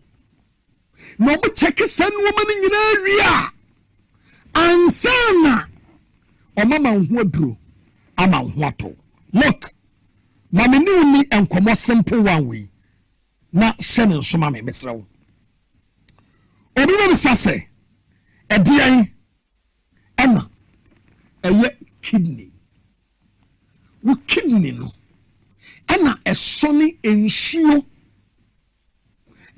no mo check say no ma ni nyina wi a ansana o mama hu aduro ama hu ato. Look, mama ni uni enkomo simple one way. Na shene nsoma me mesrawo. Obi no sase edian ena eye kidney. Wo kidney no ena esoni ensuo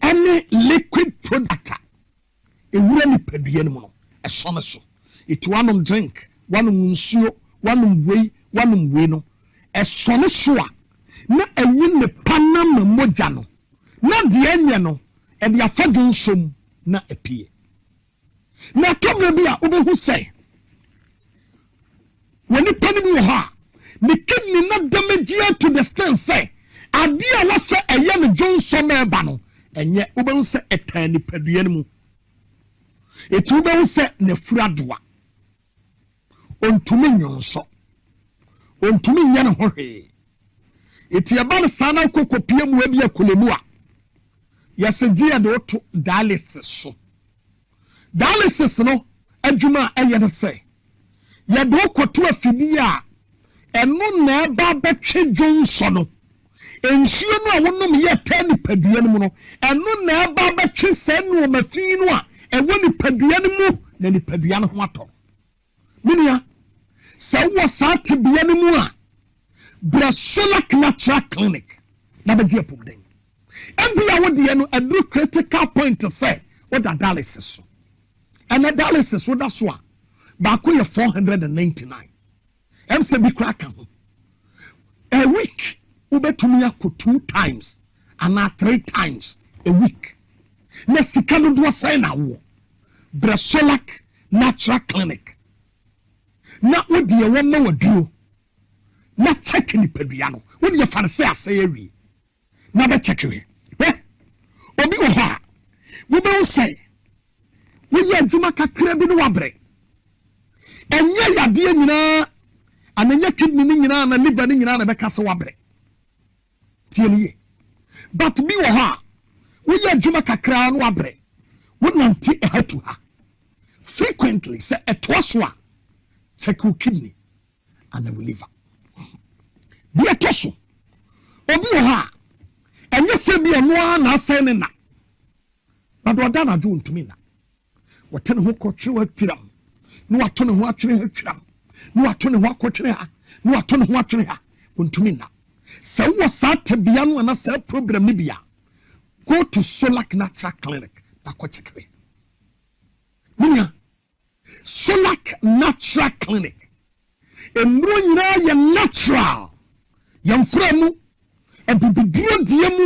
ene liquid product ewura ni padua no no esome so. It one drink, one nsuo, one way no esone so a na enyi ne panam moja no na de enye no e de afadun som na epie na tomre bi a obehu sei woni pani bi ha ne kidney na damage to the stand say ade a wase eye ne jonso ma eba no enye obehu se etan ni padua no mu etu obehu se ne furadoa ontumi nyonso ontumi nyane ho hwe eti aba sana kokopie mu abi akolemu a yasedia de oto dialysis no adwuma eye ne se ya de okoto afidi a eno na eba betwe jonso no ensuo no a wonom ye tani padua no mu no eno na eba betwe sanu mafi no a ewo ni padua no mu na ni padua no ho ato minia sa wo sa tibia no mu a Solak Natural Clinic na be die pomden ebia wo de no adu critical point to say what the dialysis so and the dialysis wo da so a ba ko ye 499 say bi crack ho a week wo betumi akọ 2 times and 3 times a week na sika no do say na wo Solak Natural Clinic na wo de wo ma waduro na check ni padua no wo de farse asay awi na be check we obi wo ha wo be say woyɛ adwuma kakra bi no wabrɛ ɛnyɛ yadeɛ nyinaa ananya kidney ni nyinaa na liver ni nyinaa na bɛka sɛ wabrɛ tie ne ye but bi wɔ ha woyɛ adwuma kakra no wabrɛ wonante ɛhatu ha frequently sɛ ɛtoa so a check your kidney and your liver bi ɛtɔ so obi wɔ ha ɛnyɛ sɛ bi ɛnoa na asɛn ne na but ɔda na adwo ntumi na wɔte ne ho kɔtwe watwiram na wato ne ho atwene atwiram na wato ne ho akɔtwene ha na wato ne ho atwene ha ntumi na sɛ wo saa tabia no na saa problem ne bia go to Solak Natural Clinic na kɔ check me munya Solak Natural Clinic emro nyina yɛ natural yɛmfrɛ mu ebibiduro die mu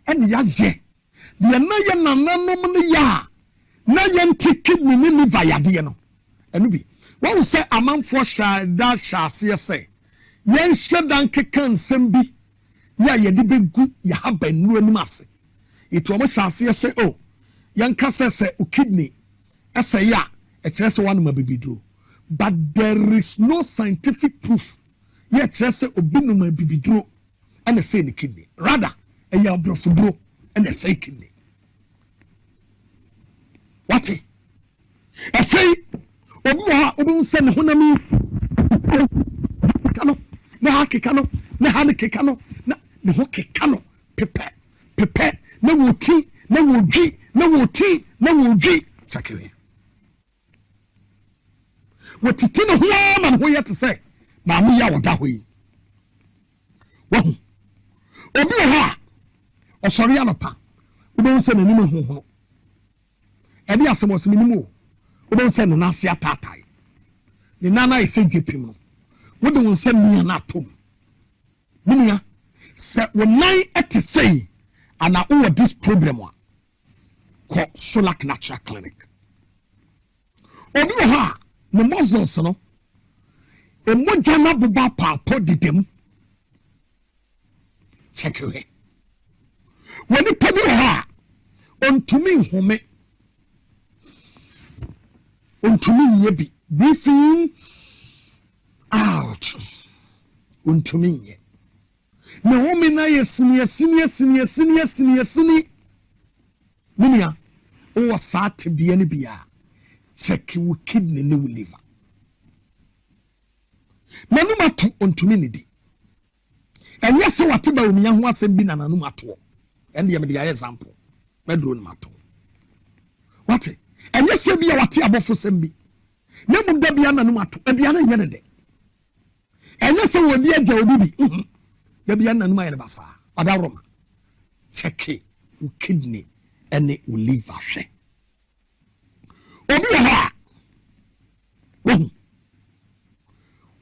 ɛne yɛyɛ deɛ na yɛ nananom no yɛ a na yɛnte kidney ne liver yadeɛ no ɛno bi wɔn sɛ amanfoɔ hyɛ da hyɛ aseɛ sɛ yɛnhyɛ dan keka nsɛm bi yɛ a yɛde bɛgu yɛhaba nnuro anim ase ɛti wɔn hyɛ aseɛ sɛ o yɛnka sɛ o kidney ɛsɛ yɛ a ɛkyerɛ sɛ wɔn anoma bibiduro but there is no scientific proof yɛ kyerɛ sɛ obi noma bibiduro ɛna sɛ ne kidney rather ɛyɛ aborɔfoduro ɛna sɛ kidney wate afei obi wɔ ha obi nsɛ ne honam kano na ha keka no na ha ne keka no na ne ho keka no pepɛ na wɔti na wɔdwi na wɔti na wɔdwi kyakere wɔtete ne ho ama ne ho yɛ te sɛ maame yɛ a wɔda hɔ yi wahu obi wɔ ha ɔsɔre anɔpa wobɛhu sɛ n'anim ahohono ɛde asɛm ɔsɛm anim o wobɛhu sɛ ne nase ataatae ne nana ayɛ sɛ gyepim no wode wo nsɛm nia no atom menua sɛ wo nan ɛte sɛi ana wowɔ this problem a kɔ Solak Natural Clinic obi wɔ ha ne muscles no emogya no aboba paapɔ dedam check hwɛ wɔ nipa bi wɔ ha ontumi nhome ontumi nyɛ bi breathing out ontumi nyɛ na home na yɛ sini munia wɔ saa tebea ne bia check wo kidney ne wo liver nanum ato ontumi ne di ɛnyɛ sɛ wate ba omiya ho asɛm bi na nanum ato ɛne yɛ me de ayɛ example medro no mato wate ɛnyɛ sɛ bi a wate abɔfo sɛm bi na mu da bia nanum ato abia na nyɛ ne de ɛnyɛ sɛ wodi agya obi bi da bia nanum ayɛ ne basa ɔda roma check wo kidney ɛne wo liver hwɛ obi wɔ ha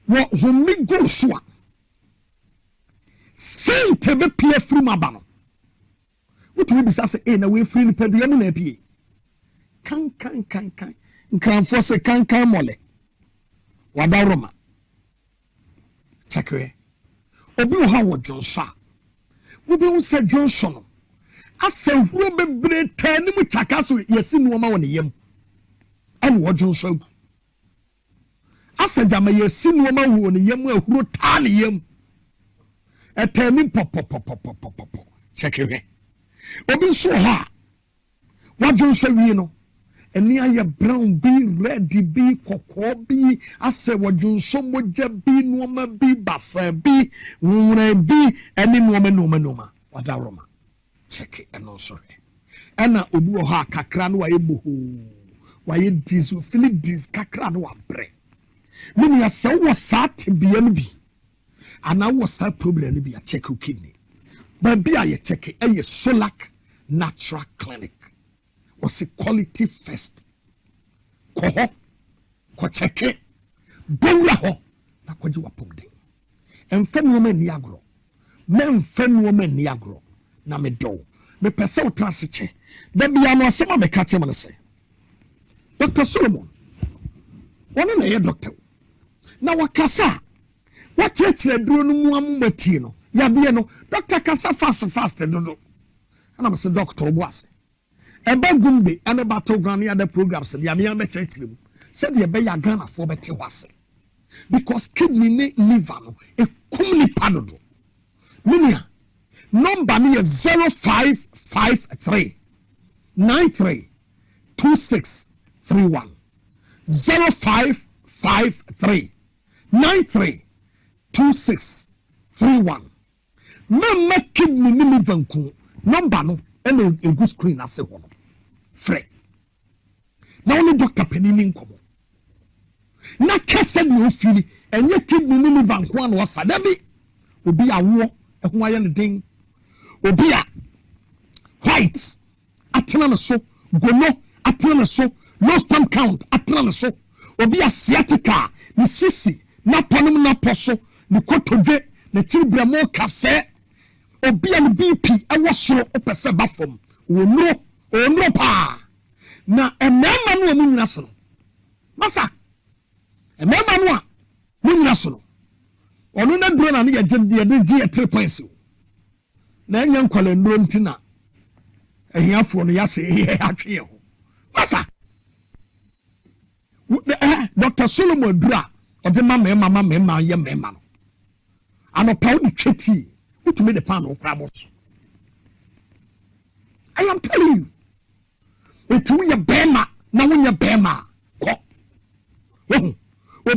wɔ homi go so a sente be pie firi maba no wotumi bisa sɛ na we firi nipa dua mu na apie kan nkranfo sɛ kan mɔle wada roma chakwe obi wɔ ha wɔ Johnson wobi wo sɛ Johnson no asɛ huro bebre tani mu chaka so yɛsi nuoma wɔ ne yam ɛne wɔ Johnson asɛ jama yɛsi nuoma wɔ ne yam ahuro taa ne yam etani pop chakwe obi so ha wa Johnson wi no eni aye brown bi red bi kokko bi asɛ wɔ Johnson mogya bi nuoma bi basa bi nwura bi eni nuoma wada roma check eno so ɛna obi wɔ ha kakra no waye boho waye diso fili dis kakra no wabre mini ya sɛ wɔ saa tebea no bi ana wɔ saa problem no bi a check your kidney ba bi a ye check ɛyɛ Solak Natural Clinic was a quality first ko check dowra ho na kwaji wapom den emfa nuoma ni agro memfa nuoma ni agro na me do me pese wo transiche da bia no asema me ka chema no se Dr. Solomon wono na ye doctor na wakasa wachechire duro no mu ammatie no yade no doctor kasa fast dodo ana me se doctor Dwabo Ase eba gumbe and battleground near the programs the amia metric said the beya Ghana for bete wase because kidney ne liver no e kumni padodo minia number me is 0553 93 2631 0553 93 2631 Mama kidney ne liver nku number no and a good screen as a one. Free. Now only Dr. Penini Nkomo. Na kese ni ofili enye kidney ni liver nko an wasa dabi obi awo ehun aye ne den obi a white atena no so gono atena no so low sperm count atena no so obi a sciatica ni sisi na ponum na poso ni kotodwe na tibramo kase obi a ni BP ewo so opese bafom onro pa na emema no mu nyina so masa emema no a mu nyina so ono na duro na ne ye de 3 points na enya nkwale nduro ntina ehiafo no ya se atwe ho masa Dr. Solomon Dura ode mama ye mema no anopa wo tweti to me the pan of crabs. I am telling you. It's when you bema, now when you bema. Will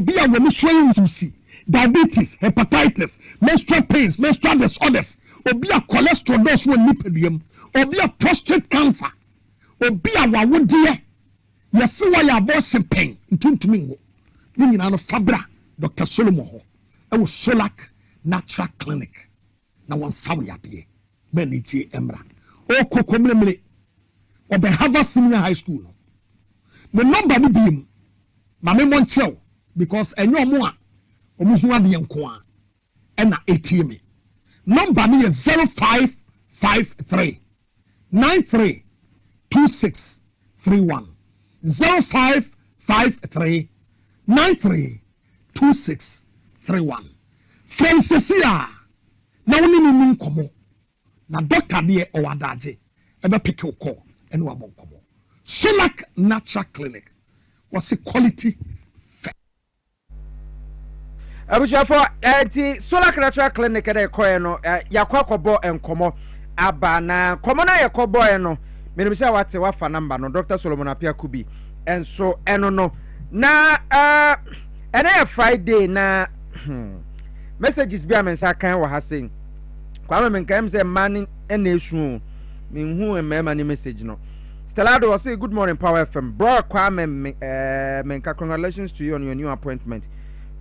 be a woman showing to see diabetes, hepatitis, menstrual pains, menstrual disorders, or be a cholesterol dose when lipodium, or be a prostate cancer, or be a wood dear. You see why your boss in pain, into me. Meaning on a Fabra, Dr. Solomon. I was Solak Natural Clinic. Na wan sawi ade mani ti emra o kokomlemle obe Harvard Senior High School no number ni bim ma me monchew because enyo mo a omuhu ade enko a na ATM number ni is 0553 93 2631 0553 93 2631 Francesia na woni ni nkomo na doctor de o wadaje e be pick call ene wa bon komo Solak Natural Clinic was a quality abusha for Solak Natural Clinic de koye no yakwa kobo enkomo aba na komo na yakobo no menim say wate wa fa number no Dr. Solomon Apia Kubi enso eno no na ene Friday na messages bi amensa kan wa hasen kwame men kan say man enesu menhu emema ni message no Stelado was say good morning Power FM bro kwame men congratulations to you on your new appointment.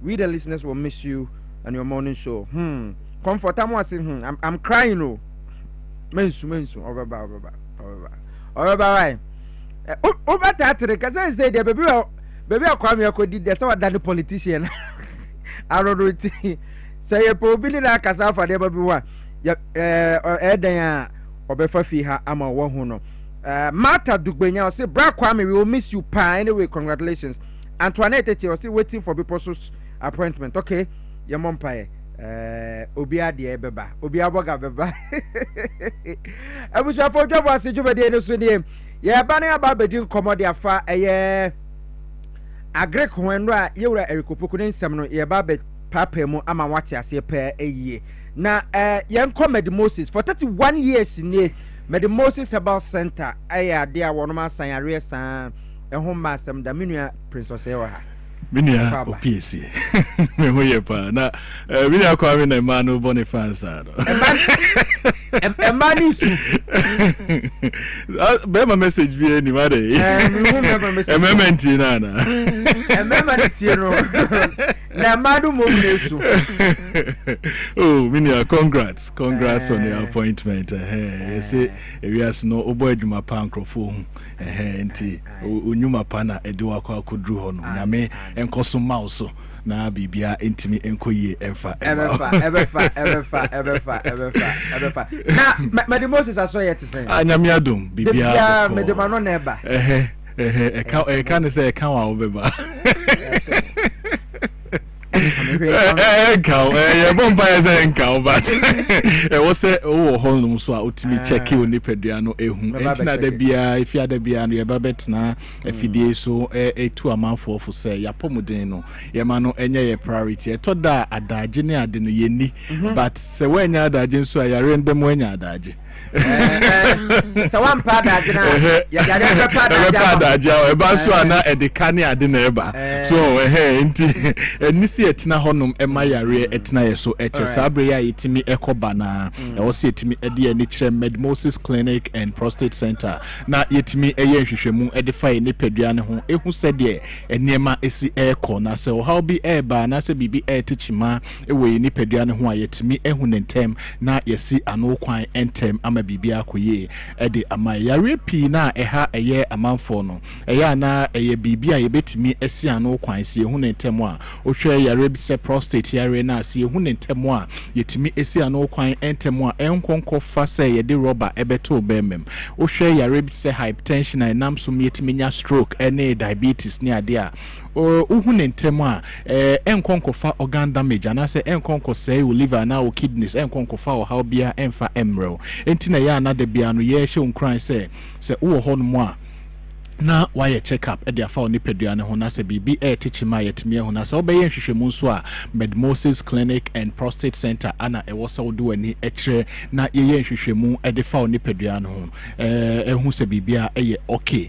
We the listeners will miss you and your morning show. Comfort am was I'm crying no mensu obaba right over that cause say the baby kwame akodi dey say what politician I don't know it. Say you probably na kasa for the baby one. Edan obefa fi ha ama wo hu no. Martha Dugbenya say bra Kwame we will miss you pa anyway congratulations. Antoinette was say waiting for people's appointment. Okay, your mom pa obi ade ebeba. Obi aboga beba. Abusha for job was job dey no so dey. Ya ba na ba bedin commodity afa agrek hoenra yewura erikopoku ne nsem no ye ba be papa mu ama wate ase pa eyiye na yen comedy Moses for 31 years ne Medi Moses Herbal Center aya de a wono asan yare san ehom masem da menua princess ewa ha menua Piesie me hoye pa na menua kwa me na manu Boniface ado emani su be ma message bi ni ma de emementi na emementi no na madu mo nesu oh menua congrats on your appointment you say we are no obo adwuma pa nkrofo hu enti onyuma pa na ede wakwa kodru ho no nyame enkoso mouse na bibia intimi enkoye efa na Medi Moses aso yet say anyame adom bibia Medi mano na eba e kan say e kan wa obeba Cow, Bombay as a cow, but it was a home so to me check you Nipediano, Entina de Bia, if you had a Biano, your babetna, a fide so a 2 amount for say, Yapomodeno, Yamano, any priority. I thought that a dagina didn't yeni, but so when you're dagin, so I render when you're daging. So one part I so nisi etina honum emayare etina yeso eche sabreya yitimi ekobana e wosi yitimi ede ani kire Moses Clinic and Prostate Center na yitimi eye hwehwemu ede fa ye nipadua ne ho ehu sede enema esi eko na se how be eba na se bibi etichima ewe nipadua ne ho ayetimi ehu nentem na yesi ano kwan entem ama bibi akoye ede ama yare pi na eha eye amanfo no eya na eye bibi a yebetimi esi ano kwan si ehu nentem a ohwe yare bi se prostate yare na si ehu nentem a yetimi esi ano kwan entem a enkonko fa se ye de rubber ebeto bemem ohwe yare bi se hypertension na nam so yetimi nya stroke ene diabetes ni ade a uhu nentem a enkonko fa organ damage ana se enkonko say o liver na o kidneys enkonko fa o how bia emfa emro entina ya na de bia no ye hye unkran se wo ho no mo a na why check up e dia fa oni pedua ne ho na se bibi tichima yetime ho na se obeye hwehwemu nso a Moses Clinic and Prostate Center ana e wo se do ani ekire na ye hwehwemu e de fa oni pedua ne ho ehu se bibia eye okay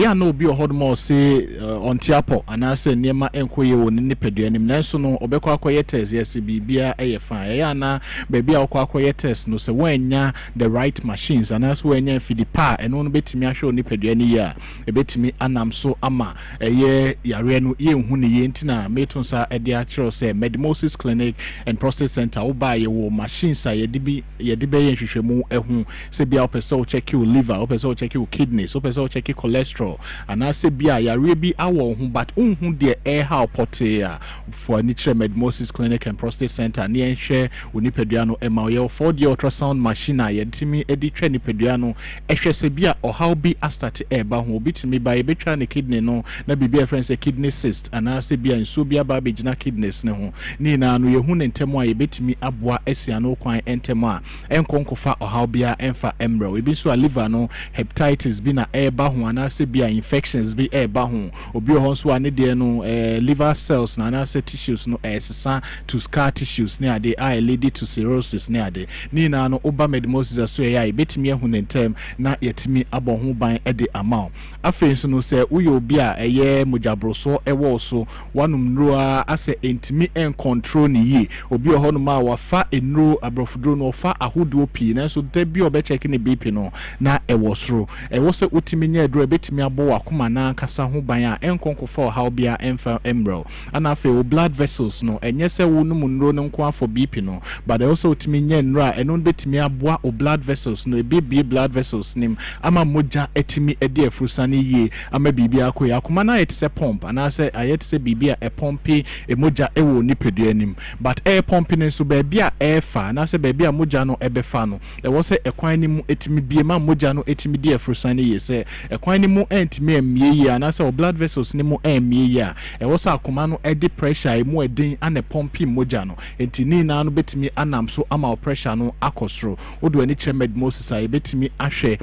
ya na obi ohodmo se ontiapo ana se niema enkoye woni ne pedua nim nanso no obekọ akoye test yes bibia eye fine ya na bibia akoye test no se wanya the right machines ana so wanya fidipa eno no betimi ahwe oni pedua ne ya ebetimi anamso ama eye yare no ye hu ne ye ntina metonsa ede a kiro se Moses Clinic and Prostate Center oba ye wo machines a ye de be ye hwehwemu ehu se bia opeso check your liver opeso check your kidneys opeso check your cholesterol ana se bia yare bi awo hu but unhu de how potea for nitre Moses Clinic and Prostate Center ne enhwe onipedua no ema ye for the ultrasound machine a ye timi edi twa nipedua no ehwe se bia o how be astart eba obitimi ba ebetwa ne kidney no na bibia friends a kidney cyst ana se bia nso bia ba begina kidneys ne ho ni na no yehu ne ntem a ebetimi aboa esiano kwan ntem a enkonkofa ohaw bia emfa emro ebi so a liver no hepatitis bi na eba ho ana se bia infections bi eba ho obi ho so ane de no liver cells na ana se tissues no esesa to scar tissues ne ade a lead to cirrhosis ne ade ni na no oba medimosis aso ya ebetimi ehu ne ntem na yetimi abo ho ban ede ama afenso no se uyo obi a eye mojabroso ewo so wanum nroa ase entimi en control ni yi obi oho no ma wafa enro abrofudro no fa ahodo pi na so da bi obe check ni BP no na ewo soro ewo se utimi nya edro betimi abo wakoma na kasa ho ban a enkonkofa how bia emfa emro ana fe o blood vessels no enye se wonum nro no nko afọ BP no but also utimi nya nra eno betimi aboa o blood vessels no ebi blood vessels nim ama moja etimi edi efrusani ye ama bibia akoya akoma na yet se pump ana se ayet se bibia e pompi emoja ewo nipedua anim but air pumping so bibia air fa na se bibia moja no ebefa no e wo se ekwan ni mu etimi bie ma moja no etimi di efrusani ye se ekwan ni mu entimi emie ye ana se o blood vessels ni mu emie ye e wo se akoma no edi pressure emu edin ane pompi moja no entini na no betimi anam so ama o pressure no akosro odo ani chemed Moses a betimi ahwe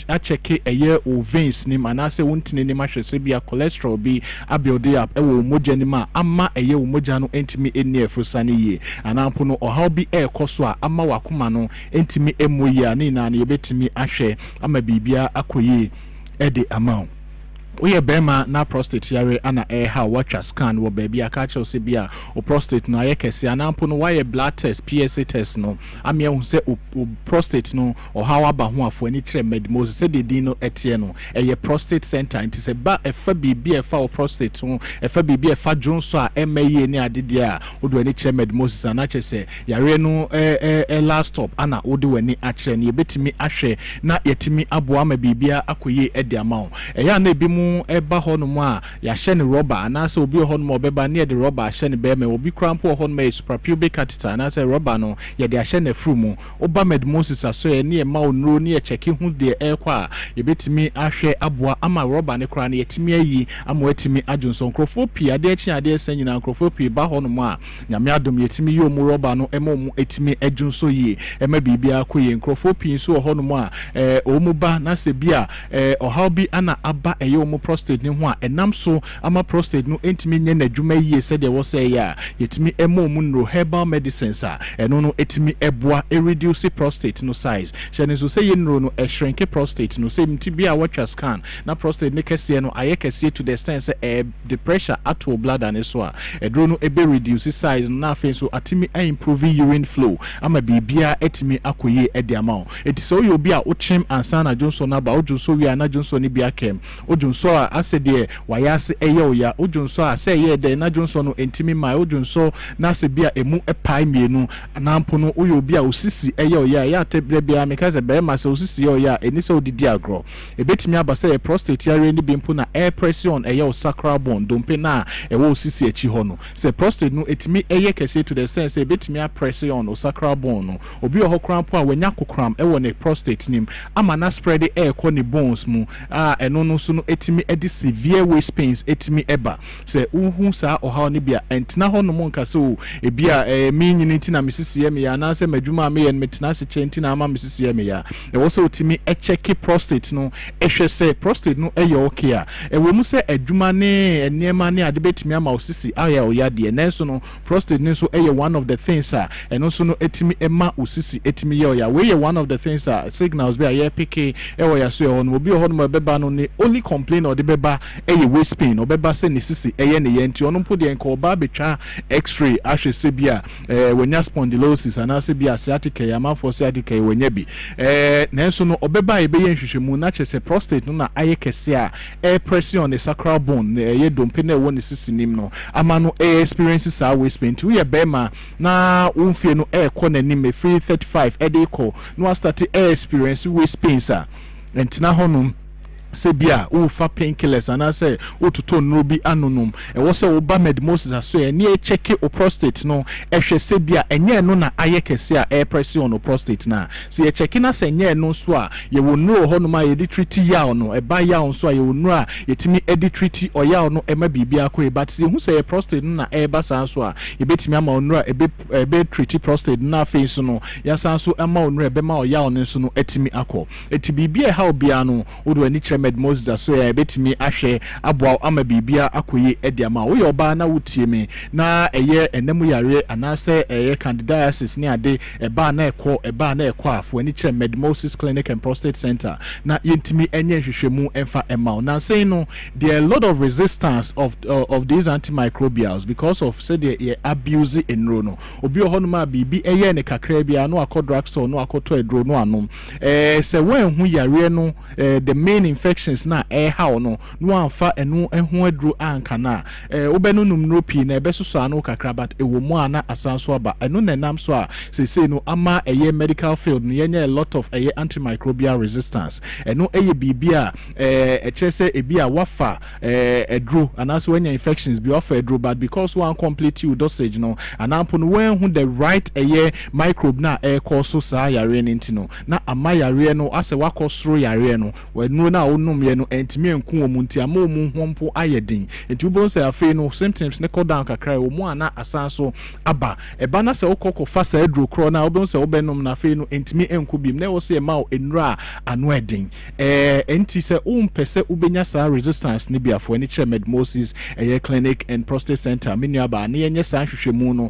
a check eye o veins ni manase wontine ni mahwe se bia cholesterol bi abuild up ewo moja ni ma ama eye wo moja no entimi eni efusani ye anampo no ohaw bi ekoso a ama wakoma no entimi emoyi a ni na na yebetimi ahwe ama bibia akoyi ede amount we bema na prostate yare ana ha watch scan wo baby aka che se bia o prostate no ayekese anampo no why blood test PSA test no amia hu se o prostate no o how aba ho afo ani kire medimosis se de din no etie no eye prostate center nti se ba efa bibia efa o prostate no efa bibia efa dwonso a emaye ni adede a odo ani kire medimosis ana che se yare no last stop ana odi wani akire ne yebetimi ahwe na yetimi aboa ma bibia akoye ede amount eya na ebi mu mu eba ho no mu a ya hye ne rubber anase obi ho no mu obeba ne de rubber hye ne be me obi krampo ho no me suprapubic catheter anase rubber no ye de hye ne fru mu oba medmosis aso ye ne ma onuro ne cheki hu de ekwa ye betimi ahwe aboa ama rubber ne kra ne yetimi ayi ama wetimi adwonso nkrofo pi ade achi ade sanyina nkrofo pi ba ho no mu a nyame adom yetimi yo mu rubber no ema mu etimi adwonso yi ema bibia koye nkrofo pi so ho no mu a omu ba na se bia ohaw bi ana aba eye omu prostate ne ho a enam so ama prostate no entimi nye na dwuma yi se de wo se ya yetimi ema mu no herbal medicines a eno no etimi eboa reduce prostate no size shene so say yenro no shrink prostate no say mti bia watch scan na prostate ne kese no aye kese to the extent say the pressure at your blood and so a edro no ebe reduce size na afen so atimi improve urine flow ama bibia etimi akoye edi amount eti so you be a ochim ansa na Johnson na ba ojonso wi na Johnson ni bia kem ojonso a ase de wayase eye oya ojonso a say ye de na Johnson no entimi mai ojonso na se bia emu epai mienu anampo no uyo bia osisi eye oya ya tebre bia mekaze be ma se osisi oya eni se odidi agro ebetimi aba say prostate area ni bimpo na air pressure eye sacral bone dompe na ewo osisi echi ho no se prostate no etimi eye kese to the sense ebetimi a pressure on sacral bone no obi ho krampo a wanya kokram ewo ne prostate nim ama na spread air ko ne bones mu eno no so no etimi edi severe waist pains etimi eba se uhu sa oha ne bia entina ho no monka so ebia mi nyini ntina misisi me ya na se madwuma me yen metina se chenti na ama misisi me ya ewo so otimi check prostate no ehwe se prostate no eye okay a ewo mu se adwuma ne enema ne ade betimi ama osisi aya oya de nenso no prostate ne so eye one of the things eno so no etimi ema osisi etimi ye oya we ye one of the things signals be aye pk ewo ya so ho no obi ho no beba no ne only complain or the beba eye waist pain obeba se ne sisi eye ne ye nti ono mpo de enko oba betwa x-ray ahwe se bia wenya spondylosis anase bia sciatic yama for sciatic wenya bi nenso no obeba ebe ye nhwehwemu na chese prostate no na aye kese a air pressure on the sacral bone ye dompe na woni sisi nim no ama no experiences are waist pain to ye bema na umfie no ko na nim free 35 edeko no start experience waist pain sa entina honum sebia ufa painkillers anase otuto nrobi anonum ewo se oba medmosis aso e ne check o prostate no ehwe sebia enye no na aye kese a air pressure on prostate na se ye check na se enye no so a ye wonu ho no ma ye di treat yaw no e ba yaw so a ye wonu a yetimi edi treat o yaw no e ma bibia ko e but se hu se ye prostate no na e ba san so a ye betimi ama onu a ebe treat prostate na face no ya san so ama onu e be ma o yaw no so no etimi akọ eti bibia ha obia no odo ani medmosis aso ya betimi ahwe aboa ama bibia akoye ediama wo yoba na wutie me na eye enemu yare anase eye candidiasis ne ade eba na ekọ afo ani kire medmosis clinic and prostate center na yentimi enye hwehwemu emfa ema na say no there are a lot of resistance of these antimicrobials because of say the abuse enro no obi ohonuma bibi eye ne kakra bia no akọ drugstore no akọto edro no anom se wen hu yare no the main infection na how no amfa enu ehu adru anka na obenu numro pi na ebesoso anu kakra but ewo mu ana asanso aba enu nenam so a sese no ama eye medical field no yenye a lot of eye antimicrobial resistance enu eye bibia echese ebia wafa edru anaso when infections be off edru but because one complete you dosage no anampo no when hu the right eye microbe na cause so sa yare ntino na ama yare no ase wakosoro yare no wenu na onum ye no entimi enku omunti ama omu hompo ayedin enti ubon se afi no symptoms ne ko down kakra omu ana asanso aba eba na se okoko fasa edro kro na ubon se obenum na afi no entimi enku bim na wo se ma o enura anu edin enti se umpese ubenya sa resistance ne biafo ni chere medmosis eye clinic and prostate center menu aba na yenye sa hwehwemu no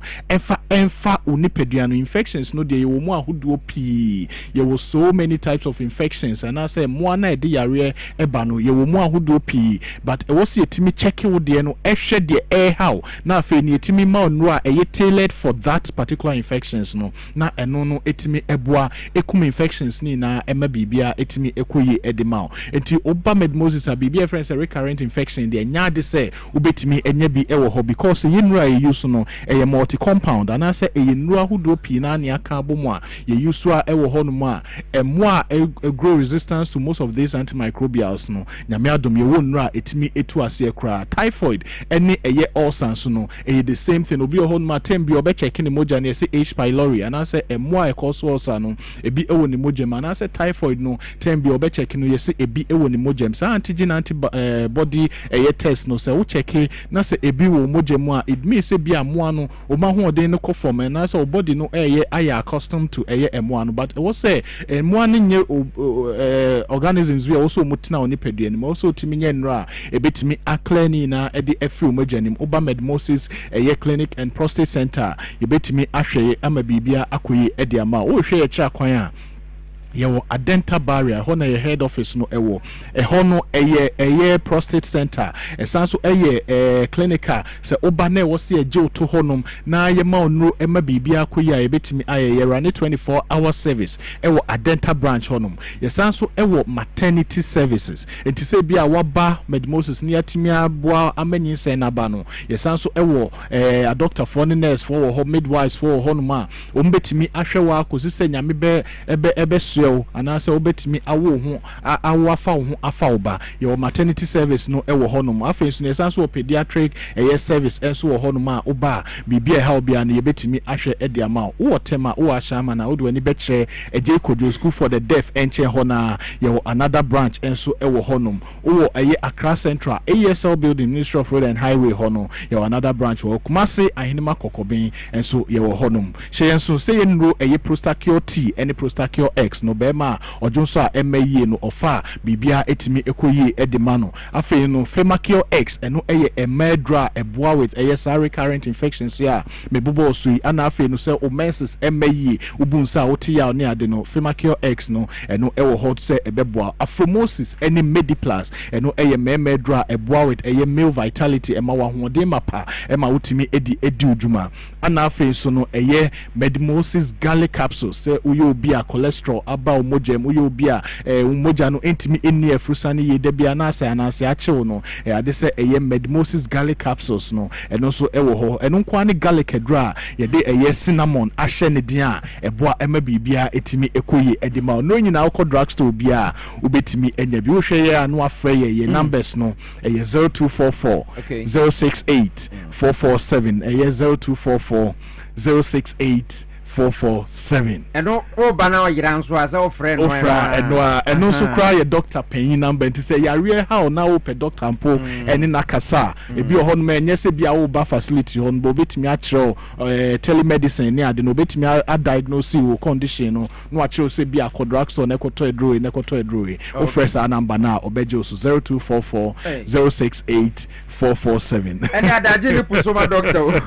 enfa unipedua no infections no de ye wo mu ahodo pi ye wo so many types of infections and I say mo na de yare eba no ye wo mu ahodo pi but e wo se etimi check wo de no ehwe de how na afi ni etimi ma onu a eye tailored for that particular infections no na eno no etimi eboa ekum infections ni na ema bibia etimi ekoyi edema enti oba medmosis a bibia friends a recurrent infection de nya de say ubetimi enya bi ewo ho because ye nura ye use no eye multi compound and I say eye nura ahodo pi na ne aka bomu a ye use a ewo ho no mu a emo a grow resistance to most of these antimicrobials antimicrobials no nyame adom ye wonra etimi etu ase kra typhoid ene eye ulcer so no the same thing obi ohon ma tem bi obe check ni moja na say H pylori and say emo e cause ulcer no ebi ewo ni moja ma na say typhoid no tem bi obe check no ye say ebi ewo ni moja sa antigen antibody test no say wo check na say ebi wo moja mu a it means say bi amoa no o ma ho den no ko form na say o body no aya accustomed to emo no but wo say emo no nye organisms we also mutina oni pedua ni also timi nye nra ebetimi aclani na edi afri moja ni oba medmosis clinic and prostate center ebetimi ahwe ama bibia akoyi edi ama wo hwe ye kira kwan a yewo a dental barrier hono ye head office no ewo hono eye prostate center esanso clinica se oba na wo se eje to honom na ye ma onro ema bibia koyi a ebetimi aye run 24-hour service ewo a dental branch honom yesanso ewo maternity services enti se bia waba medmosis ni atimi aboa amanyin se na ba no yesanso ewo a doctor for nurse for midwives for honoma ombetimi ahwe wa akosi se nyame be anase obetimi awo ho afa ho afa oba your maternity service no ewo honum afa nso esanso pediatric service enso wo honum a oba bibia ha obia na yebetimi ahwe ede ama wo tema wo ashama na odwani bekire eje kojo school for the deaf enche hona your another branch enso ewo honum wo Accra Central ASL building Ministry of Road and Highway hono your another branch wo Kumasi ahinima kokobin enso yewo honum she enso say enro Prostate T any Prostate X no bema ojonso a emaye no ofa bibia etimi ekoyi edema no afei no Femacure X eno emedra eboa with recurrent infections ya mebubo sui ana afei no say omenses emaye ubunsa oti ya ne ade no Femacure X no eno ewo hot say ebeboa Afromosis any Mediplus eno memedra eboa with male vitality ema wa hoden mapa ema utimi edi udwuma ana afei so no Medmosis garlic capsule say uyo obi a cholesterol aba mojem uyo obi a moja no entimi eni afrusani ye debia na asa na ase achew no ade say Medmosis garlic capsules no eno so ewo ho eno nkwa ne garlic edra ye de cinnamon ahye ne din a eboa ema bibia etimi ekoyi edima no nyina akọ drugstore bia ubetimi enya bi wo hwe ye anu afre ye numbers no 0244 068 447 0244 068 447 eno o bana o yiranso as o friend no eno so cry your doctor pain number to say ya real how na o pe doctor ampo eni nakasa ebi o hono enye se bia o ba facility hono bo betimi a kire telemedicine ni ade no betimi a diagnose o condition no a kire se bia ko drugstore na ekoto edroe o fresh a number na obeje so 0244 068 447 eni adaje ni pusoma doctor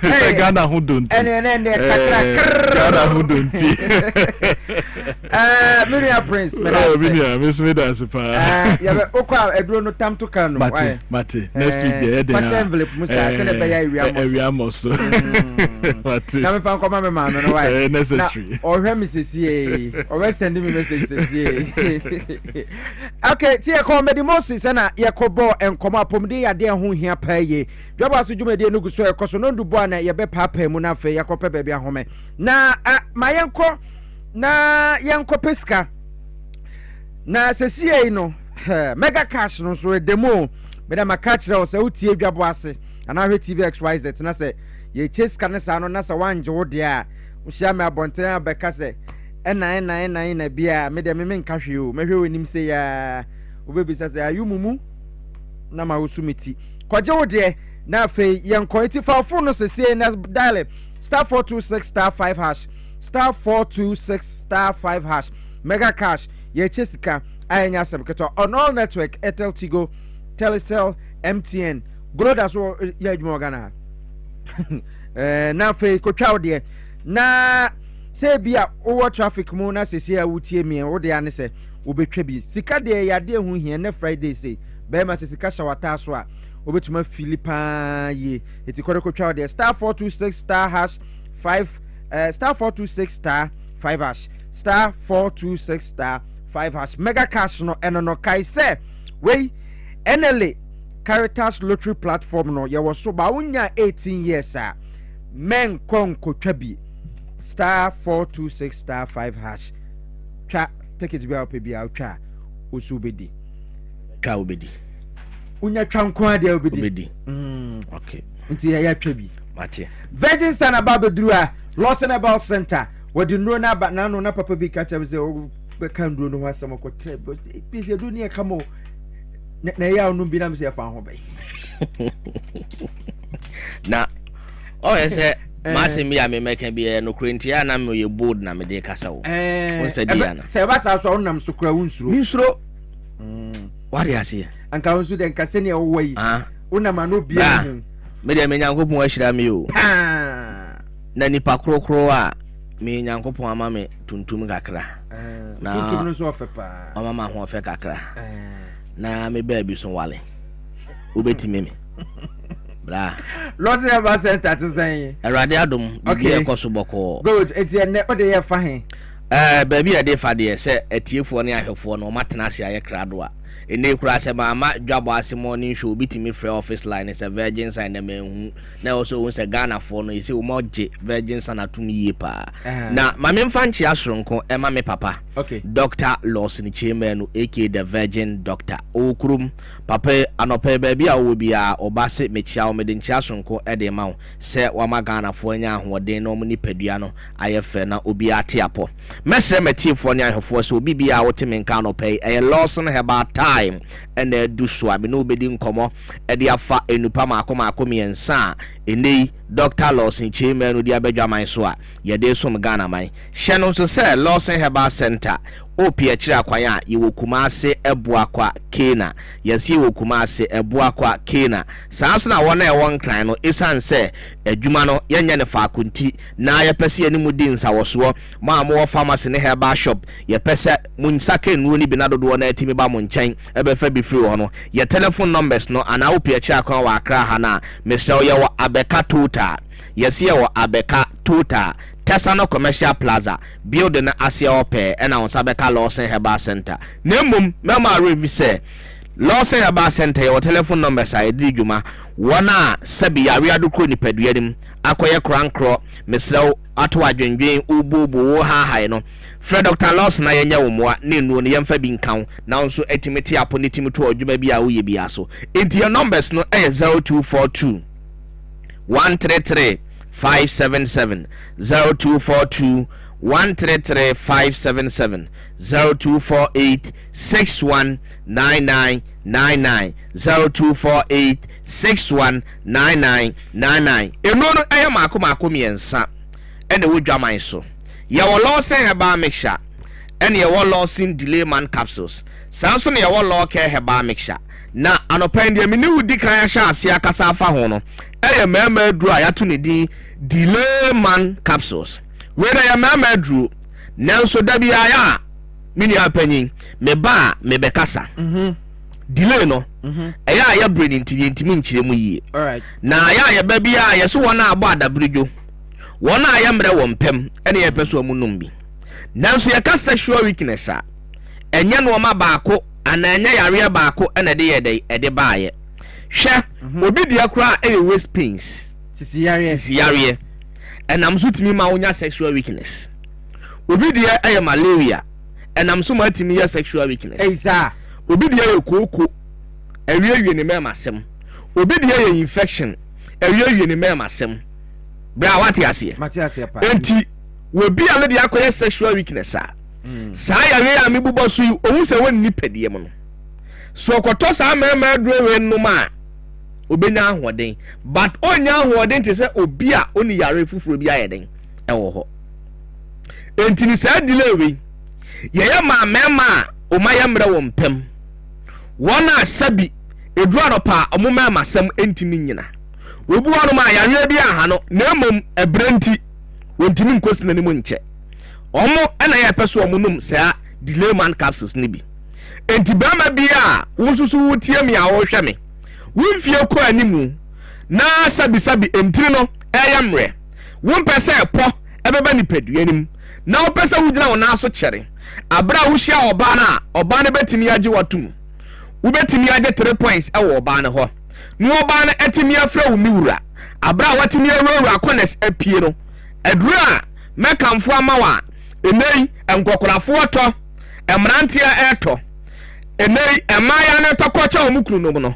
hey Ghana who don't Ghana who don't Miria Prince Miria Miss Medas pa ya okwa edro no tam to kan no mate next week there envelope musa se na be ya ewia moso mate na me fan koma me ma no why necessary ohwe me sesi o we send me message sesi okay tie ko me di Moses na ye ko bo enkomo apomde ya de ho hia pa ye Dwabo Ase dwumade no guso e koso no ndubo na ye be papa mu na fe ye ko pe bia home na mayenko na yenko peska na sesi ei no mega cash no so demo me da makachira o se utie Dwabo Ase ana hwe TV XYZ na se ye cheska ne sa no na se wanje wo de a uhia me abonten abeka se ena na bia me de me nkahwe o me hwe onim se ya obebisa se ayumumu na ma usumiti kwaje wo de na fe yenko iti fa phone no se na dial *426*5# *426*5# mega cash ye chesika ayenya semketo on all network Airtel, Tigo, Telecel, MTN Groda so ya adwuma Ghana na fe kotwa de na se bia over traffic mu na sesi a wutie mi wo de ane se obetwa bi sika de ya de hu hia na Friday say be ma sika shawata so a obetuma Philippa ye eti kotwa de *426*5 *426*5# *426*5# mega cash no eno no kai se we NLA Caritas lottery platform no ye was so ba unya 18 years a men kon kotwa bi *426*5# twa ticket bi a pe bi a twa usubedi twa obedi unya twa nko ade obedi okay nti ya twa bi mate Virgin Sana Babedru a Lawson Herbal Center wodi no na ba na no na papa bi kacha be say o be kan duro no asem ko tre Piesie do ne kamo na ya no bi na me say fa ho be na say Masim ya me make be no krentia na me ye bold na me de kasa wo won se dia na se ba sa so onam so kra wunsuro minsuro wari ase anka wonsu de nka se ne wo yi onam ano bia hu me de me nyankopon ahira me o na nipa krokro a me nyankopon ama me tuntum kakra na tuntum no so ofepa mama ho ofe kakra na me ba bi so wale obeti me bra Lawson Herbal Center to say Erade adom bi ekoso boko good eti ene o de ye fa he baby ade fa de se etiefo ne ahwefo no matena ase aye krado a ene kura se ma Dwabo Ase morning show bitimi free office line is a Virgin sign na menhu na also won se Ghana for no ise wo moje Virgin sign atumi ye pa na ma me mfa nchi asronko e ma me papa okay Dr. Lawson Chairman aka the Virgin Doctor okurum papa anope baby a wo bia obase mechia wo me de nchi asronko e de ma wo se wa ma Ghana for nya ahoden no mu nipadua no aye fe na obi ate apo mesre metiefo ne ahwefo so obi bia wo te menka no pay e Lawson Herbal time and do so abi no bedi nkomo e de afa enupa maako miensa enei Dr. Lawson Chairman no dia badwaman so a ye de som Ghana man hye no so say Lawson Herbal Center opi akira kwan a ye wokumase ebuakwa Kena yesi wokumase ebuakwa Kena sanso na wona e won kran no isan se adwuma no yenye ne fa kunti na ye pese ani mudi nsawoso ma mo pharmacy ne herbal shop ye pese munsake nu ni binadodo na atimi ba mo nchen ebe fa bi free ho no ye telephone numbers no ana opi akira kwan wa akra ha na mesel ye wo abeka total yesi ye wo abeka total Tesano Commercial Plaza building na Asia Ope ena on sabeka Lawson Herbal Center nemum mema review say Lawson Herbal Center your telephone number say di dwuma wona sabi ya riado kro ni paduanim akoye krankro mesrew ato adwenwen ububu wo ha no Fred Dr. Lawson na yenya wo moa ne nuo ne yemfa bi nkan na nso etimeti apo ne timito adwuma bi a wo ye bi aso enti your numbers no 0242 133 577 0242 133 577 0248 619999 0248 619999 enono eye maako miensa ene wodwaman so ye wo Lawson Herbal mixture ene ye wo Lawson delay man capsules sanso ne ye wo Lawker Herbal mixture na anopan de me ni wudi kan ya sha ase akasa afa ho no eye mema dru a yato ne din delay man capsules where ya mama dru nanso da bia ya mini apanyin me ba me bekasa delay no eya ya brain ntimi nchire mu yi alright na ya ba bia ya so wona abo adabrejo wona ya mre wo mpem ene ya peso amunum bi nanso ya ka sexual weakness a enye no ma baako ana enye yare baako ene de ye de ede baaye hwe obi dia kura e waist pains sisi yare enam so timi ma wonya sexual weakness obi dia e malaria enam so ma timi ya sexual weakness eisa obi dia ye koko ewie ne mema asem obi dia ye infection ewie ne mema asem bra wati ase pa enti obi a le dia akoye sexual weakness a saa yare a mebubo so yi ohun se wonni padie mo no so koto saa mema drowe no ma obenya ahoden but onya ahoden te se obi a oni yare fufuro bi ayeden ewo ho entini sa delay we ye ma mema o ma yemre wo mpem wona sabi eduaro pa omoma masem entini nyina obi wonu ma yare bi aha no na mom ebrenti wontimi nkosi na nimu nche omo ena ya peso omunum sa delay man capsules ni bi enti bama bi a wosusu wutie mi a wo hwe me wonfie ko animu na sabi entiri no eyamre won pese epo ebeba ni paduanim na wo pese wugina wo na so kyere abra wo hia oba na oba ne betimi age watum wo betimi age 3 points e wo oba ne ho no oba ne etimi afra wo miwura abra watimi awura kones apie no edura mekamfo amawa enei enkokorafo to emrantia eto enei emaya na tokwacha omukru no no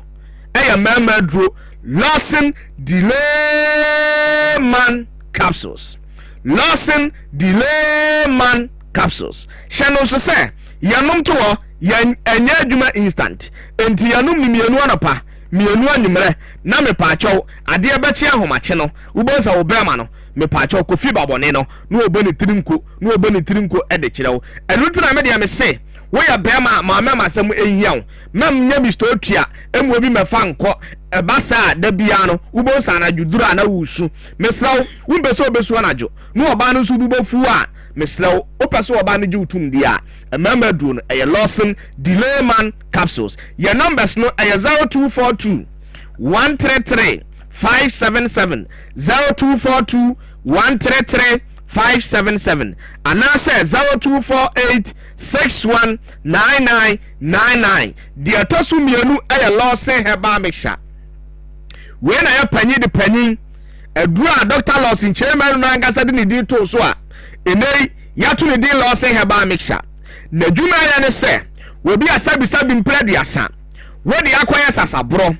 eya mama duro Lawson delay man capsules Lawson delay man capsules shano so say yanom to wo enya adwuma instant enti yanom ni mienu anapa mienu anwumre na me pa acho ade ebechi ahomache no ubonsa wo brema no me pa acho kofi babone no no obani tirinko ede kirewo elutra me de me say wo ya brema ma masam ehia mam nya bi sto tua emu obi mefa nko ebasa da bia no ubonsa na dwudura na wusu mesraw wumbeso obesu anajo no oba no su bubofu a mesraw opeso oba no jutum dia emama duro no eye Lawson delay man capsules your numbers no eye 0242 133 577 0242 133 577 and now says 0248 619999 the atosu mienu eye Lawson Herbal mixture when I penny the penny a draw Dr. Lawson chairman no angasa de ni to so a enei yatu ni di Lawson Herbal mixture na dwuma ya ne se we bi asabi mprediasa we de akwaya sasabro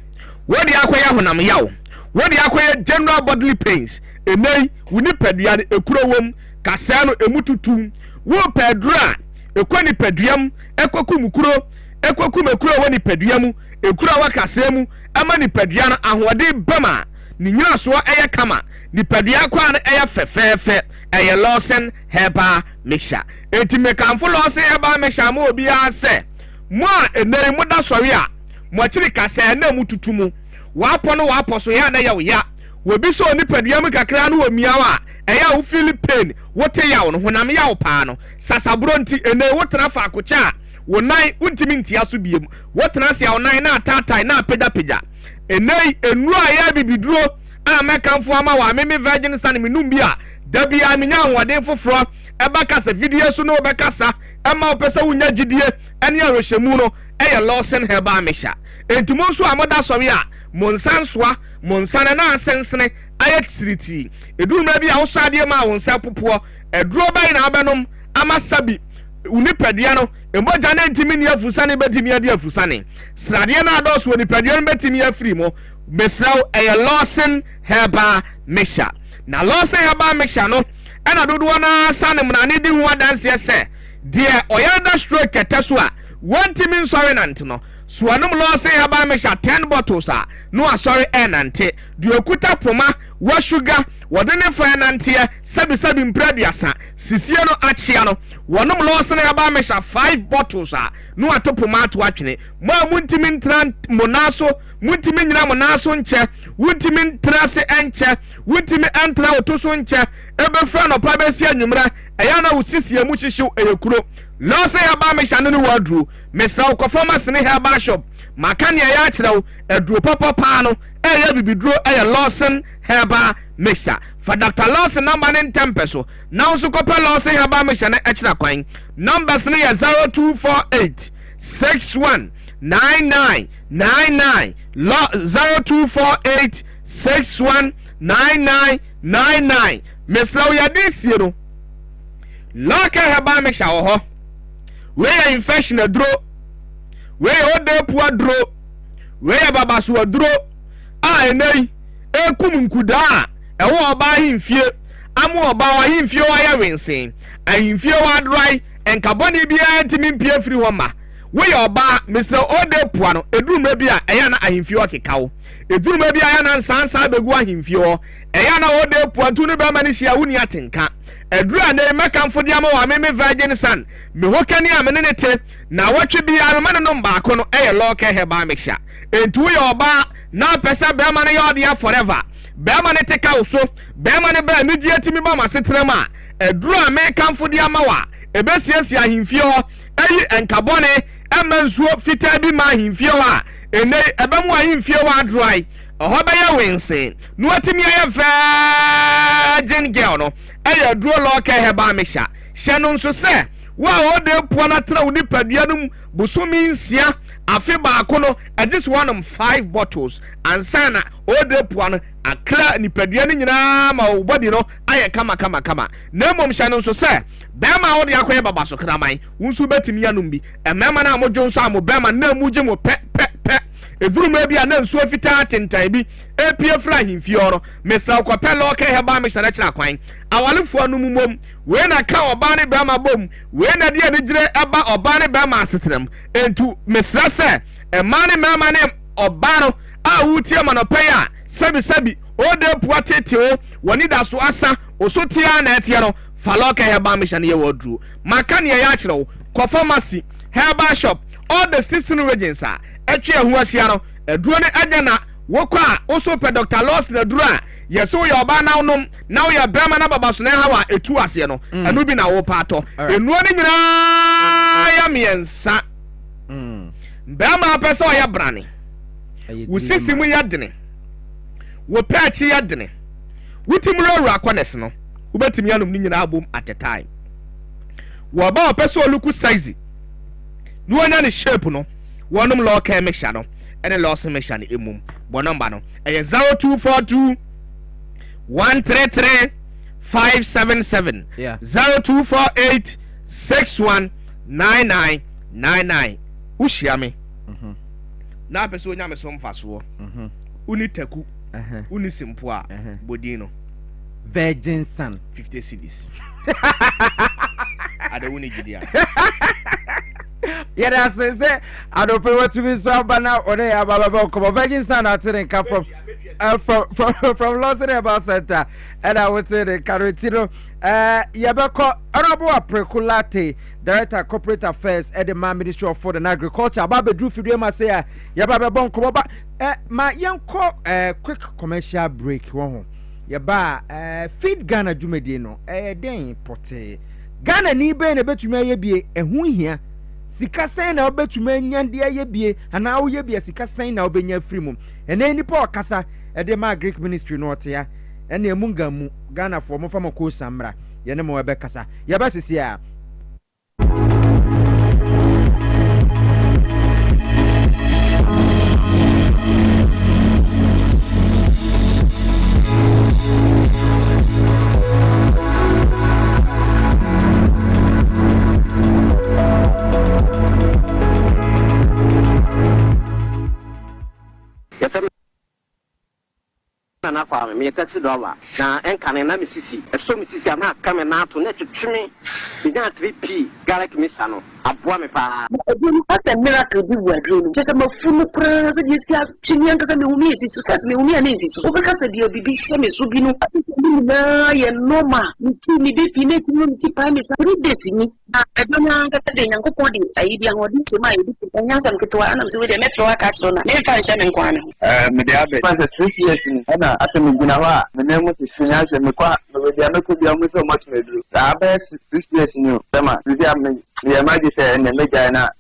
we de akwaya honam yawo we de akwaya general bodily pains enei wuni pedua ne ekuro wom kasa no emututum wo pedura ekwani peduam ekwakumukuro ekwakumekuro woni peduamu ekura wakasa mu ama ni pedua no ahode bama ni nyina so eye kama ni pedua kwa no eye fefefe eye Lawson Herbal mixture enti mekanfo Lawson Herbal mixture ma obi ase mo eneri mo da sori a mo chiri kasa na mututumu wapo no wapo so ya na ya wobi so ni pedua mu kakra no omiawa eye wo Philippine wote yawo no honam yawo pa no sasabro nti ene wotena fa akocha wonai untimi ntia so biem wotena se wonai na atatai na pejapejja enei enu aya bibiduro a mekanfo ama wa meme virgin san menum bia da bia menya nwode foforo ebaka se video so no obekasa ema opesa wunya gidie ene arohwemu no eye Lawson Herbal mixture entimo so amoda sori a monsansoa monsane na asensene ayatsiriti eduru ma bia wo so ade ma wonsa popo eduro bai na abenom ama sabi unipadua no emboja na ntimi ni afusane betimi ade afusane srade na ados woni padua no betimi afiri mo mesraw eye Lawson Herbal mixture na Lawson Herbal mixture no ena dodo na sane mnane di ho adanse ese de oyada stroke eteso a wantimi nsori nante no suanum Lawson Herbal mixture 10 bottles a no asori enante de okuta poma wa sugar wodene fa nante sabi mpraduasa sisie no achia no wonum Lawson Herbal mixture 5 bottles a no atopoma to atwene ma muntimi ntran monaso muntimi nyina monaso nche wuntimi ntrase enche wuntimi entra otoso nche ebefa no pa besi anwumra eya na wosisie mu hyehyew eyekuro Lawson Herbal mixture no wadru Mr. Okofoma Sene Herbal shop makania ya kyerɛw aduro papa no eya bibiduro eya Lawson Herbal mixture for Dr. Lawson number 10 peso now so kopa Lawson Herbal mixture na ekyira kwan numbers ne ya 0248 619999 0248 619999 Mr. Oyadisie no Lawson Herbal mixture ho we infection aduro we odepu aduro we babaso aduro a enei ekum nkuda ewo oba himfie amu oba wa himfie wa ya wensen ahimfie wa dry enkaboni bia ntimi mpie firi ho ma we oba Mr. Odepu ano eduruma bia eya na ahimfie wa kekawo eduruma bia ya na nsansa begu ahimfie ho eya na Odepu atu ne ba mani sia wuni atenka edura na mekamfo dia ma wa meme virgin san me hokani amene te na watwe bia no mane no mbaako no eye Lawson Herbal mixture entu ye oba na pesa be ma ne yode forever be ma ne teka wo so be ma ne ba migi atimi ba masetrema edura mekamfo dia ma wa ebesiesie ahimfie ho eyi enkabone emansuo fita bi ma ahimfie ho a ene ebemu ahimfie ho dry oho be ya wensen no atimi ya virgin girl no eya duro Lawson Herbal mixture hye no nso se wa ode po na tra wo nipadua num busumi nsia afi baako no just one 5 bottles ansana ode puano akla nipadua ni nyina ma wo body no aye kama na mom hya no nso se bema wo de akoye baba so kraman wonsu betimi anum bi emema na mojo nso amo bema na muje mo pe eduru ma bia na nsu afita tentan bi epie fra himfioro mesra kwa pelo ke heba me hyana kira kwan awalefo anu mumom we na ka oba ne bema bom we na de ne gire eba oba ne bema asetram entu mesra se emane mema ne oba no a wutie manopeya sabi ode puwa teteo woni da so asa osotia na etie no faloke heba me hyana ye wodru maka ne ya kire ko pharmacy herbal shop all the 16 regions are etwe hu asia no eduro ne agena wokwa oso pe Dr. Loss na duro a yeso ye oba na unom na wo ye bema na baba so na hawa etu ase no enu bi na wo pato enuo ne nyina ya miensa bema pese o ya brane wo sisimu ya dene wo pachi ya dene wutimro akones no ubetimi anum ni nyina abom at a time wo ba pese o luku size no anya ne shape no wonum law care mixture no ene loss mixture ne emum bo number no e 0242 133 577 0248 619999 ushia me na peso nya me so mfaso uni taku uni simpo a bodino virgin sun 50 cedis ada uni gidia yeah, that's it. I don't pay what to be so bana or they about virgin sun I think come from Lawson Herbal Center and I would say the Carotino Yabako Honorable Preculate Director Corporate Affairs at the Ministry of Food and Agriculture Baba Drew Fidema say Yababa Bon Koba my young quick commercial break one Yaba feed Ghana Jumedino den pote Ghana ni be na betumi ayebie ehu hia sika sen na obetumi nyande ayebie ana wo yebie sika sen na obenya free mum ene nipa okasa ede ma Greek ministry no otia ene emunga mu Ghana fo mo fama ko samra ye ne mo ebe kasa ye ba sisi a na kwa me taxi driver na enkane na misisi eso misisi ama kame na to na twetweme binya 3p garlic mixer no aboa me pa ebi ata miracle bi wadro no just mafunu kra se di sia twini anka se me humi esi so se me humi ani esi so obeka se di bibi hye me so bi no na ye normal ni bi pi ne kunu ti pa me sa 3 days ni ebi na anka se de nyankopon di ayi bi ahodi ti ma ye bi anya sam ketwa ana se we de me fro aka so na me fa hye me nkwa ne me de abe pa 3 years ni ana asemi gina wa me nemu ti sunya se me kwa me de ameko bi amu so much me dru abe 6 years ni o tema bi am ye ma di se ne me jana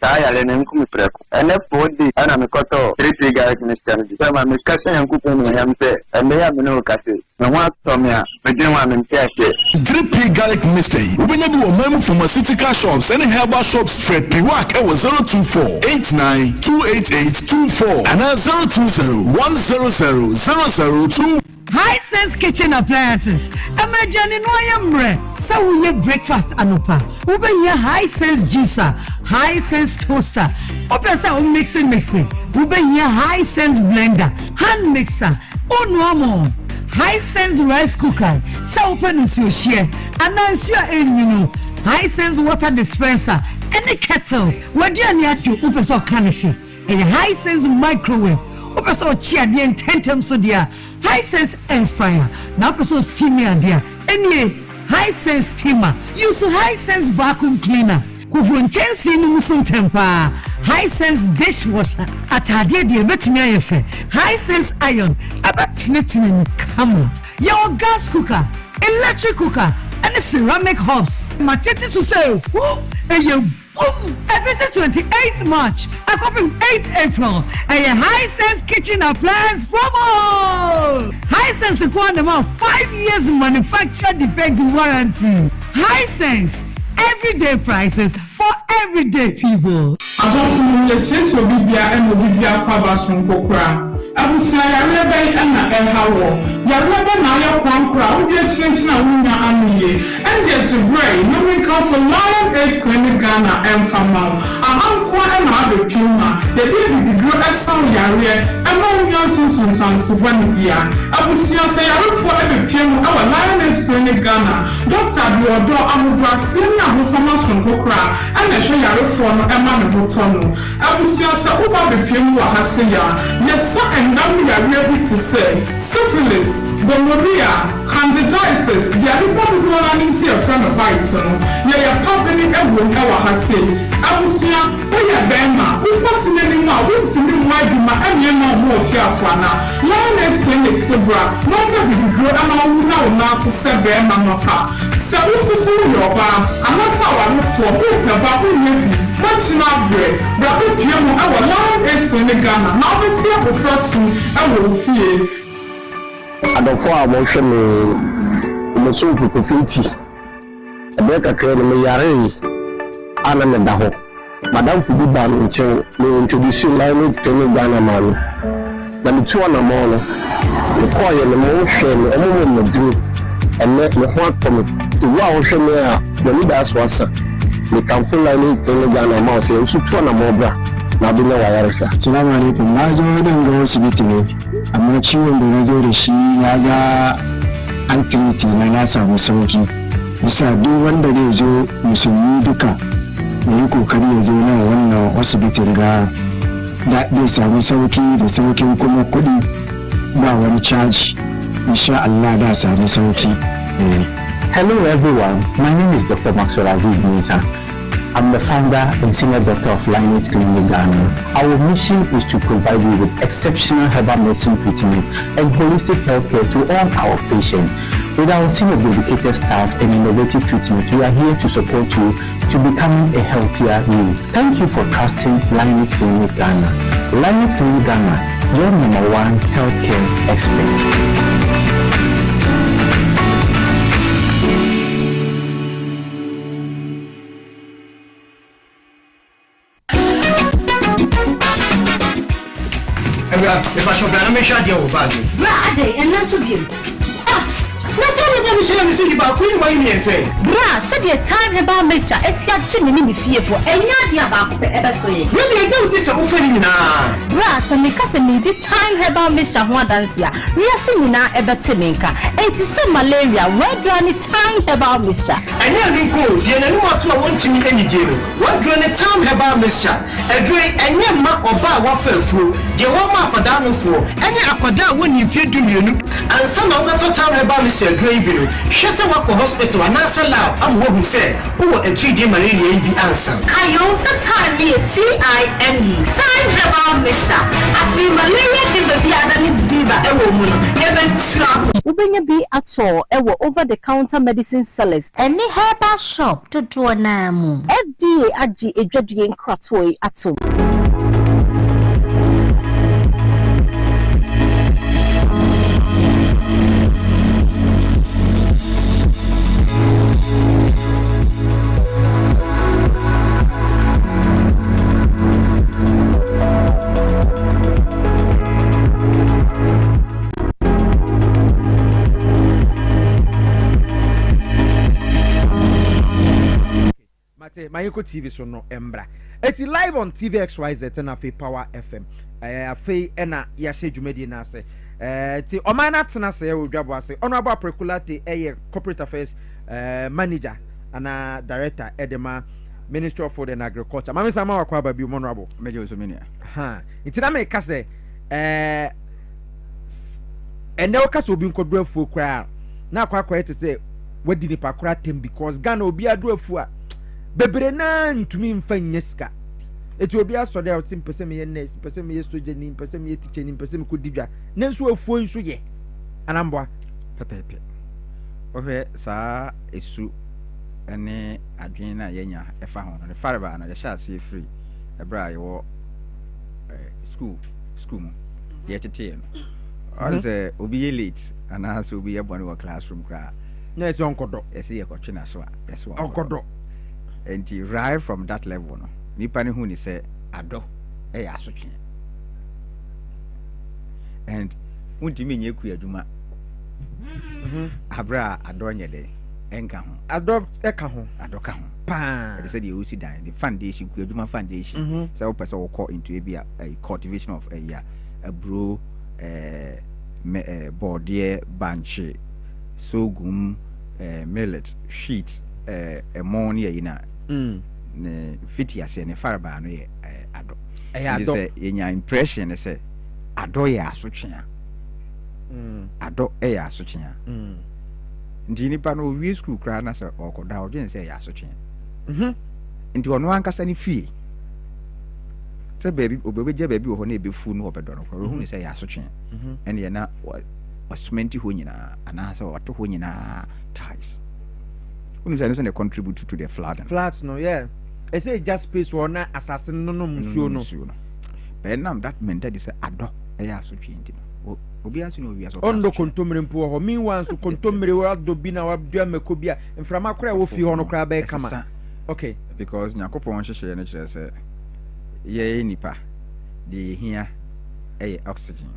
ta ya le ne nku preko ene podi ana me koto 3 guys ni stand di tema me kase yanku ko no yam se ene ya me no kase me wa to me a me din wa me mpese 3P garlic mystery ubenya bi wo mamu pharmaceutical shops and herbal shops Fred Piwak e wo 02489288824 and 020100002 High Sense Kitchen Appliances. Imagine no yamre. So we make breakfast anopa. Ube here High Sense juicer, High Sense toaster. Opesa mixing. Ube here High Sense blender, hand mixer. Oh no more. High Sense rice cooker. So open your share. And now you High Sense water dispenser. Any kettle. What do you need to opesa kanishi? And High Sense microwave. Opesa chia the intentem so dear. High Sense air fryer. Now person steamer there. Anyway, High Sense steamer. Use High Sense vacuum cleaner. Kuvun chensi ni musun tempa. High Sense dishwasher. Atade de betumi ayefe. High Sense iron. Abatnetini kamo. Your gas cooker, electric cooker, and ceramic hobs. Matete to say, and you boom. Every 28th March, I come from 8th April, and your High Sense kitchen appliance promo. High Sense acquired about 5 years manufacturer defect warranty. High Sense, everyday prices for everyday people. Abofun ye tete obi bia e no bibia kwaba so nkokora. Abusia yare bɛn ɛna ɛha wɔ yare bɛn na ayɛ kwankora wodi akyinkyina wonya anoye ɛnde te brɛ no we come for Lion Age Clinic Ghana ɛmfama ahanko ɛna abɛtwim ma yɛde bibiduro ɛsaw yare ɛma wonya sunsunsanse bɔne bia abusia sɛ yarefo ɛbɛpiem ɛwɔ Lion Age Clinic Ghana Dr. Biodo Amubrase na ahofama so nkokora ɛna ɛhwɛ yarefo no ɛma ne botɔ no abusia sɛ woba bɛpiem wɔ ha se ya yɛsa ɛnam yare bi te sɛ syphilis, gonorrhea, candidiasis, diarrhea dodoɔ n'anim si ɛfrɛ no white no yɛyɛ pabene ɛwɔ ɛwɔ ha se abusua woyɛ bɛrima wokɔ si n'anim a wontumi mmoa adwuma ɛnneɛma ɔmo ɔhwe afoana Lion Age Clinic se bra na ɔmfa bibiduro ɛma wo na wo nan so sɛ bɛrima no ha sɛ wo nso so woyɛ ɔbaa anasa awarefoɔ wopɛ ba wonyɛ bi woakyena aberɛ brabɔ pie mu ɛwɔ Lion Age Clinic Ghana na wobɛti abɔfra so ɛwɔ wo fie adɔfo a wɔhwɛ me mosomfo kofinti ɛbɛyɛ kakra no meyaree ana meda hɔ madamfo bi baa me nkyɛn me introduce Lion Age Clinic Ghana ma no na metu ɔnamɔ no mekɔɔyɛ no mohwɛ me ɔmomɔ maduro ɛnɛ me ho atɔ me nti wo a wohwɛ me a m'ani daa so asa mekamfo Lion Age Clinic Ghana ma wo sɛ nso tu ɔnamɔ bra na abɛnya wayaresa. Assalamu alaikum. Na zo don ga asibiti ne amma ciwon da na zo da shi ya ga an treat na samu sauki bisa duk wanda zai zo musulmi duka ya yi kokari ya zo nan wannan asibitin ga da zai samu sauki da saukin kuma kuɗi ba wani caji insha Allah da samu sauki. Hello everyone, my name is Dr. Maxwell Aziz Mensa. I'm the founder and senior doctor of Lion Age Clinic Ghana. Our mission is to provide you with exceptional herbal medicine treatment and holistic healthcare to all our patients. With our team of dedicated staff and innovative treatment, we are here to support you to becoming a healthier you. Thank you for trusting Lion Age Clinic Ghana. Lion Age Clinic Ghana, your #1 healthcare expert. If I show Brad, I'm sure you'll value. Brad, and not so good. What tell me about Michelle and City about Queen Wayne and say? Brad, said your time about Misha, as your chimney fearful, and not the about ever so. Really, I don't disagree now. Brad, and because I made the time about Misha one dancia, we are singing now about Timinka. It is some malaria, where do I time about Misha? I never go, dear, and what I want to meet any deal. What do I time about Misha? A drink and your map or bar waffle through. The woman for down for any aquada when you fear to me, and some of the time about Mr. Draybino. She said, walk to hospital and answer loud. I'm what we said. Oh, a 3D malaria be answer. I also time me TIME. Time about Misha. I feel malaria fever be than is Ziva, a woman. Never slap. Ubenya be at all, over the counter medicine sellers. Any herbal shop to do a name. FDA Aji a judging crotway at all. Mayeko TV so no embra. It's live on TV XYZ and afi Power FM. Afi ena yahye dwumadi na ase. Ti omana tena se we Dwabo Ase. Honorable Preculate corporate affairs manager and director Edema Ministry of Food and Agriculture. Mama sama wakwa ba bi honorable. Meje so menia. Ha. Iti na me ka se ene o ka so obi nkodru afu kra na akwa ete se wadi ni pakura tem because Ghana obi adu afu a bebre na ntumi mfa nyeska eti obi asode a sim pese me nurse pese me soja ni pese me teacher ni pese me kodibia na nso afuo nso ye anamboa pepepe ohwe saa esu ene adwen na yenya efa ho no fareba na ye sha se free ebra ye wo school mu ye tete no all say obi ye late ana so obi ye bone wo classroom kra na ese onkodo ese ye kotwe na so a ese onkodo and right from that level no nipa ne hu ni sɛ adɔ ɛyɛ asotwe and wontimi nyɛ ku adwuma abra adɔ nyɛ dɛ ɛnka ho adɔ ɛka ho adɔ ka ho paa ɛde sɛ deɛ wosi dan the foundation ku adwuma foundation sɛ wopɛ sɛ wokɔ into a cultivation of a aburo bɔɔdeɛ bankye sorghum millet wheat ɛmɔ ne yɛyi na ne fiti aseɛ ne farabaa no yɛ adɔ ɛyɛ adɔ sɛ yɛnya impression ne sɛ adɔ yɛ asotwea adɔ ɛyɛ asotwea nti nipa no owie school koraa na sɛ ɔkɔda ɔdwene sɛ ɛyɛ asotwea nti ɔno ankasa ne fie sɛ baabi obɛbɛgya baabi wɔ hɔ na ɛbɛfu no ɔbɛdɔ no kɔrɔ hu ne sɛ ɛyɛ asotwea ɛne yɛ na ɔsomɛnti hɔ nyinaa anaasɛ ɔto hɔ nyinaa ties wonu sɛ no sɛ ne contribute to the flooding no yeah ɛsɛ just space wɔ na asase no no musuo no bɛnam that mentality sɛ adɔ ɛyɛ asotwea nti no obi aso no obi aso ondo kontomire mpo hɔ meanwhile so kontomire wa do bi na wa dua meko bi a mframa kora wo fi hɔ no kora bɛ kama okay because nyakopɔn hyehyɛ no kyerɛ sɛ yɛ nipa de hia ɛyɛ oxygen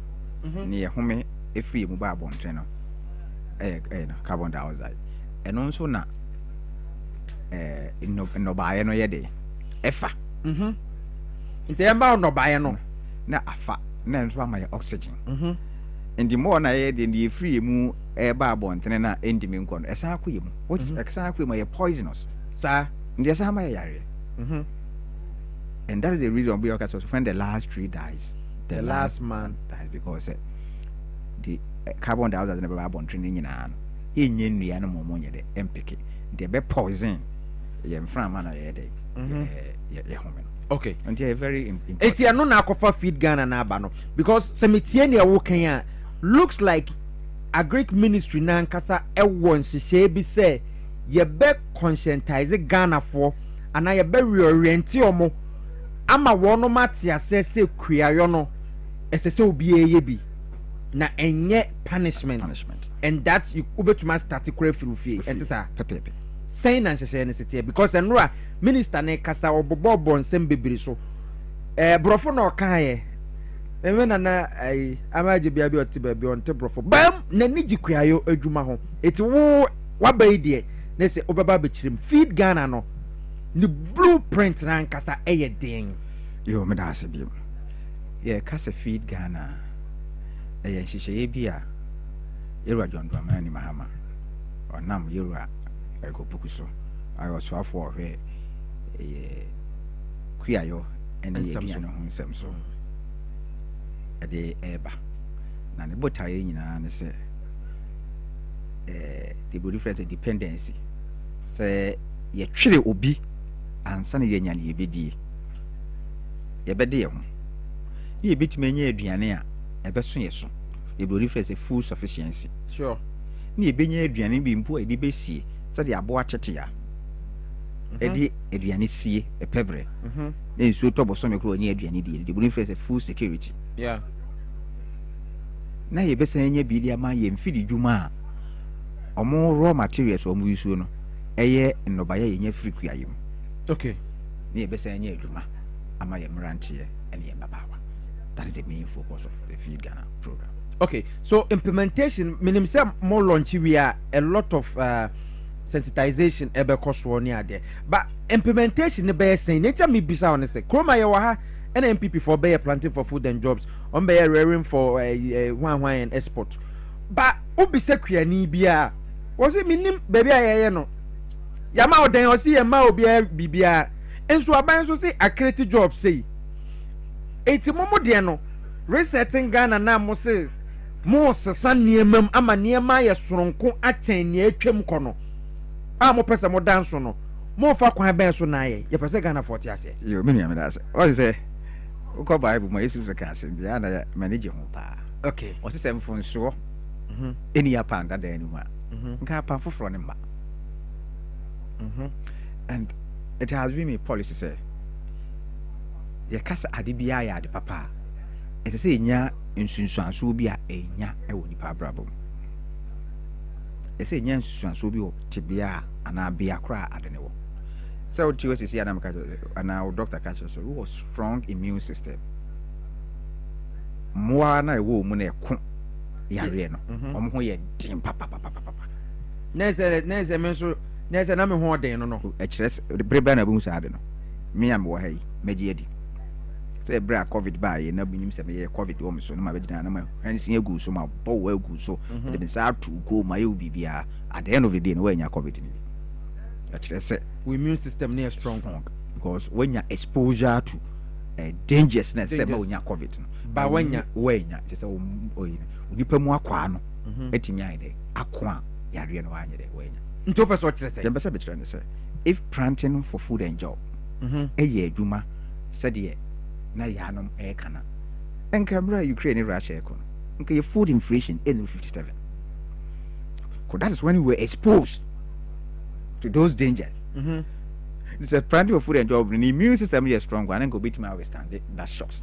ne yɛ home efiri mu ba abɔnten no ɛyɛ no carbon dioxide ɛno nso na nnɔbaeɛ no yɛ de ɛfa nti ɛmba nnɔbaeɛ no na afa na nso ama yɛ oxygen nti mo na yɛ de ne efiri mu ɛba abɔnten na endimi nkɔ no ɛsan akɔ yɛ mu what is ɛsan akɔ yɛ mu yɛ poisonous saa nti ɛsan ama yɛ yareɛ and that is the reason we okay so when the last tree dies the last man dies because the carbon dioxide na ba abɔnten nyinaa no enye nnua no mo nyɛ de empeke de be poison yɛ mframa na yɛ de yɛ home okay and they are very important eti ano na akɔfa feed Ghana na aba no because sɛmetie ne ɛwo kan a looks like a Greek ministry na nkasa ɛwɔ nhyehyɛ bi sɛ yɛbɛ conscientize Ghana for ana yɛbɛ reorient ɔmo ama wɔn mate asɛ sɛ kuayɔ no ɛsɛ sɛ obi ɛyɛ bi na ɛnyɛ punishment and that you ubetuma start kura firu fie ɛnti sa pepepe sɛn na nhyehyɛ ne setie because ɛnora minister ne kasa ɔbɔbɔ nsɛm bebree so brɔfo na ɔka yɛ na amaje bia bi ɔte baabi ɔnte brɔfo bam na ni gi kuayɔ adwuma ho eti wo wabai deɛ na sɛ obɛba bekyerem feed Ghana no the blueprint na nkasa ɛyɛ den yo me da ase bi ye kasa feed Ghana ɛyɛ nhyehyɛ bi a yɛwura John Dramani ni mahama ɔnam yɛwura ɛkɔpuku so ayɔ soafo ɔhwɛ ɛyɛ kuayɔ ɛne yɛ no ho nsɛm so ɛde ɛba na ne botaeɛ nyinaa ne sɛ the body friends dependency sɛ yɛtwere obi ansa na yɛnya ne yɛbɛdie yɛbɛde yɛ ho ne yɛbɛtumi anya aduane a ɛbɛso yɛ so yɛbɛdi friends full sufficiency sure ne yɛbɛnya aduane bi mpo a yɛde bɛsie sɛde aboa tete a ɛde aduane sie ɛpɛbrɛ na nsuo tɔ bɔsɔme koro ne aduane die yɛbɛdi friends full security yeah na yɛbɛsan anya bi de ama yɛmfidi dwuma a ɔmo raw materials ɔmo yusuo no ɛyɛ nnɔbaeɛ yɛnya firi kuayɛ mu okay ne yɛbɛsan anya adwuma ama yɛ mmeranteɛ ɛne yɛ mmabaawa that is the main focus of the Feed Ghana program. Okay, so implementation meaning say more launch we are a lot of sensitization ebe cost ne ade but implementation be saying nature me bisa on say kroma ye wa ha and MPP for be planting for food and jobs on be rearing for one and export but obi se kuani bia was it minim baby aye no yama oden o si yama obi bibia enso aban so say accredited job say eti momo de no resetting Ghana na mo say mo sesa niemam ama niema ye soronko aten ne atwam kono a mo pese mo dance no mo fa kwan ben so na ye pese Ghana 40 ase yo me niam da ase o say uko Bible mo Yesu so ka ase bia na manage ho pa okay o say mfo nso eni ya panda da enu ma nka pa foforo ne ma and it has been a policy say ye kasa ade bia ya ade papa ese say nya nsunsuanso bi a enya ewo nipa brabo ese nya nsunsuanso bi o tibia ana bia kra ade ne wo So TOCC and our doctor catches so who was strong immune system. More na wo mu na ko yare no. Ho ye dim papa. Neze menso neze na me ho den no. E kire breba na bu sa ade no. Me am wo hayi meji edi. Say bra covid ba ye na binim se me ye covid wo me so no ma begina na ma hansi egu so ma bo wo egu so de be sa to go ma ye bibia at the end of the day no we nya covid ni. E kire se we immune system near strong because when you exposure to dangerousness say ma nya covid no ba when you just say onipa mu akwa no etimi ayi de akwa yare no anya de when you nto person kire say dem be say be try say if planting for food and job ye adwuma say de na yanom kana enkamra Ukraine Russia ko nke food inflation in 57 because that is when we were exposed to those dangers. It's a planting of food and job. The immune system is strong and then go beat me withstand that shocks.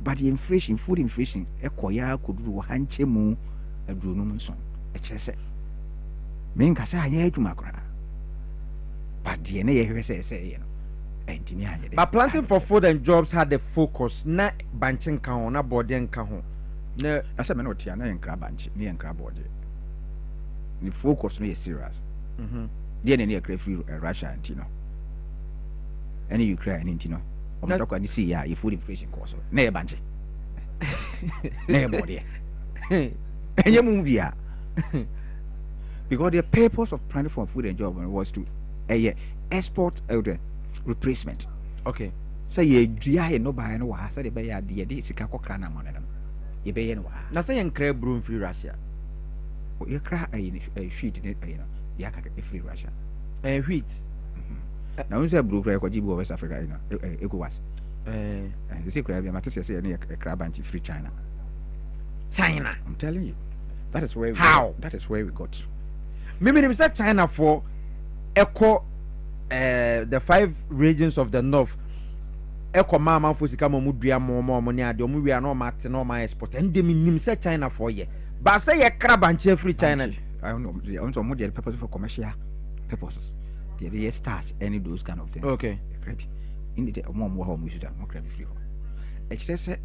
But the inflation, food inflation, ekoya kuduru hanche mu aduru no so. E kire se. Me nka say anya adwuma kora. But the na ye say you know. Entimi anya. But planting for food and jobs had the focus na banching ka ho na body nka ho. Na asa me no tia na enkra banchi, na enkra body. The focus no is serious. Dear near free Russia and you know. Any Ukraine and you know. I'm not going to see ya food inflation course. Nay bunch. Nay body. And you move ya. Because the purpose of planning for food and job was to export replacement. Okay. So ye dria no buy no wa say the buy ya this ka kokra na money. Ye be no wa. Na say en cray broom free Russia. You cry a sheet in it, you know. Yaka free Russia. Wheat. Now we say blue cry kwa jibu West Africa, you know. ECOWAS. You see crab, matter say a crab and free China. China. I'm telling you. That is where that is where we got to. Maybe said China for echo the 5 regions of the north. Echo mama for sikama mudria more money ade omu we are no mat no my export. And they mean say China for ye. But say a crab and free China. I don't know. They also more the purpose for commercial purposes. They starch any of those kind of things. Okay. In the more home we should have more crab free. It's say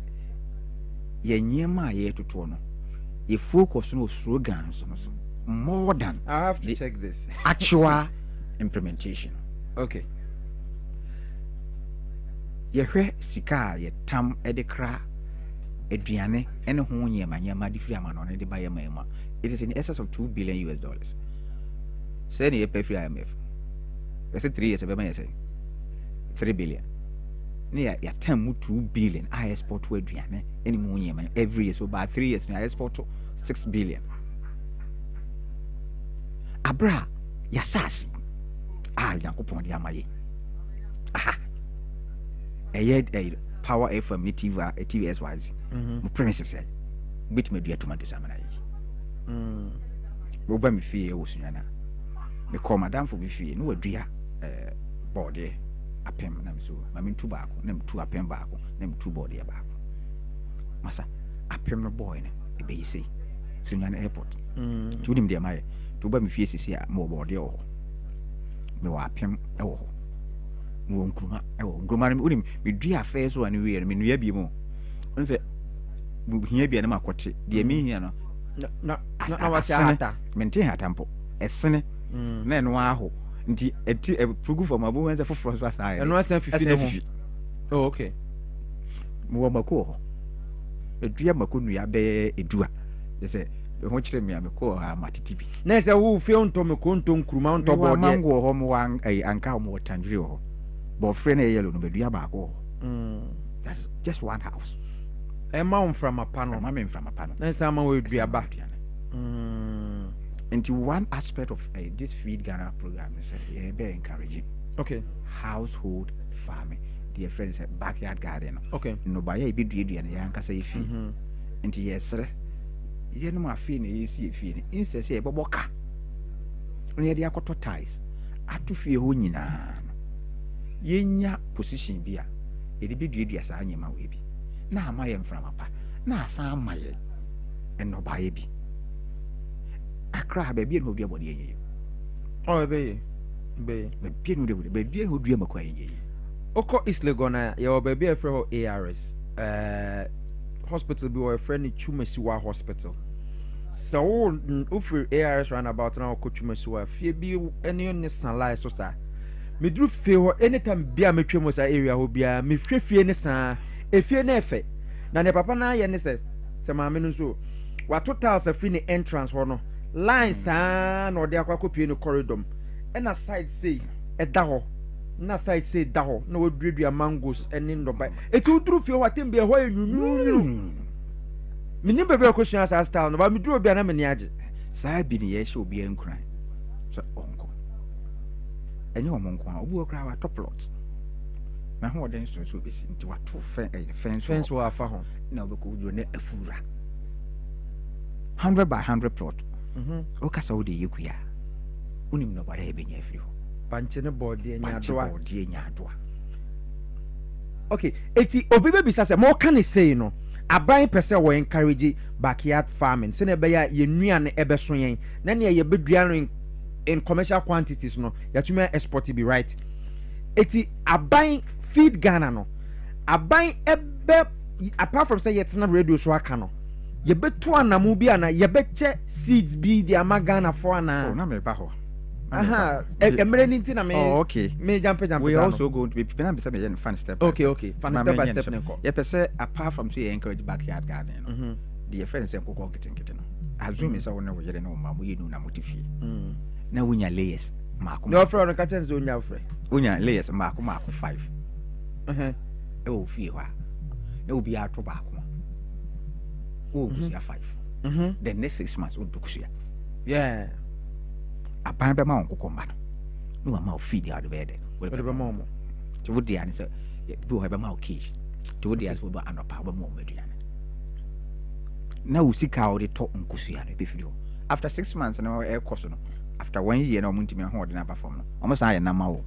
ye nyema ye to tono. Ye focus no slogans more than I have to check this. Actual implementation. Okay. Ye hwe sika ye tam edekra eduane ene ho nyema di free amano ne de ba yema. It is in excess of $2 billion. Say you pay free IMF. I said 3 years I say 3 billion. Near ya 10 2 billion I export to eduane any mo nyema every year, so by 3 years I export to 6 billion. Abra yasasi yankopon di amaye. Aha. A power FM TV SYZ. My premises bit me do to my desamana. Boba me fie wo sunyana. Me call madam for me fie no adua body apem na me so. Ma me ntu baako, na me tu apem baako, na me tu body baako. Masa apem no boy na e be yi sei. Sunyana airport. Tu dim de amaye. Tu ba me fie sisi a mo body o. Me wa apem e wo. Mo nkruma e wo. Nkruma me unim me dua afɛ so ane we me nua bi mu. Onse hia bi na makote. De me hia no. Na wachata maintain hatampo esene na eno aho nti eti pugu for mabu wenza foforo so asai eno asan fifi ne ho. Oh okay. Mo mako edua mako nua be edua je se ho kire me ameko ha matitibi na se wo fie onto me ko onto nkruma onto body mango ho mo wan anka mo tanjiri ho bo free na yellow no bedua ba ko. That's just one house. Emma from a panel. Mamma from a panel. That's how we be a back. Into one aspect of this Feed Ghana program is very encouraging. Okay. Household farming. Dear friends, backyard garden. Okay. No buy a bit ready and yanka say fee. Into yes, sir. You know my feeling is feeling. Instead, say Boboka. When you're the ties, I to fear Hunina. Yenya position beer. It be ready as I am my baby. Na ma yem from apa na san ma ye eno ba ye bi akra ba bi no bi body ye oh be be be no de be ho dua makwa yen oko East Lagona ya obabi e frɛ ho ARS hospital bi o frɛ ni Chumesiwa hospital so wo free ARS roundabout na oko Chumesiwa fie bi ene ne sunlight so sa me dru fie ho anytime bia metwe mo sa area ho bia me hwe fie ne sa efie na efe na ne papa na ye ne se maame no so wa total sa free ne entrance ho no line sa na ode akwa kopie ne corridor na side say eda ho na side say da ho na wadredua mangoes ene ndoba eti udru fie ho atem bia ho enwunwu mini bebe question sa style no ba me dru bia na me ni age saa bi ne ye hye obi ankran so onko enye omonko a obu okra wa top plot na ho den so besi nti wa to fence wa afa ho na obeko ujo na afura 100 by 100 plot o kasa wo de yekuya unim no bare ebenya afiri ho panche ne board enya adoa okay eti obi be bisa se mo kan say no aban pese wo encourage backyard farming se na be ya yenua ne ebeso yen na ne ye bedua no in commercial quantities no yatuma export be right eti aban feed Ghana no aban ebe apart from say yetina radio so aka no ye betu anamu bi ana ye beche seeds bi di ama Ghana for ana na me ba ho emre ni nti na me okay me jump we also going to be people be say me fan step okay fan step by step nko ye pese apart from say encourage backyard gardening no the friends enko ko kitten no assume say wona wo yere no ma mo yenu na motifi na wunya layers maako no friend no catch zo nya friend wunya layers maako 5 e o fie wa e obi ato baako o kusia 5 the next 6 months o dukusia yeah apan be ma on kokoma no ma o feed out be de we be ma mo ti wodi ani se bi o be ma o cage ti wodi ani so be anopa be ma o meduane na usika o de to nkusia no be fidi after 6 months na e koso no after 1 year na omunti me ho de na ba form no omo sa ya na ma wo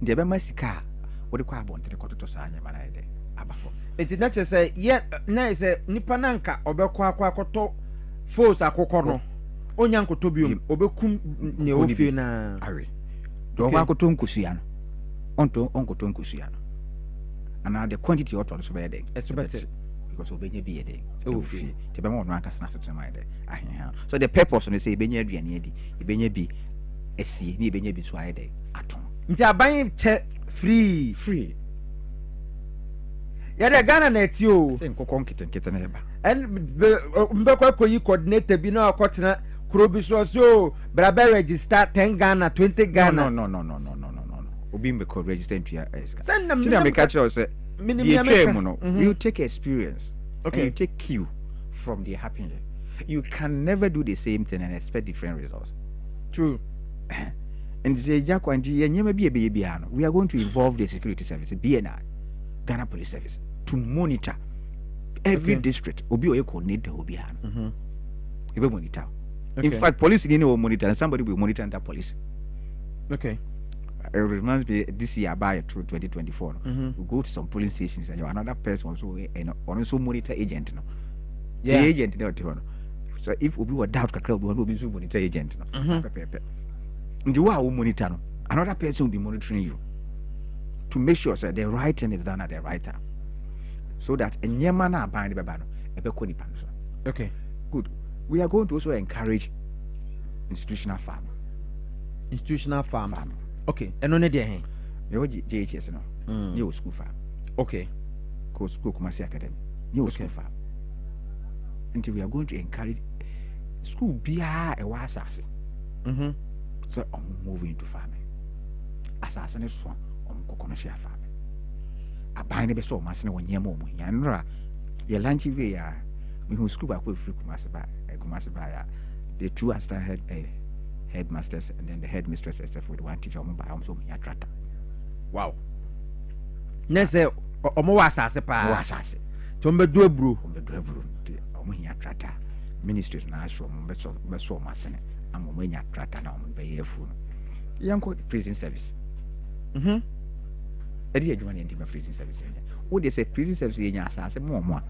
ndi be ma sika wo de kwa abonte ko toto sa anya ma na de aba form enti na che say ye na say nipa nanka obekwa akoto force akokọ no onya nkoto biom obekum ne ofie na are do ba akoto nkusua no onkoto nkusua no ana the quantity of so be de because obenye bi ede ofie te be mo no aka sana setema de ahia so the purpose no say ebenye aduane adi ebenye bi esie ni ebenye bi so ayede aton nti aban che free ya de Ghana na etio say nkokon kitten na eba en mbekwa koyi coordinator bi na akotena krobi so braba register 10 Ghana 20 Ghana no obi mbeko register into your eska send them to make catch say you take experience okay and you take cue from the happening. You can never do the same thing and expect different results. True. And say we are going to involve the security service, BNI, Ghana Police Service, to monitor every district. Obi oye coordinate the obiano. You will monitor. In fact, police will monitor and somebody will monitor under police. Okay. It reminds me this year by 2024. We go to some police stations and another person also monitor agent. No? Yeah. The agent so if we were doubt we will be monitor agent. No? The one who monitor another person will be monitoring you to make sure that the right thing is done at the right time. So that a nyamana bind babano ebekoni panso. Okay. Good. We are going to also encourage institutional farming. Institutional farms. Okay, and on the hand, you JHS no, you school farm. Okay, go school Kumasi Academy, you school farm. Until we are going to encourage school be a wasas. So I'm moving into farming. Assassin is one on commercial farming. I bind the so much when you're more. Yanra, your lunch we are we school back with free Kumasi by the two assistant headmasters and then the headmistress except for the one teacher by also trata. Wow. Nese omo wasase pa. Wasase. Tombe duebru. Omo nya trata. Ministries na so beso masene. Amo nya trata na omo be yefu. Yanko prison service. Edi adwuma ndi prison service. Wo dey say prison service nya asase mo.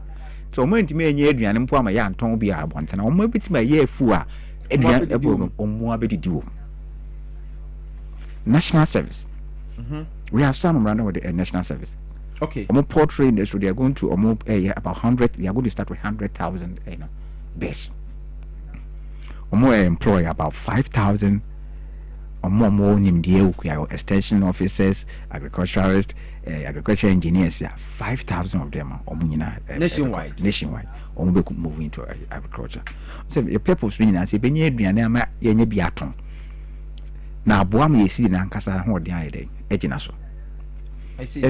So omo ntimi enya aduane mpo ama ya nton bi abontana. Omo bitima yefu a eduan ebo omo abedidi wo. national service. We have some around with the national service. Okay. Poultry industry, they are going to about 100. They are going to start with 100,000 base. Employ about 5,000 or more in the extension officers, agriculturalists, agriculture engineers. 5,000 of them nationwide. Move into agriculture. So your purpose meaning as a benye bianama yenye biaton. Na aboa me yesi na nkasa ho de ayede ejina so. I see.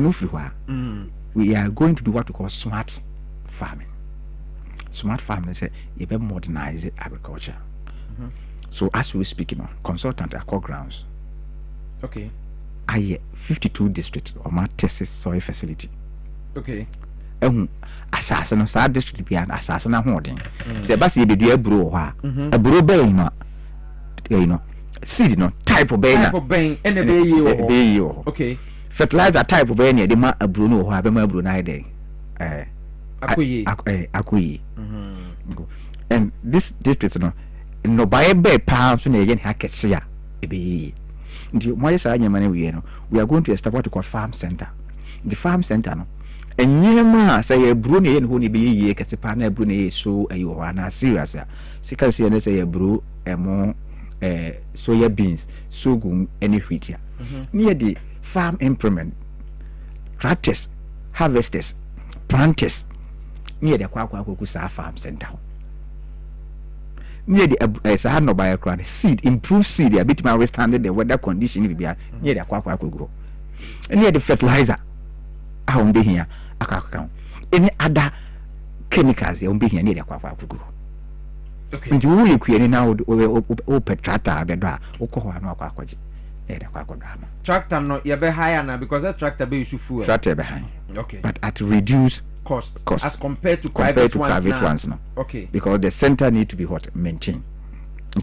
We are going to do what we call smart farming. Smart farming is you be modernize agriculture. So as we speak, consultant at core grounds. Okay. I 52 districts or my test soil facility. Okay. Assassin of our district be an assassin a hoarding. Say basi be do a bro a bro bay seed type of bay and a bay. Okay. Fertilizer type of bay near the ma a bruno or have a brunei day. Akuyi. And this district no buy a bay pounds when again hacketsia a be. My money we are going to establish what we call farm center. The farm center and near say a bruni and who be ye casipana bruni so a yohana serious. Sika say a brew a more soya beans, sorghum, any wheat here. Near the farm implement, tractors, harvesters, planters, near the Kwakusa farm center. Near the Sahano by a crowd, seed, improved seed, a bit more withstanding the weather condition will be near the Kwaku grow. And near the fertilizer, I won't be here. Any other chemicals, you won't be here near the Kwaku grow. Okay. And you will create now open tractor, bedra, Okoha, no Quacoji. Tractor, no, you're higher now because that tractor be full. Tractor behind. Okay. But at reduced cost as compared to private ones now. Okay. Because the center need to be maintained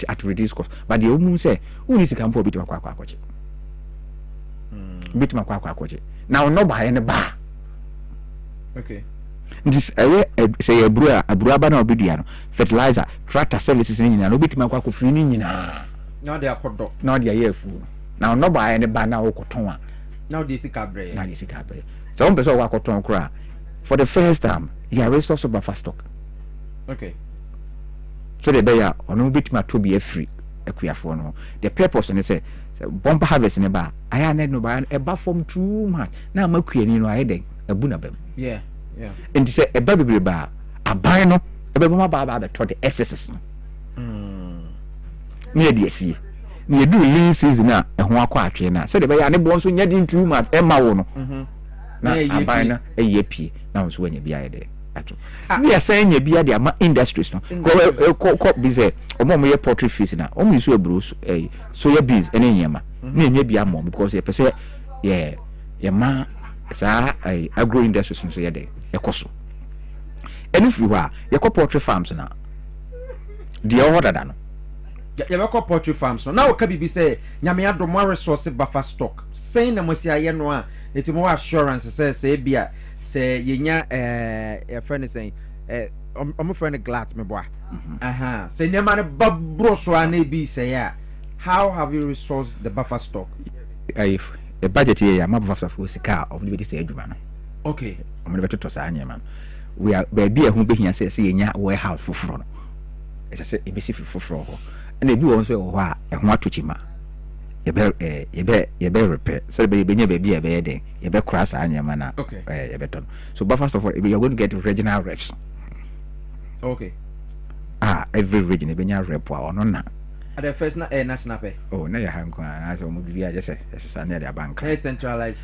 at reduced cost. But the woman say, who is the campo bit of Quacoji? Bit of Quacoji. Now, no buy any bar. Okay. This say a brewer, no fertilizer, tractor services, no bit of Quaco free. Now they are called. Now they are here food. Now, no buy any bar now. Now they see cabre. Now they see cabre. Some person walk on cry. For the first time, you have resource of buffer stock. Okay. So the buyer or no bit to be a free for no. The purpose and they say bumper harvest in a bar. I had no buy a bar from too much. Now I'm I had a bunabem. Yeah. And to say a baby bar, a buy no, a baby bar the SSS. Near the sea. Near do lean season now, and one quarter now. So the buyer and born so yet too much, Emma wono. Now I buy a year. Now when you be there. We are saying you be there my industries no. Go busy or more poultry fish now. Only so bruise soya beans and any yama. Nay be a mom because you say yeah ma agro industries so ya day. Ekoso. And if you are your poultry farms now. The order done. You call poultry farms now. Can be say Yamia do more resource buffer stock. Saying the Mosia Yanwa, it's more assurance says say beer. Say yenya a friend is saying I'm a friend glad me boy. Say no man babro so be say yeah. How have you resourced the buffer stock? If the budget here I'm buffer for sika of liberty say man. Okay. I'm better to say man. We are baby who be here say yenya warehouse for front. It's a say a basic for front. And they do also what and what to chima. You better repair. So baby a bed, you better cross on your manner. Okay. So, but first of all, you're going to get regional reps. Okay. Every region, you've been a rep or no. At the first national pay. Oh, no, you haven't gone as a movie. I just say, near the bank. Centralized.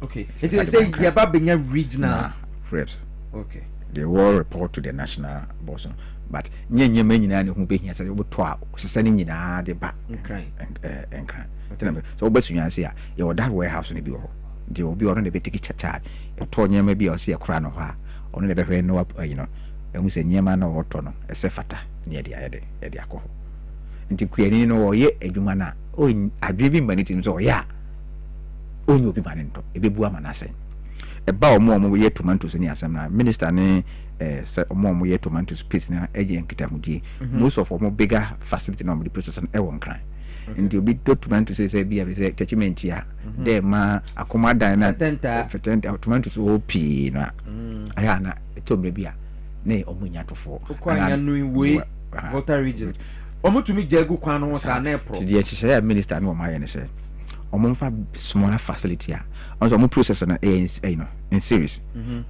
Okay. It is saying you're about being a regional reps. Okay. They will report to the national boss. But nye many who be here say we twa sending in the back and cry. So but you say you that warehouse in the bureau. They will be on the big charge. You told you maybe or see a crown of her on the very no and we say nyama no otono e se fata near the ade e de akọ. Nti kuani no wo ye adwuma na o adwe bi mbanitim so ya onye obi manento e bebu amanase. E ba omo ye tomatoes ni asem na minister ni omo ye tomatoes paste na eje nkita hudie most of omo bigger facility na omo the process na e won kran nti obi to tomato say bia be say attachment ya de ma akoma dan na fetenta tomato so pi na aya na etomre bia na omunya tofo kwanya nu we Volta region omutumi jegu kwan no sa na pro ti ya minister no ma ye ne say omumfa smaller facility a also omu process na in series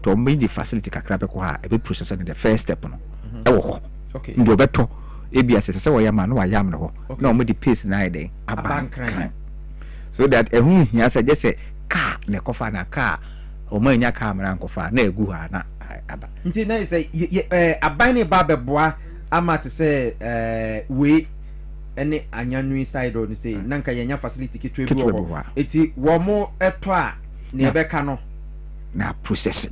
to omu the facility kakra be ko ha e be process na the first step no e wo ho okay ndo beto ebia se wo yam na wa yam no ho na omu the pace na ide abankran so that ehun hia se je se car na kofa na car omu anya car mra nkofa na egu ha na aba nti na say aban ne ba beboa ama te say we ene anyanu inside on say nanka yenya facility kitwe bi wo eti wo mo eto a ne ebeka no na process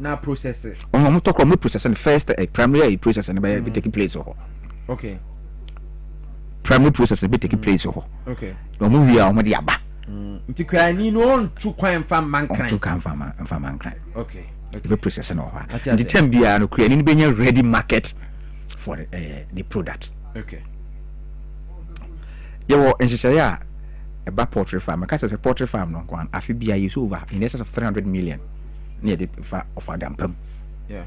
on mo talk about process and first primary process and be taking place ho okay primary process be taking place ho okay no mo wi a mo de aba nti kwa ni no on tu kwan fa mankran tu kan fa mankran okay be process no ho nti tem bia no kwa ni be ready market for the product okay Yo, engineer, a poultry farm. Because it's a poultry farm, no one. I feel is over in excess of 300 million near the of a damp. Yeah.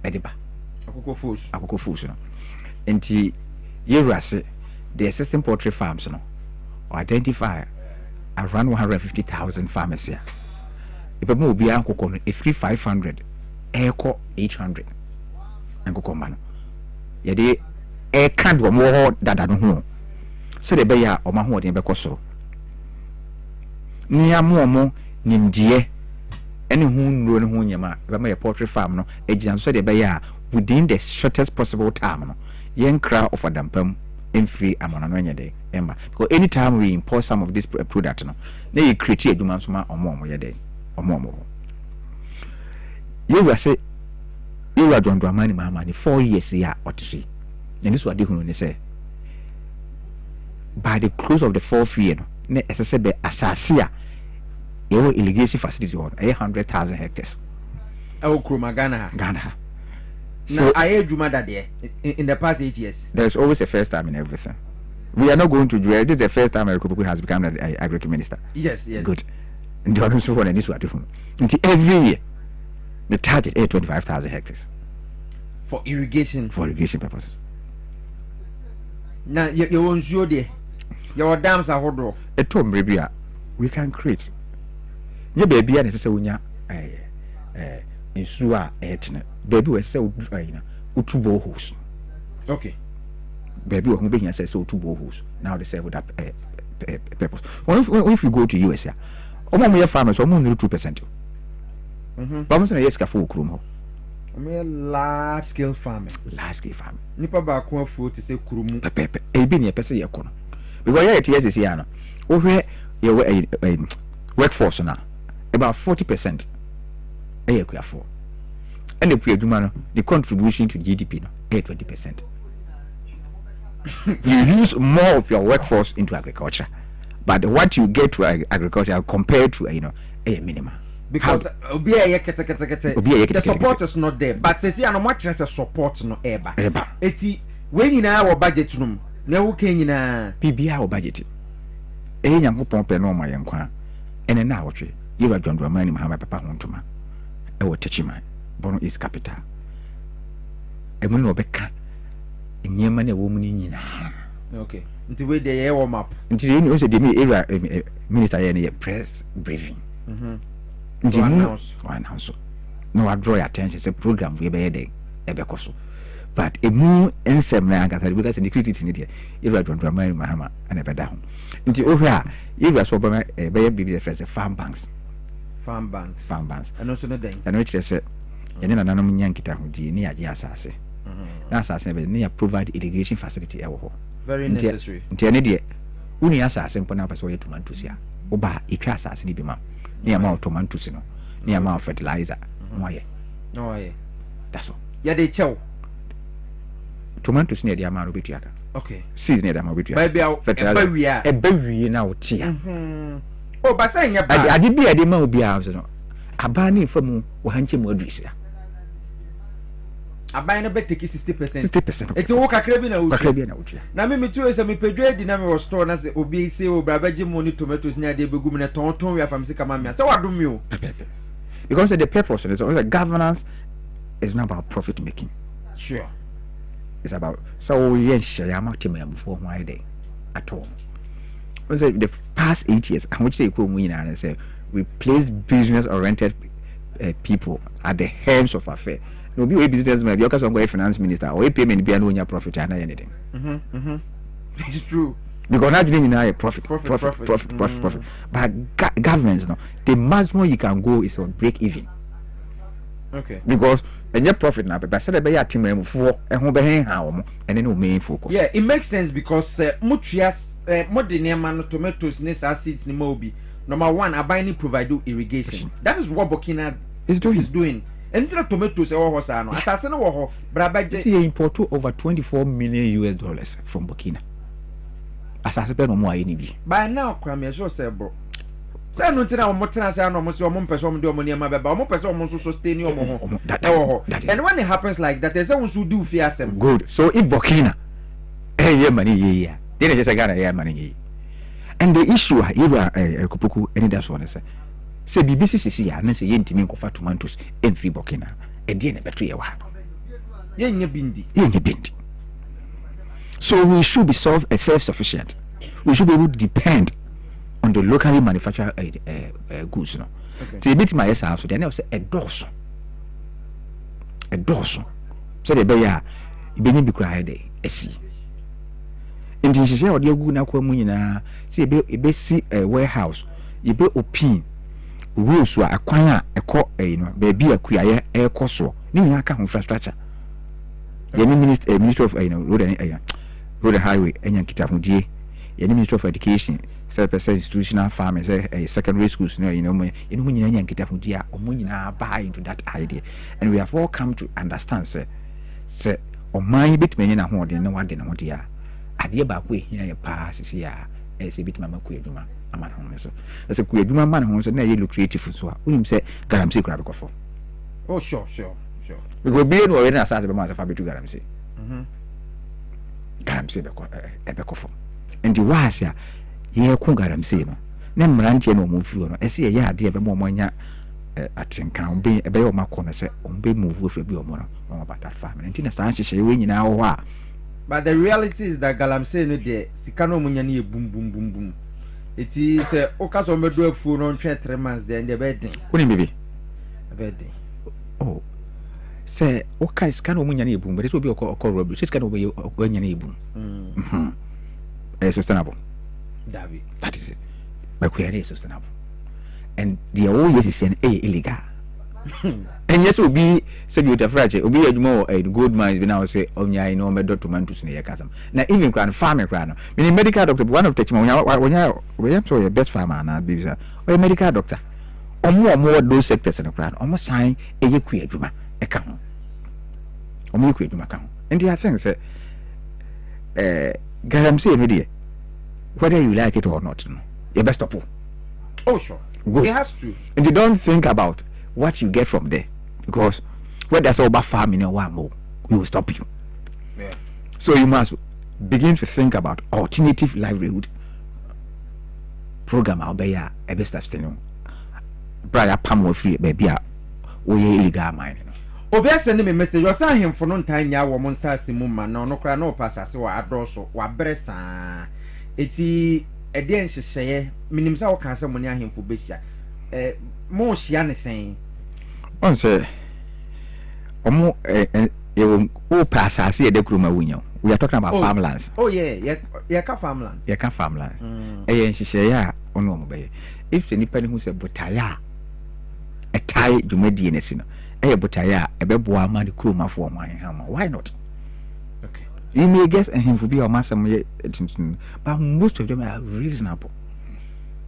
Ediba. Akoko foods, no. And the existing poultry farms, no, or identify around 150,000 farmers here. If a more be uncle, a free 500, echo 800, and go man. Yet they can't go more than I don't know. So the beya o ma ho de be koso ni amomo nimdie ene hu nuro ne hu nyama be ma poultry farm no egian so the beya within the shortest possible time no yen kra of adampam free amona no nyede emba because anytime we import some of this product no na you create aduma so ma omo ye de omo ye we say you are don amani mama ni 4 years ya otishi and this what they hu ni say by the close of the 4th year, ne SSB Asasia, your irrigation facilities on 100,000 hectares. Ghana. So I heard you mother there in the past 8 years. There's always a first time in everything. We are not going to do it. This is the first time Eric has become the agriculture minister. Yes. Good. And the other one and this one different. Until every year, the target is 25,000 hectares for irrigation. For irrigation purposes. Now you won't show there. Your dams are hard. A tom baby, we can create. Your baby and say unya in sua etne. Baby was so utu bohos. Okay. Baby who be say so two bohos. Now they say with that purpose. If you go to US, omo farmers omo 2%. But mo yes ka full krum. Large scale farming. Nipa ba ko afu to say kurumu. Pepe. E bi ne pese ye kono. Because yeah TS is here no. Ohwe ye workforce na about 40% e yakufo. And the pre-aduma no the contribution to GDP no 20%. You use more of your workforce into agriculture. But what you get to agriculture compared to a minimum. Because the support is not there. But say no much as a support no eba. Eti when you na our budget room, na wo kan nyina PBA our budget. E nyankopon pe no ma yenkwa. Ene na awotwe. Yewa dwandwa mani mahama papa hontoma. E wo techima. Bono is capital. E mu no beka. Enyema na wo mu ni nyina. Okay. Nti we dey warm up. Nti you know say the area minister here press briefing. One house. No, I draw your attention. It's a program we be there. But a more ensem na anga because the critic in it. If I don't remember Mahama and ever down. Into over if I saw by a baby friends farm banks. And also no day. And which they said, and then another yankita who di near Jasase. That's as near provide irrigation facility. Very necessary. Until any day, Uni assassin put up as way to Mantusia. Oba, it crasses in the bima. Near amount of tomatoes, near amount of fertilizer. No, that's all. Yeah, they chow tomatoes near the amount of bitiaka. Okay. Season near the amount of bitiaka. Fertilizer. A berry now, tia. Oh, but saying I did be a demo be house. A banning from Wahanchi Modrisa. aban no be take 60%. 60%. Eti wo kakra bi na wo. Kakra bi na wo tua. Na me metu ese me pedwe di na me wo store na se obi se o bra baje money tomatoes nya de begum na ton we afam se kama me. Se wado me o. Because the purpose is also governance is not about profit making. Sure. It's about so yes, I am acting before why day at all. The past 8 years, how much they could win and say we place business-oriented people at the helms of affairs. No, be a businessman, because I'm a finance minister, or a payment be no profit and anything. It's true. Because not doing a profit. But governments, no, the maximum you can go is on break even. Okay. Because and your profit now, but said by your team for and home behind how and then main focus. Yeah, it makes sense because mutrias modern man tomatoes nesa seeds ni mobi. Number one, abani provide irrigation. That is what Burkina is doing. Until tomatoes or hosano. Assassin or Brabaje. He import over $24 million from Burkina. Assassin no more any. By now, Kwame, so say bro. Say no tina omotena say no mo se omo person do money ma beba omo person omo so sustain omo ho. And when it happens like that, there's someone who do fear them. Good. So if Burkina yeah money yeah. Then just Ghana yeah money. And the issue if Kupuku any that's one say BBC ya na say yentimi nkofa tomatoes in free Burkina e dey na beto ye wa. Yenye bindi. So we should be self-sufficient. We should be able to depend on the locally manufactured goods, no. Okay. So a bit my house, so then I say a dozen. So the bear, you be cried a see. In the share or the good na kwa see a warehouse, you be opin. Rules were acquire a co baby a queer air coso, near infrastructure. The minister of road and highway and Yankitamudia, the minister of education. Institutional farmers, secondary schools, buy into that idea, and we have all come to understand, say, or my bit many na one, no one, what they are. At the back way, here, pass is here, as a bit mamma queerduma, a man home. So, as a queerduma man who said, you look creative, so I say, Garamsi Grabco. Oh, sure. We will be no as a master of Fabi to Garamsi. Garamsi Ebecofo. And the was ya. Ye kungaram say no na mrantie no mo fiwo no ese ye ade be mo monya atenka be be o makọ no se ombe move ofi bi o mo no about that family nti na san hyehyɛ we nyina wo ha. But the reality is that galamsey no de sika no munya na boom eti se okaso medo afu no ntwe 3 months then the bed den woni bebe bed. Oh se okai sika no munya na boom but so bi okọ robbery sika no be onya na boom sustainable. That is it. But we are sustainable. And the whole yes is an illegal. And yes, will be said you to fragile, will be a more a good mind when I say, oh, yeah, I know my doctor man to snare chasm. Now, even grand farmer crown, meaning medical doctor, one of the when I'm so your best farmer and babies or a medical doctor, or more those sectors in the crown, almost sign a queer juma account. Or more queer juma account. And the other thing said, Garamsey every whether you like it or not, no, you best stop. Oh, sure. Good. It has to. And you don't think about what you get from there, because when there's all about farming or one more, we will stop you. Yeah. So you must begin to think about alternative livelihood program. I'll be a best abstaining. Brother Pamo free, baby, we illegal mining. Obi send me message. You say him for no time. Ya woman say simuma no kra no pass as wa adroso wa bresa. Eti ede nhyehyeye minim sa wo kan se moni ahemfo behia mo hia ne sen on say omo o pass as e de kroma wunya we are talking about farmlands. Oh yeah ka farmlands nhyehyeye a ono omo be if the nipa ni hu se botaya e tai dwumadi ne si no botaya e be boa ma de kroma fo omo ahama why not? You may guess and him for be a master, but most of them are reasonable.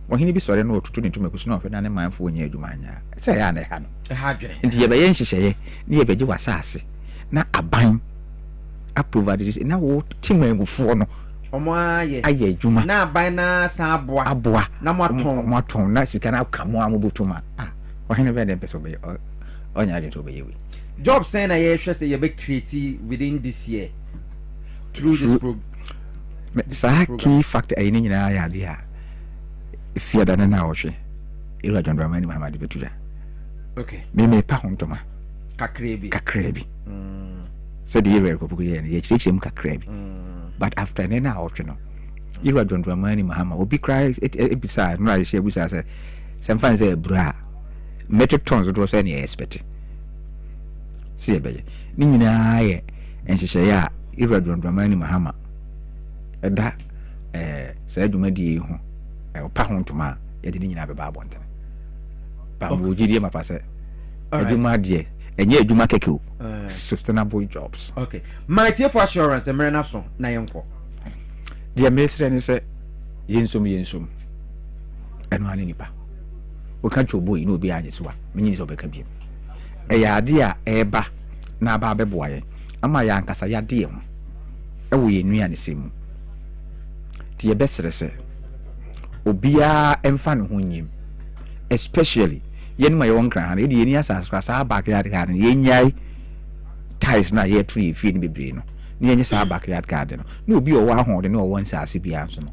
When he be sorry no to make us know and I'm mindful when you do mania. Say, I had a hard and the Abayan near Beju Assassi. Now a bang. I provided this in our team before no. Oh, my, yeah, Juma. Now by na Saboa, no more tone, nice can come one move to my. Ah, or never then obey or not to obey you. job saying I say you be creative within this year through this program. Sa key factor ay ni nyina ya dia. Fear da na wohwe. Ira John Dramani Muhammad betuja. Okay. Me pa hontoma. Kakrebi. So the year ko buku ye ni chirichi mu kakrebi. But after na wohwe no. Ira John Dramani Muhammad obi cry it beside no share busa say some fans say bra. Metric tons do say ni expect. See ebe. Ni nyina ye enhyehyɛ ya Ira John Dramani Muhammad. Eda sa adwumadi ho pa ho ntoma ye de nyina beba abonten ba mo gidie mapa se adwuma de enye adwuma keke o sustainable jobs. Okay, my tier for assurance e mere na so na yenko de mesre ni se yensom eno ane nipa o ka chobo yi no obi anye so a menyi se obeka bi e ya ade a eba na aba beboa ye ama ya nkasa ya de ho e wo ye nua ne semu ti ebesere se obia emfa ne ho nyim especially yen ma yon kran e de yen asasra sa backyard garden yen nyai ties na ye tree fi ni bebre no ne yen sa backyard garden no obi o wa ho de no won sa ase bia so no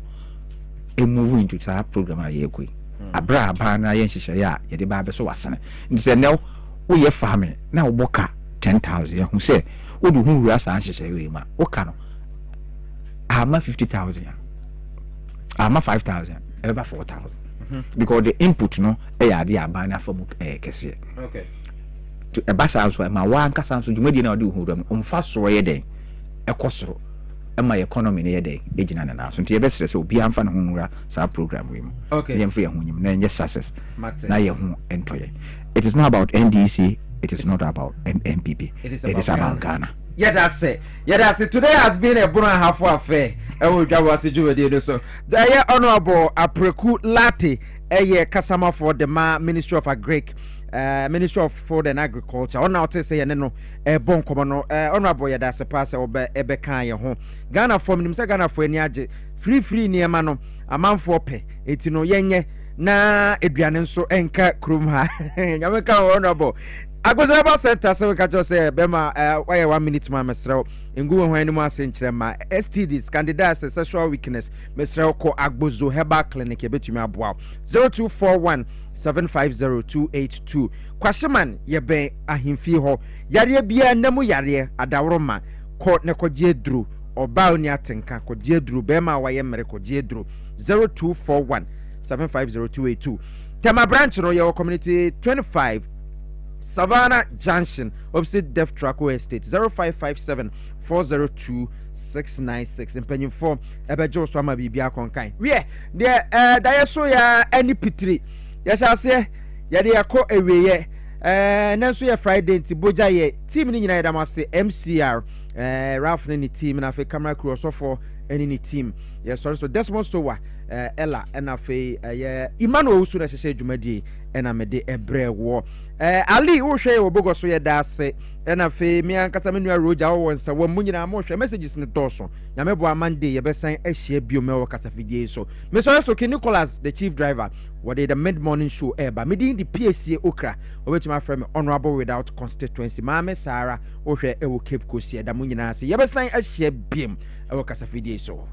e move into that program a ye koi abra aba na yen hihye ya ye de ba be so wasane nti se ne wo ye farming na wo boka 10,000 hu se wo du hu wura sa hihye we ma wo ka no ama 50,000 ama 5,000 eba 4,000 because the input no e ya de aba na from kese. Okay, to eba sa so ma wa nkasa so dwumadi na de hu ram umfa so ye den ekosoro ema economy na ye den ejina na so nti ye besere se obi amfa na hu nwura sa program we mu. Okay, ye mfa ye hu nyim na nye success na ye hu entoye. It is not about NDC, it is not about MPP, it is about Ghana. Yeah, that's it. Today has been a bon and half affair. I will Dwabo Ase Juwadi so. The Honorable Apreku Lati, Kasama for the Ministry of Agric, Ministry of Food and Agriculture. On now to say no bon common Honorable Yadase pass over Ebeka your home. Ghana from himself Ghana for any free near mano a man for pay. It's no yenye na Edrian so enka krumha. Yamaka Honorable. Agozaba center so we can just say bema why 1 minute ma mesrel ngu ho animal senchire ma STDs candidates sexual weakness mesrel ko Agbozo Herbal Clinic ebetumi aboa 0241 750282 kwasheman ye ben ahimfi ho yare bia namu yare adaworoma ko ne koje dru oba oni atenka koje dru bema wa ye mere koje dru 0241 750282 tema branch no your community 25 Savannah Junction, opposite Deaf Traco Estate, 0557 402 696. And penny form Ebejo Swama Bibia Conkai. Yeah, Diaso ya any pitri. Yes, I say, Yadia co away, Nansu ya Friday, Tiboja ye, team in United Amase, MCR, Ralph any team, and I feel camera crew also for any team. Yes, sorry, so Desmond Sowa, Ella, and I feel, Emmanuel Suna Jumadi, and I made a brave war. Ali wo hwe obogo so ye da ase na fe mi ankasa menua roja wo wonsa wo munyina mo hwe messages ne doso nyame bo amande ye besan ahia bio me wo kasa fidie so me so King Nicholas the chief driver what the mid morning show eba me din the Piesie Okrah obetima frame honorable without constituency mama Sarah wo hwe e wo Cape Coast ye da munyina ase ye besan ahia biem e wo kasa fidie so